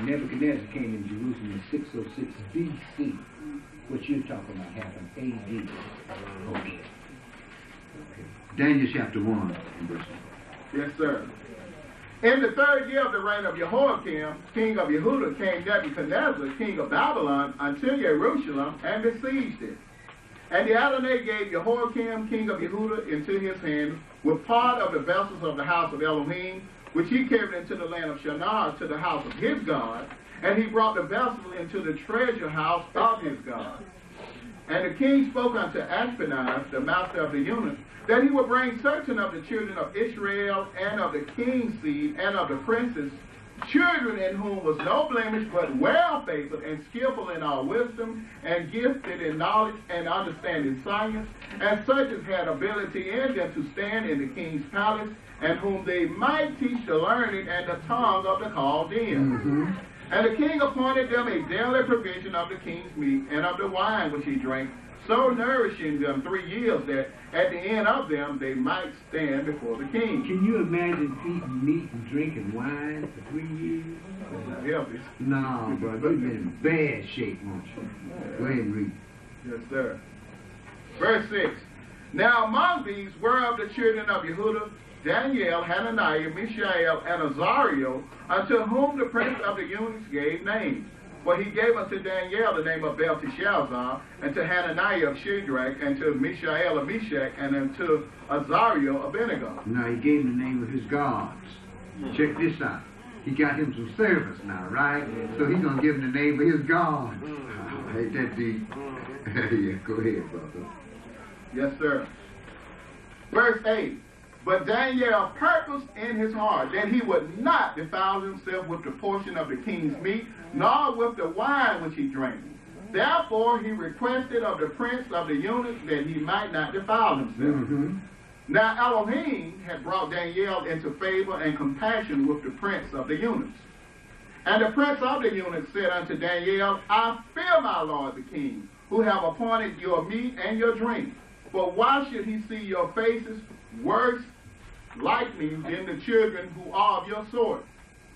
Nebuchadnezzar came in Jerusalem in 606 B.C. What you're talking about happened A.D. Okay. Daniel chapter 1 and verse 1. Yes, sir. In the 3rd year of the reign of Jehoiakim, king of Yehuda, came Nebuchadnezzar, king of Babylon, unto Jerusalem, and besieged it. And the Adonai gave Jehoiakim, king of Yehuda, into his hand, with part of the vessels of the house of Elohim, which he carried into the land of Shinar, to the house of his God, and he brought the vessel into the treasure house of his God. And the king spoke unto Ashpenaz, the master of the eunuchs, that he would bring certain of the children of Israel, and of the king's seed, and of the princes, children in whom was no blemish, but well-favored, and skillful in all wisdom, and gifted in knowledge and understanding science, and such as had ability in them to stand in the king's palace, and whom they might teach the learning and the tongue of the Chaldeans. And the king appointed them a daily provision of the king's meat, and of the wine which he drank, so nourishing them 3 years, that at the end of them they might stand before the king. Can you imagine eating meat and drinking wine for 3 years? That's healthy. No, bro, you've been in bad shape, won't you? Go ahead and read. Yes, sir. Verse 6. Now among these were of the children of Yehuda, Daniel, Hananiah, Mishael, and Azariah, unto whom the prince of the eunuchs gave names. For he gave unto Daniel the name of Belteshazzar, and to Hananiah of Shadrach, and to Mishael of Meshach, and unto Azariah of Abednego. Now he gave him the name of his gods. Check this out. He got him some service now, right? So he's going to give him the name of his gods. Ain't that deep? Yeah, go ahead, brother. Yes, sir. Verse 8. But Daniel purposed in his heart that he would not defile himself with the portion of the king's meat, nor with the wine which he drank. Therefore he requested of the prince of the eunuchs that he might not defile himself. Now Elohim had brought Daniel into favor and compassion with the prince of the eunuchs. And the prince of the eunuchs said unto Daniel, I fear my lord the king, who have appointed your meat and your drink. For why should he see your faces worse like me than the children who are of your sort?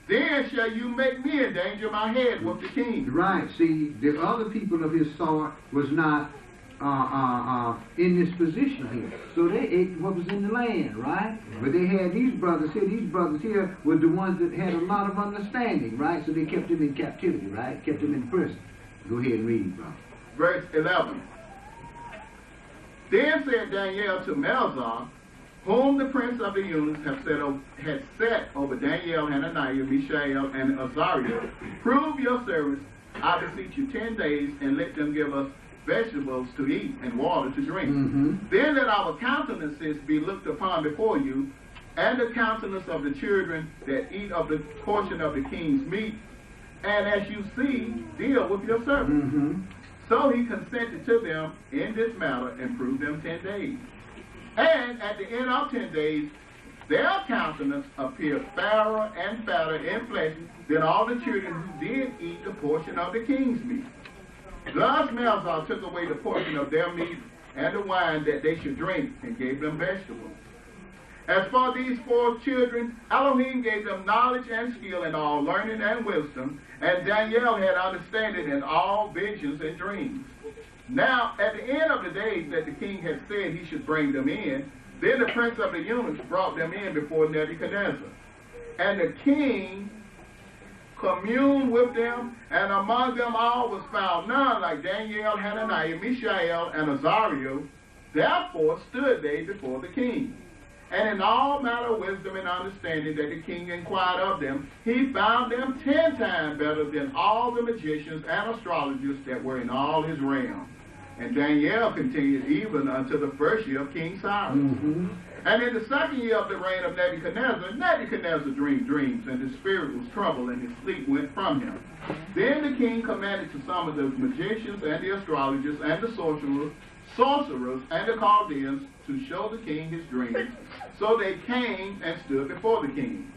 Then shall you make me endanger my head with the king. Right. See, the other people of his sort was not in this position here. So they ate what was in the land, right? But they had these brothers here. These brothers here were the ones that had a lot of understanding, right? So they kept them in captivity, right? Kept them in prison. Go ahead and read, brother. Verse 11. Then said Daniel to Melzar, whom the prince of the eunuchs had set over Daniel, Hananiah, Mishael, and Azariah, prove your service, I beseech you, 10 days, and let them give us vegetables to eat and water to drink. Then let our countenances be looked upon before you, and the countenance of the children that eat of the portion of the king's meat, and as you see, deal with your servants. So he consented to them in this matter, and proved them 10 days. And at the end of 10 days, their countenance appeared fairer and fatter in flesh than all the children who did eat the portion of the king's meat. Thus Melzar took away the portion of their meat and the wine that they should drink, and gave them vegetables. As for these 4 children, Elohim gave them knowledge and skill in all learning and wisdom, and Daniel had understanding in all visions and dreams. Now, at the end of the days that the king had said he should bring them in, then the prince of the eunuchs brought them in before Nebuchadnezzar. And the king communed with them, and among them all was found none like Daniel, Hananiah, Mishael, and Azariah. Therefore stood they before the king. And in all manner of wisdom and understanding that the king inquired of them, he found them 10 times better than all the magicians and astrologers that were in all his realm. And Daniel continued even unto the first year of King Cyrus. And in the second year of the reign of Nebuchadnezzar dreamed dreams, and his spirit was troubled, and his sleep went from him. Then the king commanded to some of the magicians and the astrologers and the sorcerers and the Chaldeans to show the king his dreams. So they came and stood before the king.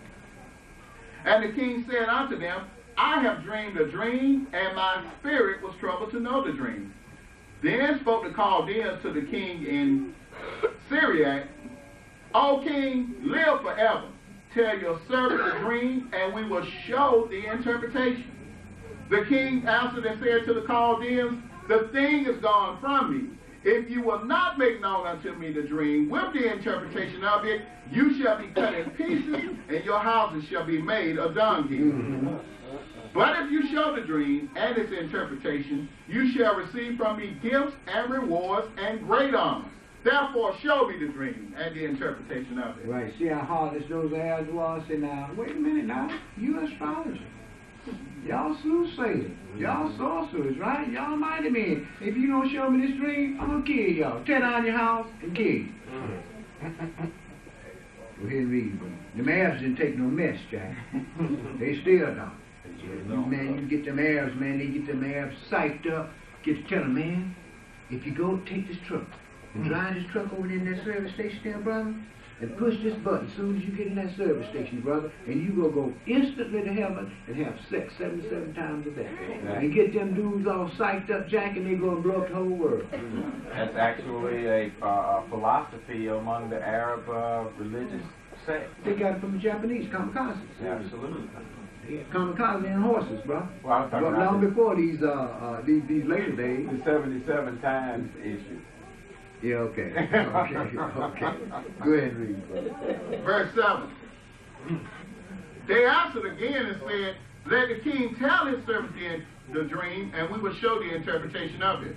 And the king said unto them, I have dreamed a dream, and my spirit was troubled to know the dream. Then spoke the Chaldeans to the king in Syriac, O king, live forever. Tell your servant the dream, and we will show the interpretation. The king answered and said to the Chaldeans, the thing is gone from me. If you will not make known unto me the dream with the interpretation of it, you shall be cut in pieces, and your houses shall be made a dunghill. But if you show the dream and its interpretation, you shall receive from me gifts and rewards and great honor. Therefore show me the dream and the interpretation of it. Right. See how hard those heirs was? Say now, wait a minute now. You astrologers. Y'all soothsayers. Y'all sorcerers, right? Y'all mighty men. If you don't show me this dream, I'm going to kill y'all. Tear down your house and kill you. Go ahead and read, brother. The mayors didn't take no mess, Jack. They still don't. Man, you get them heirs, man, they get them heirs psyched up. Get to tell them, man, if you go take this truck and drive this truck over there in that service station there, brother, and push this button as soon as you get in that service station, brother, and you gonna go instantly to heaven and have sex 77 times a day. And get them dudes all psyched up, Jack, and they gonna blow up the whole world. That's actually a philosophy among the Arab religious sect. They got it from the Japanese kamikazes. Absolutely. Kamikaze and horses, bro. Well, I was talking but about long before these later days. The 77 times issue. Yeah, okay. Okay. Go ahead and read, brother. Verse 7. They answered again and said, let the king tell his servant the dream, and we will show the interpretation of it.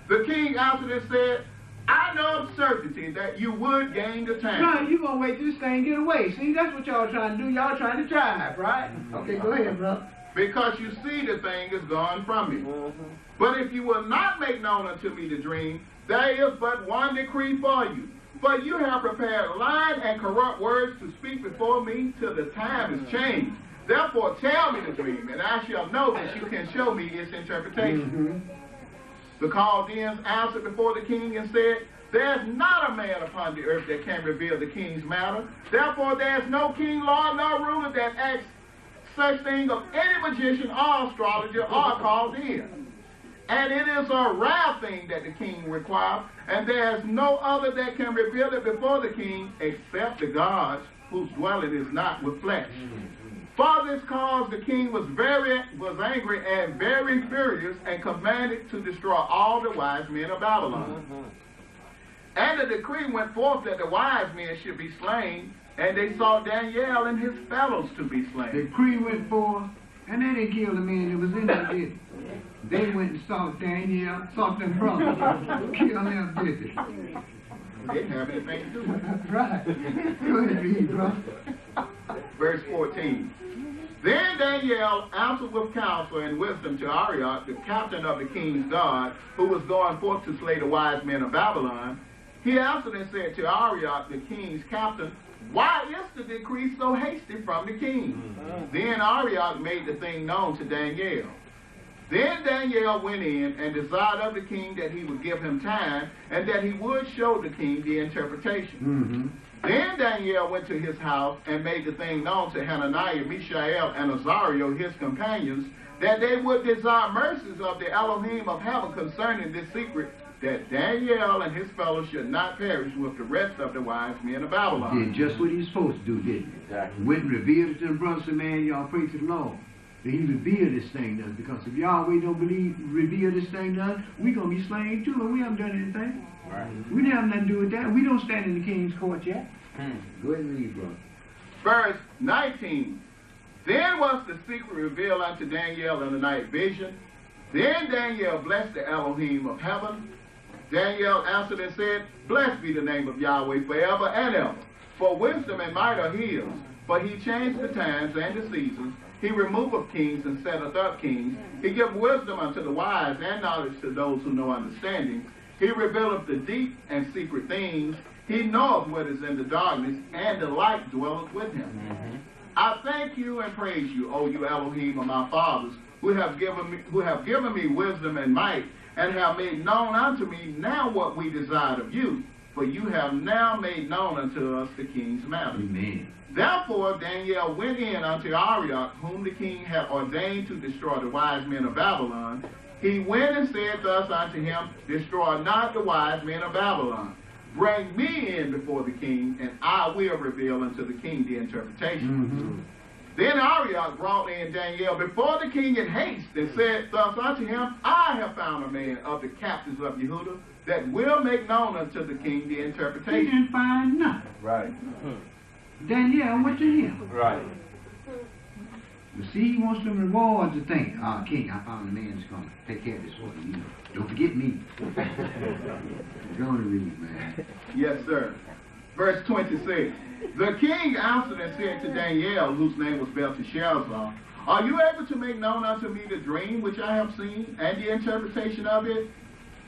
The king answered and said, I know of certainty that you would gain the time. Right, you gonna wait till this thing get away. See, that's what y'all trying to do. Y'all trying to jive, right? Okay, go ahead, bro. Because you see the thing is gone from me. But if you will not make known unto me the dream, there is but one decree for you. For you have prepared lying and corrupt words to speak before me till the time is changed. Therefore tell me the dream, and I shall know that you can show me its interpretation. The Chaldeans answered before the king and said, there is not a man upon the earth that can reveal the king's matter. Therefore there is no king, lord, nor ruler that acts such thing of any magician or astrologer or Chaldean. And it is a rare thing that the king requires, and there is no other that can reveal it before the king except the gods whose dwelling is not with flesh. For this cause the king was angry and very furious, and commanded to destroy all the wise men of Babylon. And the decree went forth that the wise men should be slain, and they sought Daniel and his fellows to be slain. The decree went forth, and they didn't kill the man that was in there, did they? They went and sought Daniel, sought them brothers, killed them, did They didn't have anything to do with it. Right. Go ahead and read, bro. Verse 14. Then Daniel answered with counsel and wisdom to Arioch, the captain of the king's guard, who was going forth to slay the wise men of Babylon. He answered and said to Arioch, the king's captain, why is the decree so hasty from the king? Then Arioch made the thing known to Daniel. Then Daniel went in and desired of the king that he would give him time, and that he would show the king the interpretation. Then Daniel went to his house and made the thing known to Hananiah, Mishael, and Azariah, his companions, that they would desire mercies of the Elohim of heaven concerning this secret, that Daniel and his fellows should not perish with the rest of the wise men of Babylon. Did just what he was supposed to do, didn't he? Exactly. Went and revealed it to the brothers and man, y'all pray to the Lord. That he revealed this thing done. Because if Yahweh don't reveal this thing done, we gonna be slain too, and we haven't done anything. Right. We didn't have nothing to do with that. We don't stand in the king's court yet. Go ahead and read, brother. Verse 19. Then was the secret revealed unto Daniel in the night vision. Then Daniel blessed the Elohim of heaven. Daniel answered and said, blessed be the name of Yahweh forever and ever. For wisdom and might are his. For he changed the times and the seasons. He removeth kings and setteth up kings. He giveth wisdom unto the wise and knowledge to those who know understanding. He revealeth the deep and secret things. He knoweth what is in the darkness, and the light dwelleth with him. I thank you and praise you, O you Elohim of my fathers, who have given me wisdom and might, and have made known unto me now what we desired of you. For you have now made known unto us the king's matter. Amen. Therefore Daniel went in unto Arioch, whom the king had ordained to destroy the wise men of Babylon. He went and said thus unto him, Destroy not the wise men of Babylon. Bring me in before the king, and I will reveal unto the king the interpretation. Then Arioch brought in Daniel before the king in haste, and said thus unto him, I have found a man of the captains of Yehudah, that will make known unto the king the interpretation. He didn't find nothing. Right. Daniel went to him. Right. But see, he wants some rewards to think, king, I found a man that's going to take care of this for you. Don't forget me. Go on and read, man. Yes, sir. Verse 26. The king answered and said to Daniel, whose name was Belteshazzar, Are you able to make known unto me the dream which I have seen, and the interpretation of it?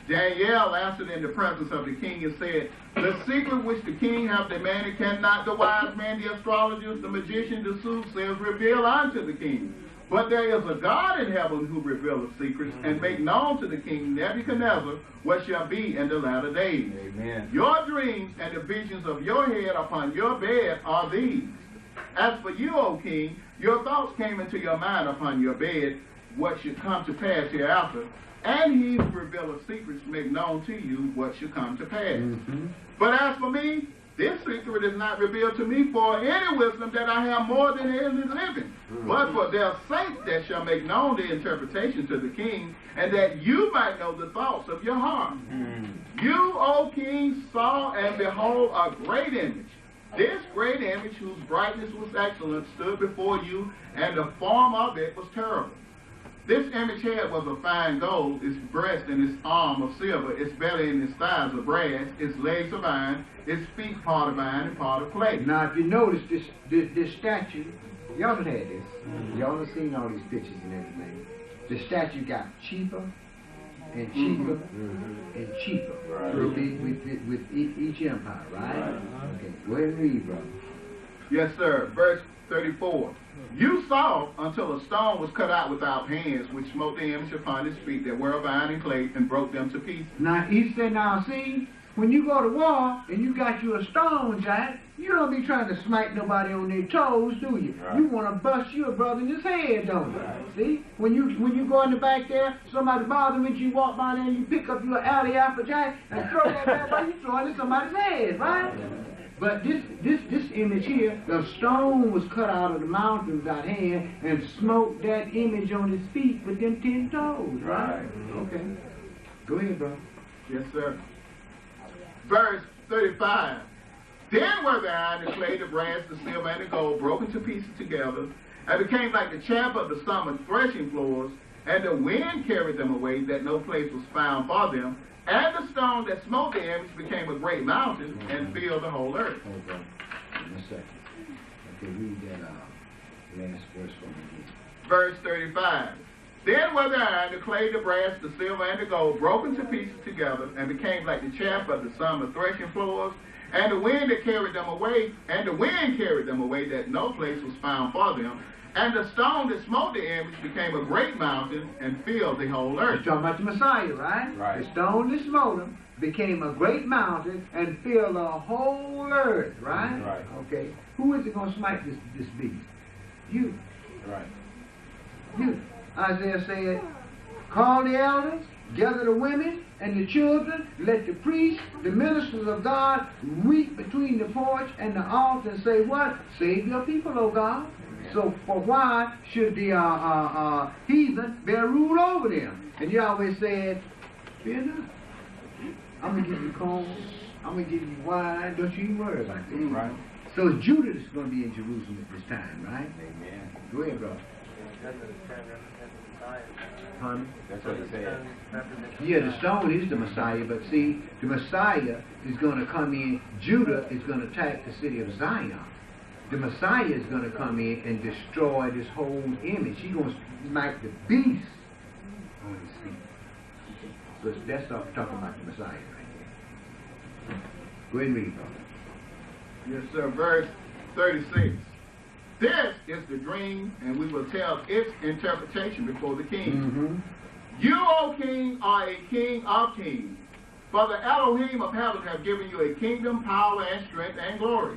Daniel answered in the presence of the king and said, The secret which the king hath demanded cannot the wise men, the astrologers, the magicians, the soothsayers reveal unto the king. But there is a God in heaven who revealeth secrets, and make known to the king Nebuchadnezzar what shall be in the latter days. Amen. Your dreams and the visions of your head upon your bed are these. As for you, O king, your thoughts came into your mind upon your bed, what should come to pass hereafter, and he who revealeth secrets make known to you what should come to pass. But as for me, this secret is not revealed to me for any wisdom that I have more than is living, but for their sake that shall make known the interpretation to the king, and that you might know the thoughts of your heart. You, O king, saw and behold a great image. This great image, whose brightness was excellent, stood before you, and the form of it was terrible. This image head was of fine gold, its breast and its arm of silver, its belly and its thighs of brass, its legs of iron, its feet part of iron and part of clay. Now, if you notice this statue, y'all have had this. Y'all have seen all these pictures and everything. The statue got cheaper and cheaper and cheaper with each empire, right? Okay, go ahead and read, brother. Yes, sir. Verse 34. You saw until a stone was cut out without hands, which smote the image upon his feet that were of iron and clay, and broke them to pieces. Now, he said, now see, when you go to war and you got you a stone, Jack, you don't be trying to smite nobody on their toes, do you? Right. You want to bust your brother in his head, don't you? See? When you go in the back there, somebody bothering with you, walk by there and you pick up your alley apple, Jack, and throw that bad boy, you throw it in somebody's head, right? But this image here, the stone was cut out of the mountain without hand and smote that image on his feet with them 10 toes, right? Okay. Go ahead, bro. Yes, sir. Verse 35. Then were the iron, the clay, the brass, the silver, and the gold broken to pieces together, and became like the chaff of the summer threshing floors, and the wind carried them away, that no place was found for them. And the stone that smote the image became a great mountain and filled the whole earth. Hold on. One second. Okay, read that last verse for me. Verse 35. Then were the iron, the clay, the brass, the silver, and the gold broken to pieces together, and became like the chaff of the summer threshing floors, and the wind carried them away, that no place was found for them. And the stone that smote the image became a great mountain and filled the whole earth. You're talking about the Messiah, right? Right. The stone that smote him became a great mountain and filled the whole earth, right? Right. Okay. Who is it going to smite this beast? You. Right. You. Isaiah said, call the elders, gather the women and the children, let the priests, the ministers of God, weep between the porch and the altar and say what? Save your people, O God. So for why should the heathen bear rule over them? And Yahweh said, fear not. I'm going to give you corn. I'm going to give you wine. Don't you even worry about that. Right. So Judah is going to be in Jerusalem at this time, right? Amen. Go ahead, brother. Honey? That's what it said. Yeah, the stone is the Messiah, but see, the Messiah is going to come in. Judah is going to attack the city of Zion. the Messiah is going to come in and destroy this whole image. He's going to smite the beast on his feet. So that's talking about the Messiah right here. Go ahead and read, brother. Yes, sir. Verse 36. This is the dream, and we will tell its interpretation before the king. Mm-hmm. You, O king, are a king of kings. For the Elohim of heaven have given you a kingdom, power, and strength, and glory.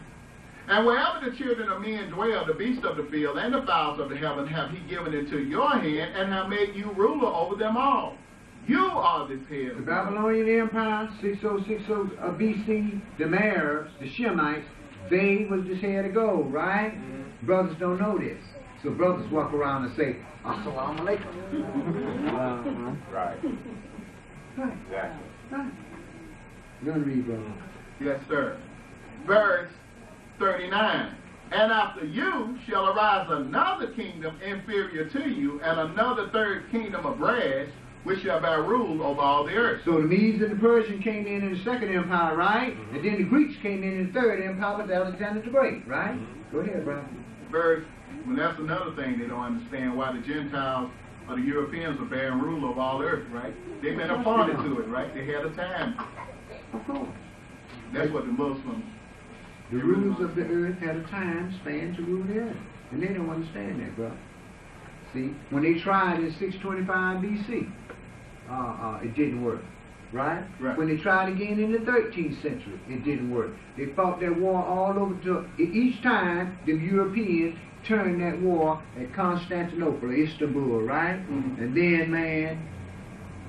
And wherever the children of men dwell, the beasts of the field and the fowls of the heaven have he given into your hand, and have made you ruler over them all. You are this head. The Babylonian Empire, 6060 BC, the Medes, the Shemites, they was this head of gold, right? Brothers don't know this. So brothers walk around and say, Assalamu alaikum. Right. Right. Exactly. Right. You're going to read, brother. Yes, sir. Verse 39. And after you shall arise another kingdom inferior to you, and another third kingdom of brass, which shall bear rule over all the earth. So the Medes and the Persians came in the second empire, right? And then the Greeks came in the third empire with Alexander the Great, right? Go ahead, brother. Verse, well, that's another thing they don't understand, why the Gentiles or the Europeans are bearing rule over all the earth, right? They've been appointed to it, right? They had a time. Of course. That's what the Muslims. The rulers of the earth had a time span to rule the earth. And they don't understand that, brother. See, when they tried in 625 BC, it didn't work. Right? When they tried again in the 13th century, it didn't work. They fought that war all over. Each time, the Europeans turned that war at Constantinople, Istanbul, right? Mm-hmm. And then, man,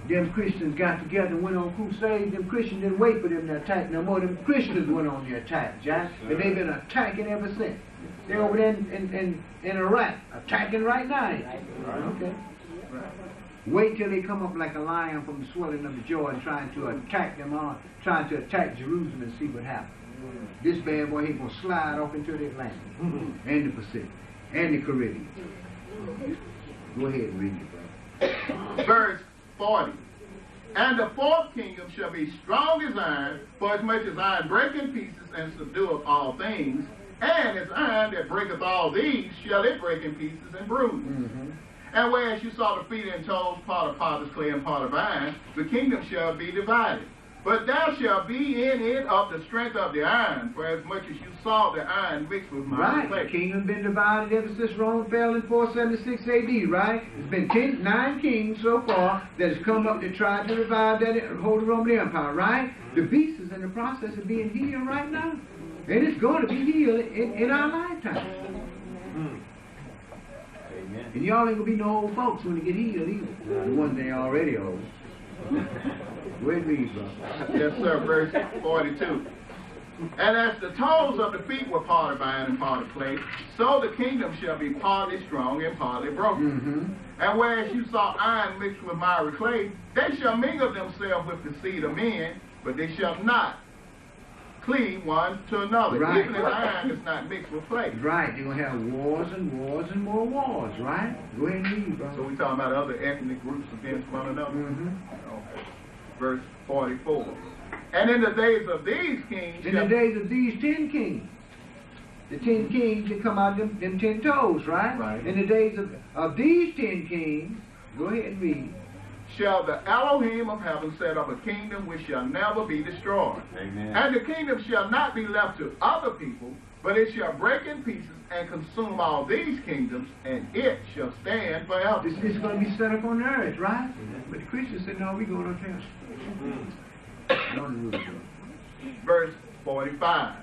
them Christians got together and went on crusades. Them Christians didn't wait for them to attack no more. Them Christians went on the attack, Jack. And they've been attacking ever since. They're over there in Iraq, attacking right now. Okay. Wait till they come up like a lion from the swelling of the jaw and trying to attack them on, trying to attack Jerusalem and see what happens. This bad boy, he's going to slide off into the Atlantic and the Pacific and the Caribbean. Go ahead and read it, brother. Verse 40. And the fourth kingdom shall be strong as iron, for as much as iron break in pieces and subdueth all things, and as iron that breaketh all these, shall it break in pieces and bruise. Mm-hmm. And whereas you saw the feet and toes, part of potter's clay and part of iron, the kingdom shall be divided. But there shall be in it of the strength of the iron, for as much as you saw the iron mixed with my clay. The kingdom been divided ever since Rome fell in 476 AD, right? It's been 9 kings so far that has come up to try to revive that whole Roman Empire, right? The beast is in the process of being healed right now. And it's going to be healed in our lifetime. And y'all ain't gonna be no old folks when they get healed either. The ones they already old. Where read, brother? Yes, sir. Verse 42. And as the toes of the feet were part of iron and part of clay, so the kingdom shall be partly strong and partly broken. Mm-hmm. And whereas you saw iron mixed with miry clay, they shall mingle themselves with the seed of men, but they shall not cleave one to another. Right. Even as iron is not mixed with clay. Right. They're going to have wars and wars and more wars, right? Go ahead and read, brother. So we're talking about other ethnic groups against one another? Mm-hmm. Okay. Verse 44. And in the days of these kings... In the days of these 10 kings. The 10 kings that come out them 10 toes, right? Right. In the days of these 10 kings, go ahead and read. Shall the Elohim of heaven set up a kingdom which shall never be destroyed. Amen. And the kingdom shall not be left to other people, but it shall break in pieces and consume all these kingdoms, and it shall stand forever. This is going to be set up on the earth, right? But the Christians said, no, we're going on temple. Verse 45.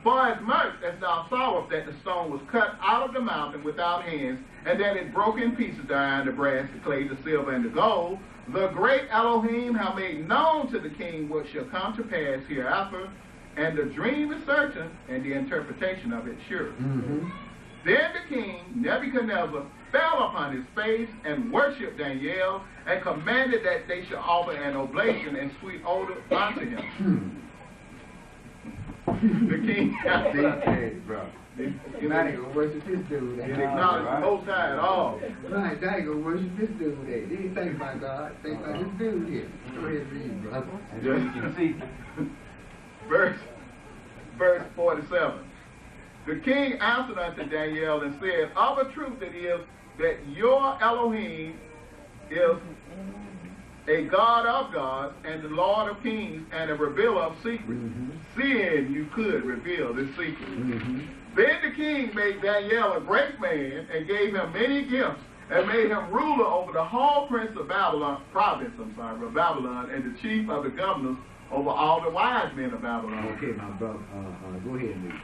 For as much as thou sawest that the stone was cut out of the mountain without hands, and that it broke in pieces the iron, the brass, the clay, the silver, and the gold, the great Elohim have made known to the king what shall come to pass hereafter, and the dream is certain, and the interpretation of it sure. Mm-hmm. Then the king, Nebuchadnezzar, fell upon his face and worshipped Daniel, and commanded that they should offer an oblation and sweet odor unto him. The king bro. Not even worship this dude. He acknowledged the Most High at all. Right, now you gonna worship this dude. He didn't think about God. Think about this dude here. Go ahead and read, brother. And then you can see. Verse 47. The king answered unto Daniel and said, of a truth it is that your Elohim is a God of gods and the Lord of kings and a revealer of secrets, seeing you could reveal this secret. Then the king made Daniel a great man and gave him many gifts and made him ruler over the whole province of Babylon, and the chief of the governors over all the wise men of Babylon. Okay, my brother, go ahead and read.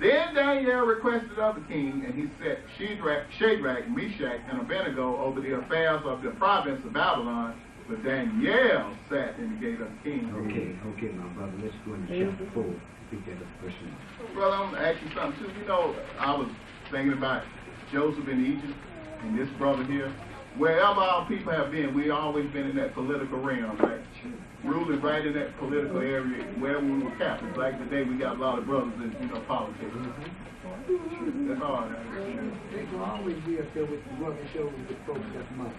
Then Daniel requested of the king, and he set Shadrach, Meshach, and Abednego over the affairs of the province of Babylon. But Daniel sat in the gate of the king. Okay, my brother. Let's go into chapter 4. Pick that up question. Brother, I'm going to ask you something, too. You know, I was thinking about Joseph in Egypt, and this brother here. Wherever our people have been, we've always been in that political realm, right? Ruling right in that political area where we were captives. Like today, we got a lot of brothers in, politics. That's all. They will always be up there with the rubbing shoulders with folks that's money.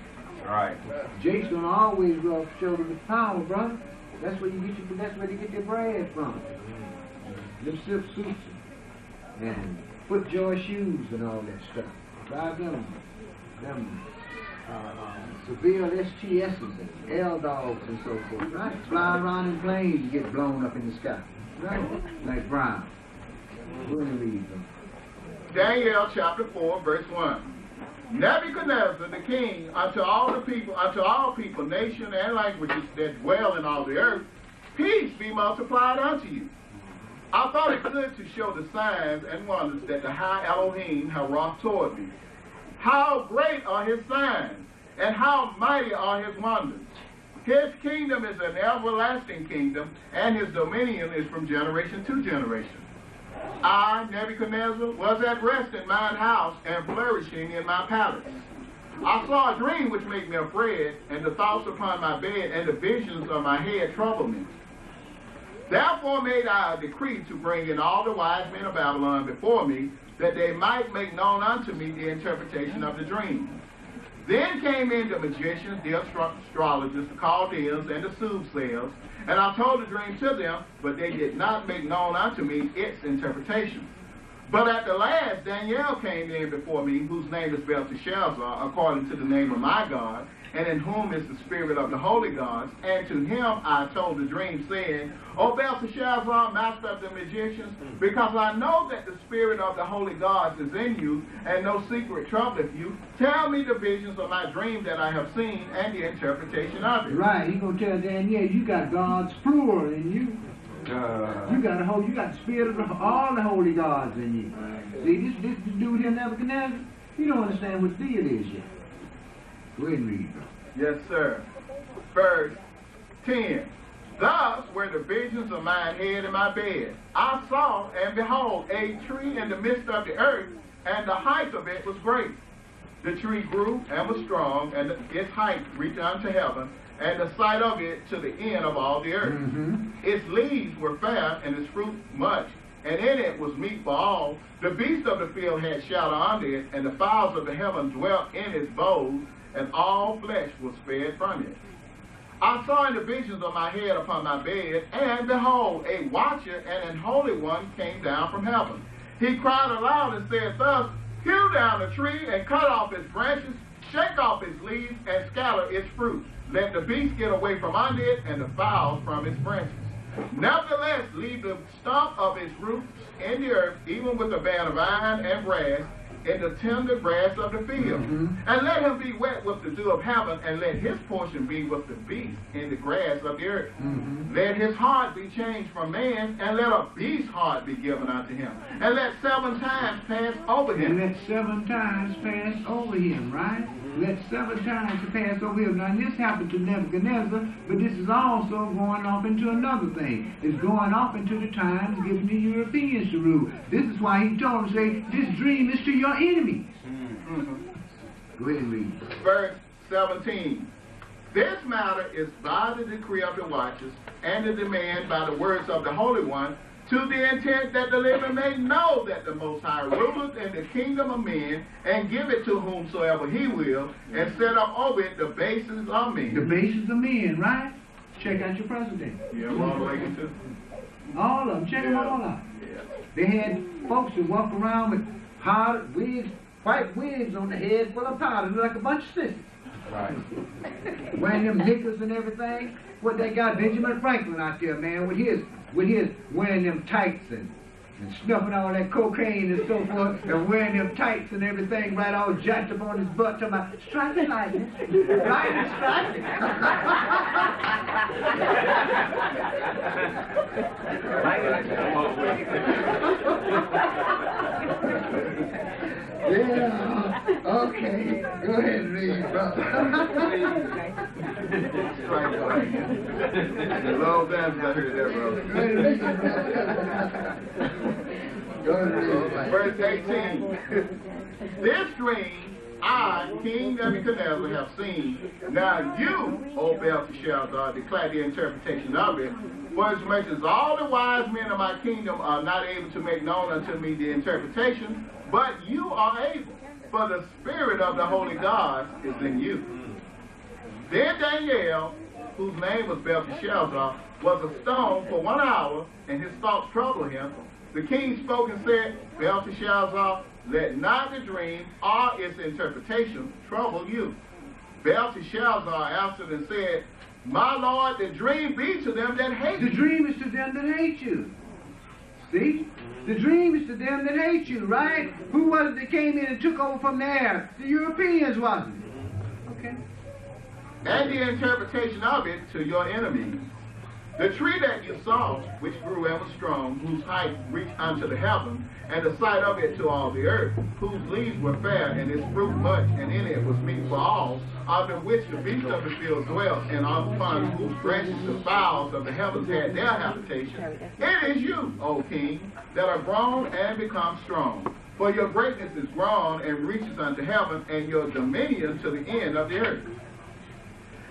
Right. Jake's gonna always rub shoulders with power, brother. That's where that's where they get their bread from. Them silk suits and foot-joy shoes and all that stuff. Drive them severe STSs and L-dogs and so forth, right? Fly around in planes and get blown up in the sky, right? Like Brown. We're going to read them. Daniel chapter 4, verse 1. Nebuchadnezzar the king unto all people, nation and languages that dwell in all the earth, peace be multiplied unto you. I thought it good to show the signs and wonders that the high Elohim have wrought toward me. How great are his signs, and how mighty are his wonders. His kingdom is an everlasting kingdom, and his dominion is from generation to generation. I, Nebuchadnezzar, was at rest in mine house, and flourishing in my palace. I saw a dream which made me afraid, and the thoughts upon my bed and the visions of my head troubled me. Therefore made I a decree to bring in all the wise men of Babylon before me, that they might make known unto me the interpretation of the dream. Then came in the magicians, the astrologers, the Chaldeans, and the soothsayers, and I told the dream to them, but they did not make known unto me its interpretation. But at the last Daniel came in before me, whose name is Belteshazzar, according to the name of my God, and in whom is the spirit of the holy gods. And to him I told the dream, saying, O Belteshazzar, master of the magicians, because I know that the spirit of the holy gods is in you, and no secret troubleth you, tell me the visions of my dream that I have seen, and the interpretation of it. Right, he gonna tell Daniel, you got God's plural in you. You got the spirit of all the holy gods in you. See, this dude here, Nebuchadnezzar, you don't understand what deal is yet. Go ahead and read. Yes, sir. Verse 10. Thus were the visions of mine head in my bed. I saw, and behold, a tree in the midst of the earth, and the height of it was great. The tree grew and was strong, and its height reached unto heaven, and the sight of it to the end of all the earth. Its leaves were fair, and its fruit much, and in it was meat for all. The beasts of the field had shelter under it, and the fowls of the heaven dwelt in its boughs, and all flesh was fed from it. I saw in the visions of my head upon my bed, and behold, a watcher and an holy one came down from heaven. He cried aloud and said thus, hew down the tree, and cut off its branches, shake off its leaves, and scatter its fruit. Let the beasts get away from under it, and the fowls from its branches. Nevertheless, leave the stump of its roots in the earth, even with a band of iron and brass, in the tender grass of the field. And let him be wet with the dew of heaven, and let his portion be with the beast in the grass of the earth. Let his heart be changed from man's, and let a beast's heart be given unto him. And let 7 times pass over him. And let 7 times pass over him, right? Let 7 times pass over him. Now this happened to Nebuchadnezzar, but this is also going off into another thing. It's going off into the times given the Europeans to rule. This is why he told them, say, this dream is to your enemies. Go ahead and read. Verse 17. This matter is by the decree of the watchers, and the demand by the words of the Holy One, to the intent that the living may know that the Most High ruleth in the kingdom of men, and give it to whomsoever he will, and set up over it the bases of men. The bases of men, right? Check out your president. Yeah, all the way to. All of them. Check them all out. They had folks who walk around with powder wigs, white wigs on the head full of powder, look like a bunch of sisters. Right. Wearing them knickers and everything. What they got Benjamin Franklin out there, man, with his wearing them tights and snuffing all that cocaine and so forth, and wearing them tights and everything right all jacked up on his butt, talking about striking lightning, lightning striking. Yeah, okay. Go ahead and read, brother. The Lord times I heard that, brother. Go ahead and read, brother. Go ahead and read. Verse 18. This dream I, King Nebuchadnezzar, have seen. Now you, O Belteshazzar, declare the interpretation of it. For instance, all the wise men of my kingdom are not able to make known unto me the interpretation, but you are able, for the spirit of the holy gods is in you. Then Daniel, whose name was Belteshazzar, was a stone for 1 hour, and his thoughts troubled him. The king spoke and said, Belteshazzar, let not the dream or its interpretation trouble you. Belteshazzar answered and said, my lord, the dream be to them that hate you. The dream is to them that hate you. See? The dream is to them that hate you, right? Who was it that came in and took over from there? The Europeans, wasn't it? Okay. And the interpretation of it to your enemies. The tree that you saw, which grew ever strong, whose height reached unto the heaven, and the sight of it to all the earth, whose leaves were fair, and its fruit much, and in it was meat for all, under which the beasts of the field dwelt, and upon whose branches the fowls of the heavens had their habitation. It is you, O king, that are grown and become strong. For your greatness is grown and reaches unto heaven, and your dominion to the end of the earth.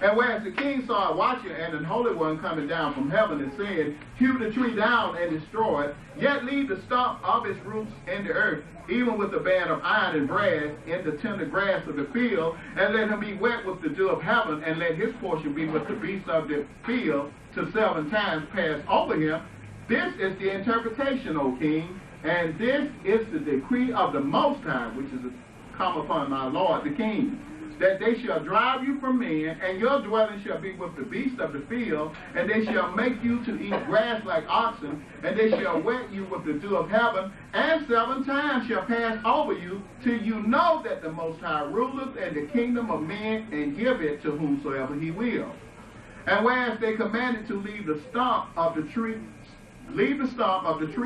And whereas the king saw a watcher and an holy one coming down from heaven, and said, hew the tree down and destroy it, yet leave the stump of its roots in the earth, even with the band of iron and brass in the tender grass of the field, and let him be wet with the dew of heaven, and let his portion be with the beasts of the field, till 7 times pass over him. This is the interpretation, O king, and this is the decree of the Most High, which is come upon my lord the king, that they shall drive you from men, and your dwelling shall be with the beasts of the field, and they shall make you to eat grass like oxen, and they shall wet you with the dew of heaven, and 7 times shall pass over you, till you know that the Most High ruleth in the kingdom of men, and give it to whomsoever he will. And whereas they commanded to leave the stump of the tree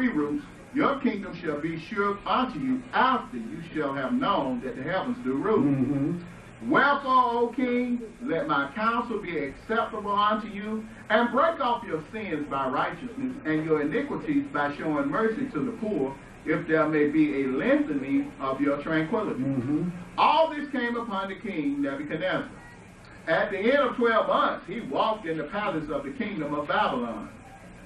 roots, your kingdom shall be sure unto you after you shall have known that the heavens do rule. Wherefore, O king, let my counsel be acceptable unto you, and break off your sins by righteousness, and your iniquities by showing mercy to the poor, if there may be a lengthening of your tranquility. All this came upon the king Nebuchadnezzar. At the end of 12 months, he walked in the palace of the kingdom of Babylon.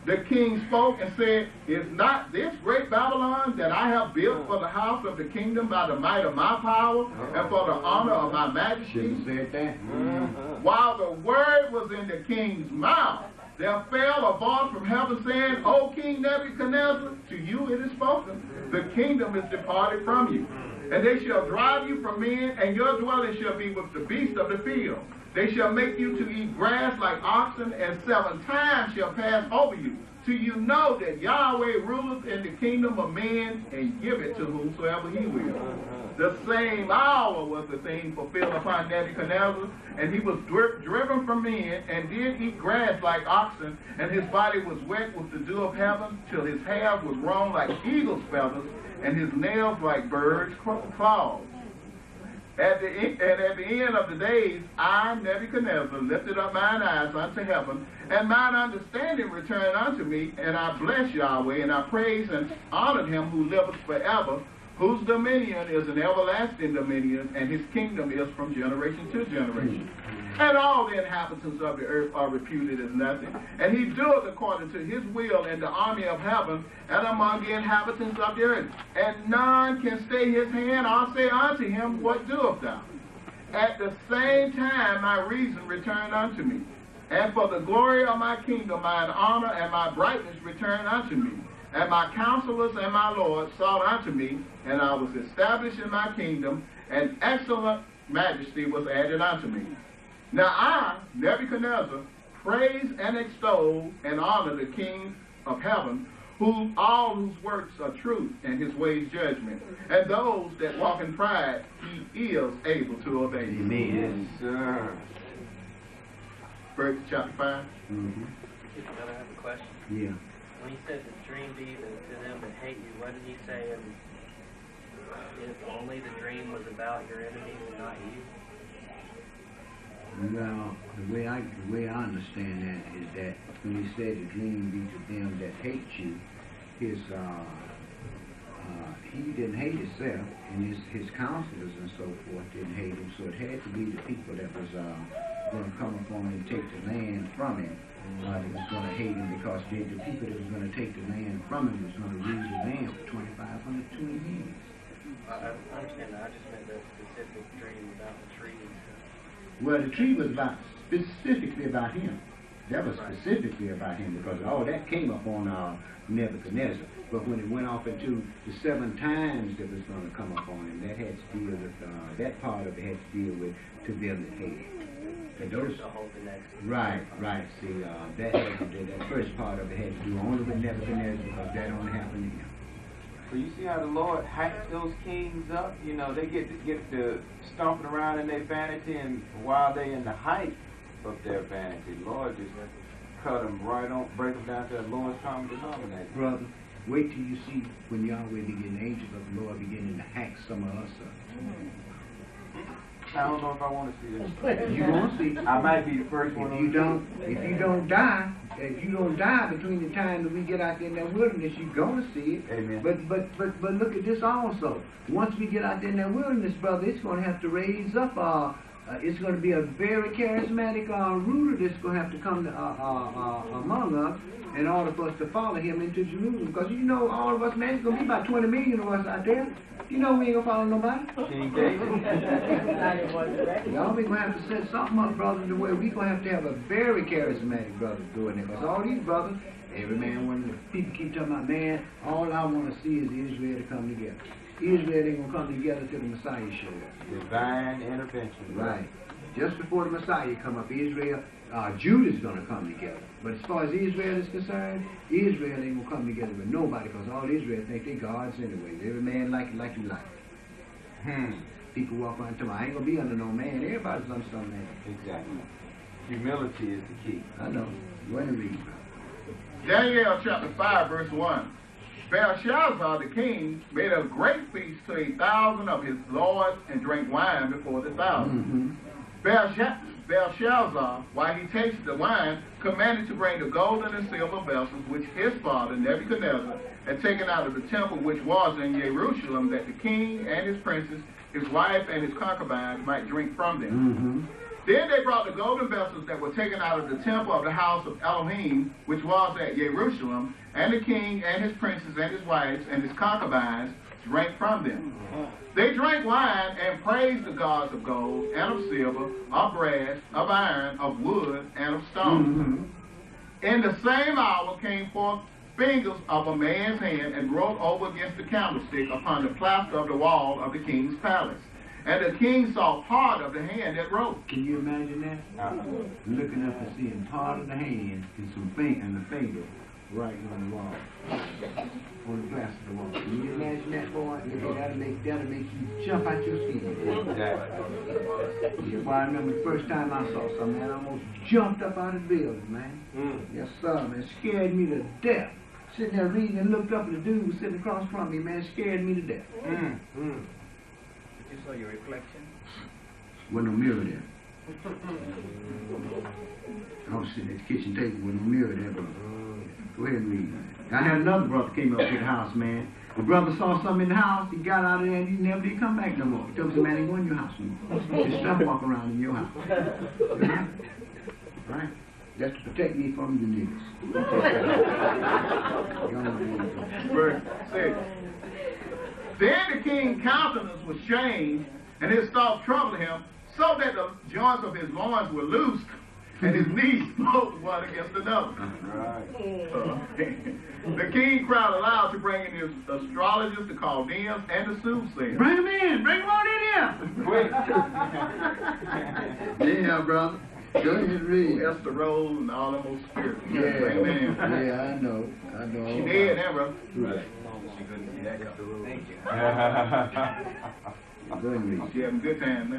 The king spoke and said, is not this great Babylon that I have built for the house of the kingdom by the might of my power and for the honor of my majesty? Said that. While the word was in the king's mouth, there fell a voice from heaven saying, O King Nebuchadnezzar, to you it is spoken, the kingdom is departed from you. And they shall drive you from men, and your dwelling shall be with the beasts of the field. They shall make you to eat grass like oxen, and 7 times shall pass over you, till you know that Yahweh ruleth in the kingdom of men, and give it to whomsoever he will. The same hour was the thing fulfilled upon Nebuchadnezzar, and he was driven from men, and did eat grass like oxen, and his body was wet with the dew of heaven, till his hair was grown like eagle's feathers, and his nails like birds' claws. At the end of the days, I, Nebuchadnezzar, lifted up mine eyes unto heaven, and mine understanding returned unto me, and I blessed Yahweh, and I praised and honored him who liveth forever, whose dominion is an everlasting dominion, and his kingdom is from generation to generation. And all the inhabitants of the earth are reputed as nothing. And he doeth according to his will in the army of heaven and among the inhabitants of the earth. And none can stay his hand or say unto him, what doest thou? At the same time my reason returned unto me, And for the glory of my kingdom, mine honor and my brightness returned unto me. And my counselors and my lords sought unto me, and I was established in my kingdom, and excellent majesty was added unto me. Now I, Nebuchadnezzar, praise and extol and honor the King of heaven, all whose works are truth and his ways judgment. And those that walk in pride, he is able to obey. Amen. Yes, sir. Verse chapter 5. Mm-hmm. I have a question. Yeah. When he said the dream be to them that hate you, what did he say? If only the dream was about your enemies and not you? Well, the way I understand that is that when he said the dream be to them that hate you, he didn't hate himself, and his counselors and so forth didn't hate him, so it had to be the people that was going to come upon him and take the land from him that was going to hate him, because the people that was going to take the land from him was going to rule the land for 2,520 years. I understand that. I just meant the specific dream about the tree and stuff. Well, the tree was specifically about him. That was specifically about him, because all that came upon Nebuchadnezzar. But when it went off into the 7 times that was going to come upon him, that had to deal with, that part of it had to deal with to them that hated. Right. See, that first part of it had to do only with Nebuchadnezzar, because that only happened to him. So you see how the Lord hacked those kings up? You know, they get to stomping around in their vanity, and while they're in the height of their vanity, Lord just cut them right on, break them down to the lowest common denominator. Brother, wait till you see when Yahweh begin, the angels of the Lord beginning to hack some of us up. I don't know if I want to see this. You won't see. I might be the first one. If you don't die between the time that we get out there in that wilderness, you're gonna see it. Amen. But look at this also. Once we get out there in that wilderness, brother, it's gonna have to raise up it's going to be a very charismatic ruler that's going to have to come among us in order for us to follow him into Jerusalem. Because you know, all of us, man, it's going to be about 20 million of us out there. You know we ain't going to follow nobody. King David. Y'all be going to have to set something up, brother, the way we're going to have a very charismatic brother doing it. Because all these brothers, every man, one of the people keep talking about, man, all I want to see is Israel to come together. Israel ain't going to come together till the Messiah shows up. Divine intervention. Right. Just before the Messiah come up, Israel, Judah's going to come together. But as far as Israel is concerned, Israel ain't going to come together with nobody, because all Israel think they gods anyway. Every man like it like you like it. People walk around and tell me, I ain't going to be under no man. Everybody's under some man. Exactly. Humility is the key. I know. Go ahead and read. Daniel chapter 5, verse 1. Belshazzar the king made a great feast to 1,000 of his lords and drank wine before the 1,000. Belshazzar, while he tasted the wine, commanded to bring the golden and silver vessels which his father Nebuchadnezzar had taken out of the temple which was in Jerusalem, that the king and his princes, his wife and his concubines might drink from them. Then they brought the golden vessels that were taken out of the temple of the house of Elohim, which was at Jerusalem, and the king and his princes and his wives and his concubines drank from them. They drank wine and praised the gods of gold and of silver, of brass, of iron, of wood, and of stone. In the same hour came forth fingers of a man's hand and wrote over against the candlestick upon the plaster of the wall of the king's palace. And the king saw part of the hand that wrote. Can you imagine that? Looking up and seeing part of the hand and some finger writing on the wall, on the plaster of the wall. Can you imagine that, boy? That'll make you jump out your skin. Exactly. If I remember the first time I saw something, man, I almost jumped up out of the building, man. Yes, sir, man. Scared me to death. Sitting there reading and looked up and the dude was sitting across from me, man. Scared me to death. You saw your reflection? Wasn't no mirror there. I was sitting at the kitchen table with no mirror there, brother. Go ahead and read. I had another brother came up to the house, man. The brother saw something in the house. He got out of there and he never did come back no more. He told me, man, ain't going in your house no more. Just stop walking around in your house. Right? Right? That's to protect me from the niggas. Verse 6. Then the king's countenance was changed, and his thoughts troubled him, so that the joints of his loins were loosed, and his knees smote one against another. The king cried aloud to bring in his astrologers, the Chaldeans, and the soothsayers. Bring them in. Bring them on in here. Yeah, brother. Go ahead and read. Esther Rose and all them old spirits. Yeah. Amen. Yeah, I know. She dead now, bro. Right. She couldn't see that Esther Rose. Thank you. She having a good time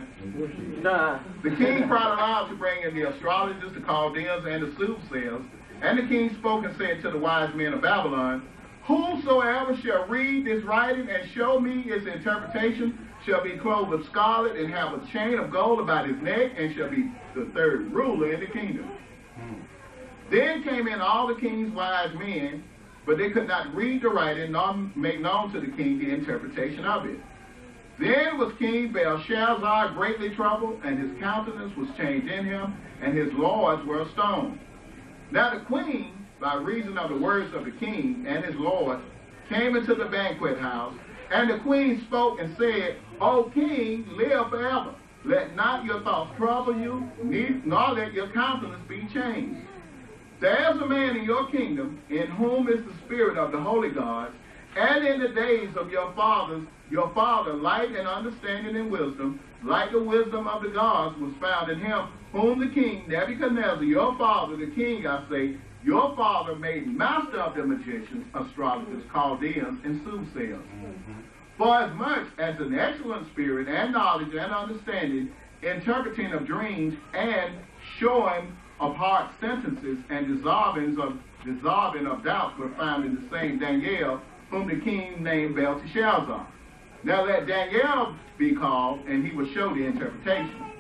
now. The king cried aloud to bring in the astrologers, the Chaldeans, and the soothsayers. And the king spoke and said to the wise men of Babylon, whosoever shall read this writing and show me its interpretation shall be clothed with scarlet and have a chain of gold about his neck and shall be the third ruler in the kingdom. Then came in all the king's wise men, but they could not read the writing nor make known to the king the interpretation of it. Then was King Belshazzar greatly troubled, and his countenance was changed in him, and his lords were astonished. Now the queen, by reason of the words of the king and his lords, came into the banquet house, and the queen spoke and said, O king, live forever. Let not your thoughts trouble you, nor let your countenance be changed. There is a man in your kingdom in whom is the spirit of the holy gods, and in the days of your father, light and understanding and wisdom, like the wisdom of the gods, was found in him, whom the king Nebuchadnezzar, your father, the king, I say, your father made master of the magicians, astrologers, Chaldeans, and soothsayers. For as much as an excellent spirit and knowledge and understanding, interpreting of dreams and showing of hard sentences and dissolving of doubts were found in the same Daniel, whom the king named Belteshazzar. Now let Daniel be called, and he will show the interpretation.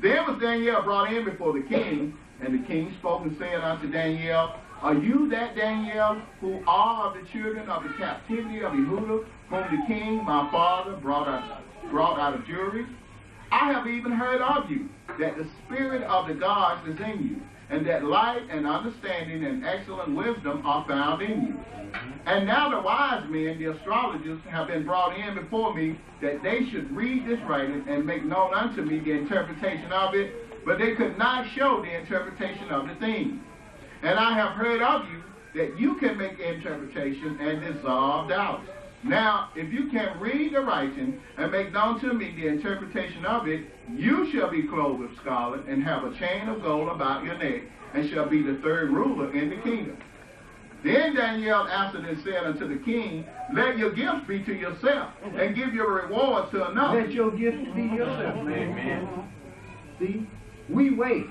Then was Daniel brought in before the king, and the king spoke and said unto Daniel, Are you that Daniel who are of the children of the captivity of Yehudah, whom the king, my father, brought out of Jewry? I have even heard of you, that the spirit of the gods is in you, and that light and understanding and excellent wisdom are found in you. And now the wise men, the astrologers, have been brought in before me, that they should read this writing and make known unto me the interpretation of it, but they could not show the interpretation of the thing. And I have heard of you, that you can make interpretation and dissolve doubts. Now, if you can read the writing and make known to me the interpretation of it, you shall be clothed with scarlet and have a chain of gold about your neck, and shall be the third ruler in the kingdom. Then Daniel answered and said unto the king, Let your gifts be to yourself, and give your reward to another. Let your gifts be yourself, man. Amen. See? We wait.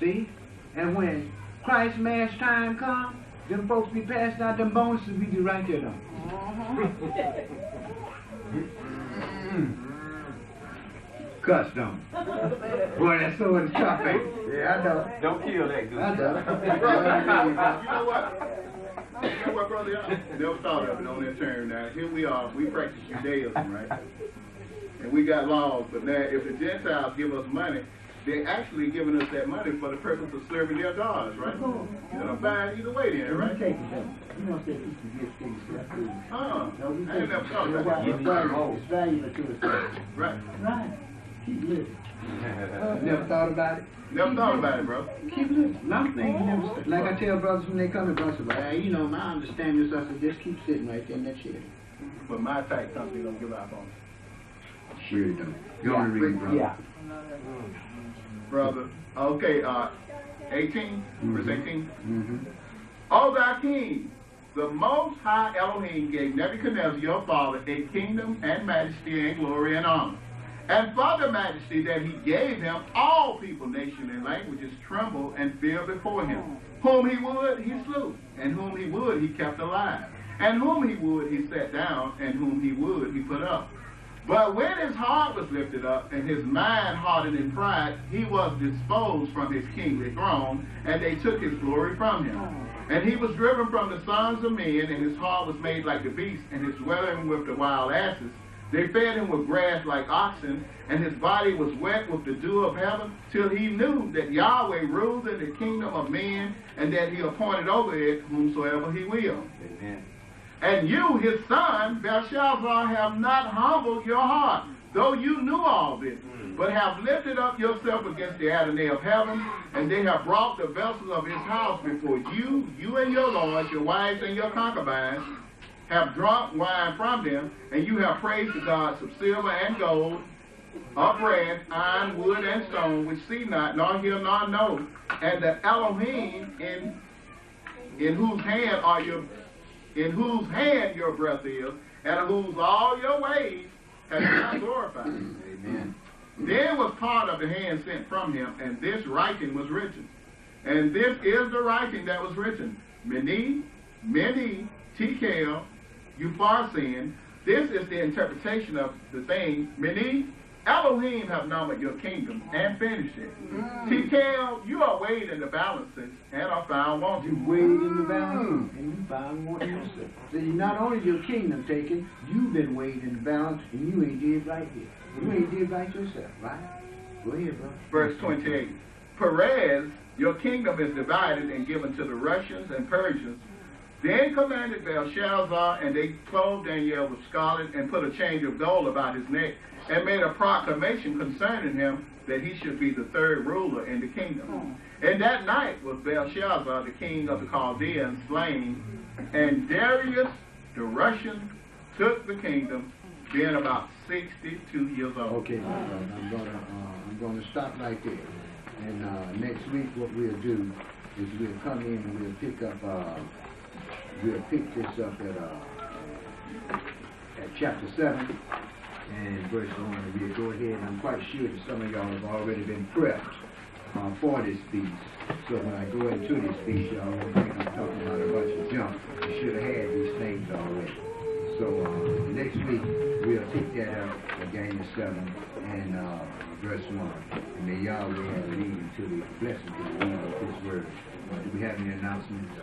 See? And when Christ's mass time comes, them folks be passing out them bonuses, we be right there though. Cuss them. Boy, that's so in the chop, ain't it? Yeah, I know. Don't kill that good. I know. You know what? You know what, brother? I never thought of it on that term. Now, here we are. We practice Judaism, right? And we got laws. But now, if the Gentiles give us money, they're actually giving us that money for the purpose of serving their gods, right? You know, fine either way then, right? You don't say people get things to that food. I ain't never thought about that. It's valuable to us. Right. Right. Keep living. Never thought about it? Never thought about it, bro. Keep living. A lot of things you never said. Like I tell brothers when they come to brothers, You know, my understanding is I said, just keep sitting right there in that chair. But my type company don't give out on it. sure it don't. You want to read, brother? Yeah. Brother. Okay, 18, verse 18. Mm-hmm. O thou king, the Most High Elohim gave Nebuchadnezzar your father a kingdom and majesty and glory and honor. And for the majesty that he gave him, all people, nation, and languages trembled and feared before him. Whom he would, he slew, and whom he would, he kept alive. And whom he would, he set down, and whom he would, he put up. But when his heart was lifted up, and his mind hardened in pride, he was disposed from his kingly throne, and they took his glory from him. And he was driven from the sons of men, and his heart was made like the beast, and his dwelling with the wild asses. They fed him with grass like oxen, and his body was wet with the dew of heaven, till he knew that Yahweh ruled in the kingdom of men, and that he appointed over it whomsoever he will. Amen. And you, his son, Belshazzar, have not humbled your heart, though you knew all this. but have lifted up yourself against the Adonai of heaven, and they have brought the vessels of his house before you, you and your lords, your wives and your concubines, have drunk wine from them, and you have praised the gods of silver and gold, of brass, iron, wood, and stone, which see not, nor hear, nor know, and the Elohim in whose hand your breath is, and of whose all your ways have you not glorified. Amen. Then was part of the hand sent from him, and this writing was written. And this is the writing that was written. Mene, Tekel, Upharsin. This is the interpretation of the thing. Mene, Elohim have numbered your kingdom and finished it. Tekel, you are weighed in the balances and are found wanting. You weighed in the balance and you found wanting yourself. See, not only your kingdom taken, you've been weighed in the balance and you ain't did right here. You ain't did right yourself, right? Go ahead, bro. Verse 28. Perez, your kingdom is divided and given to the Russians and Persians. Then commanded Belshazzar, and they clothed Daniel with scarlet and put a chain of gold about his neck, and made a proclamation concerning him that he should be the third ruler in the kingdom. And that night was Belshazzar, the king of the Chaldeans, slain, and Darius the Russian took the kingdom, being about 62 years old. Okay, I'm gonna stop right there. And next week what we'll do is we'll come in and we'll pick this up at chapter 7 and verse 1. We'll go ahead, and I'm quite sure that some of y'all have already been prepped for this feast. So when I go into this feast, y'all won't think I'm talking about a bunch of junk. You should have had these things already. So next week we'll pick that up again at 7 and verse 1. And may Yahweh have a leading to the blessing to the reading of his word. Do we have any announcements?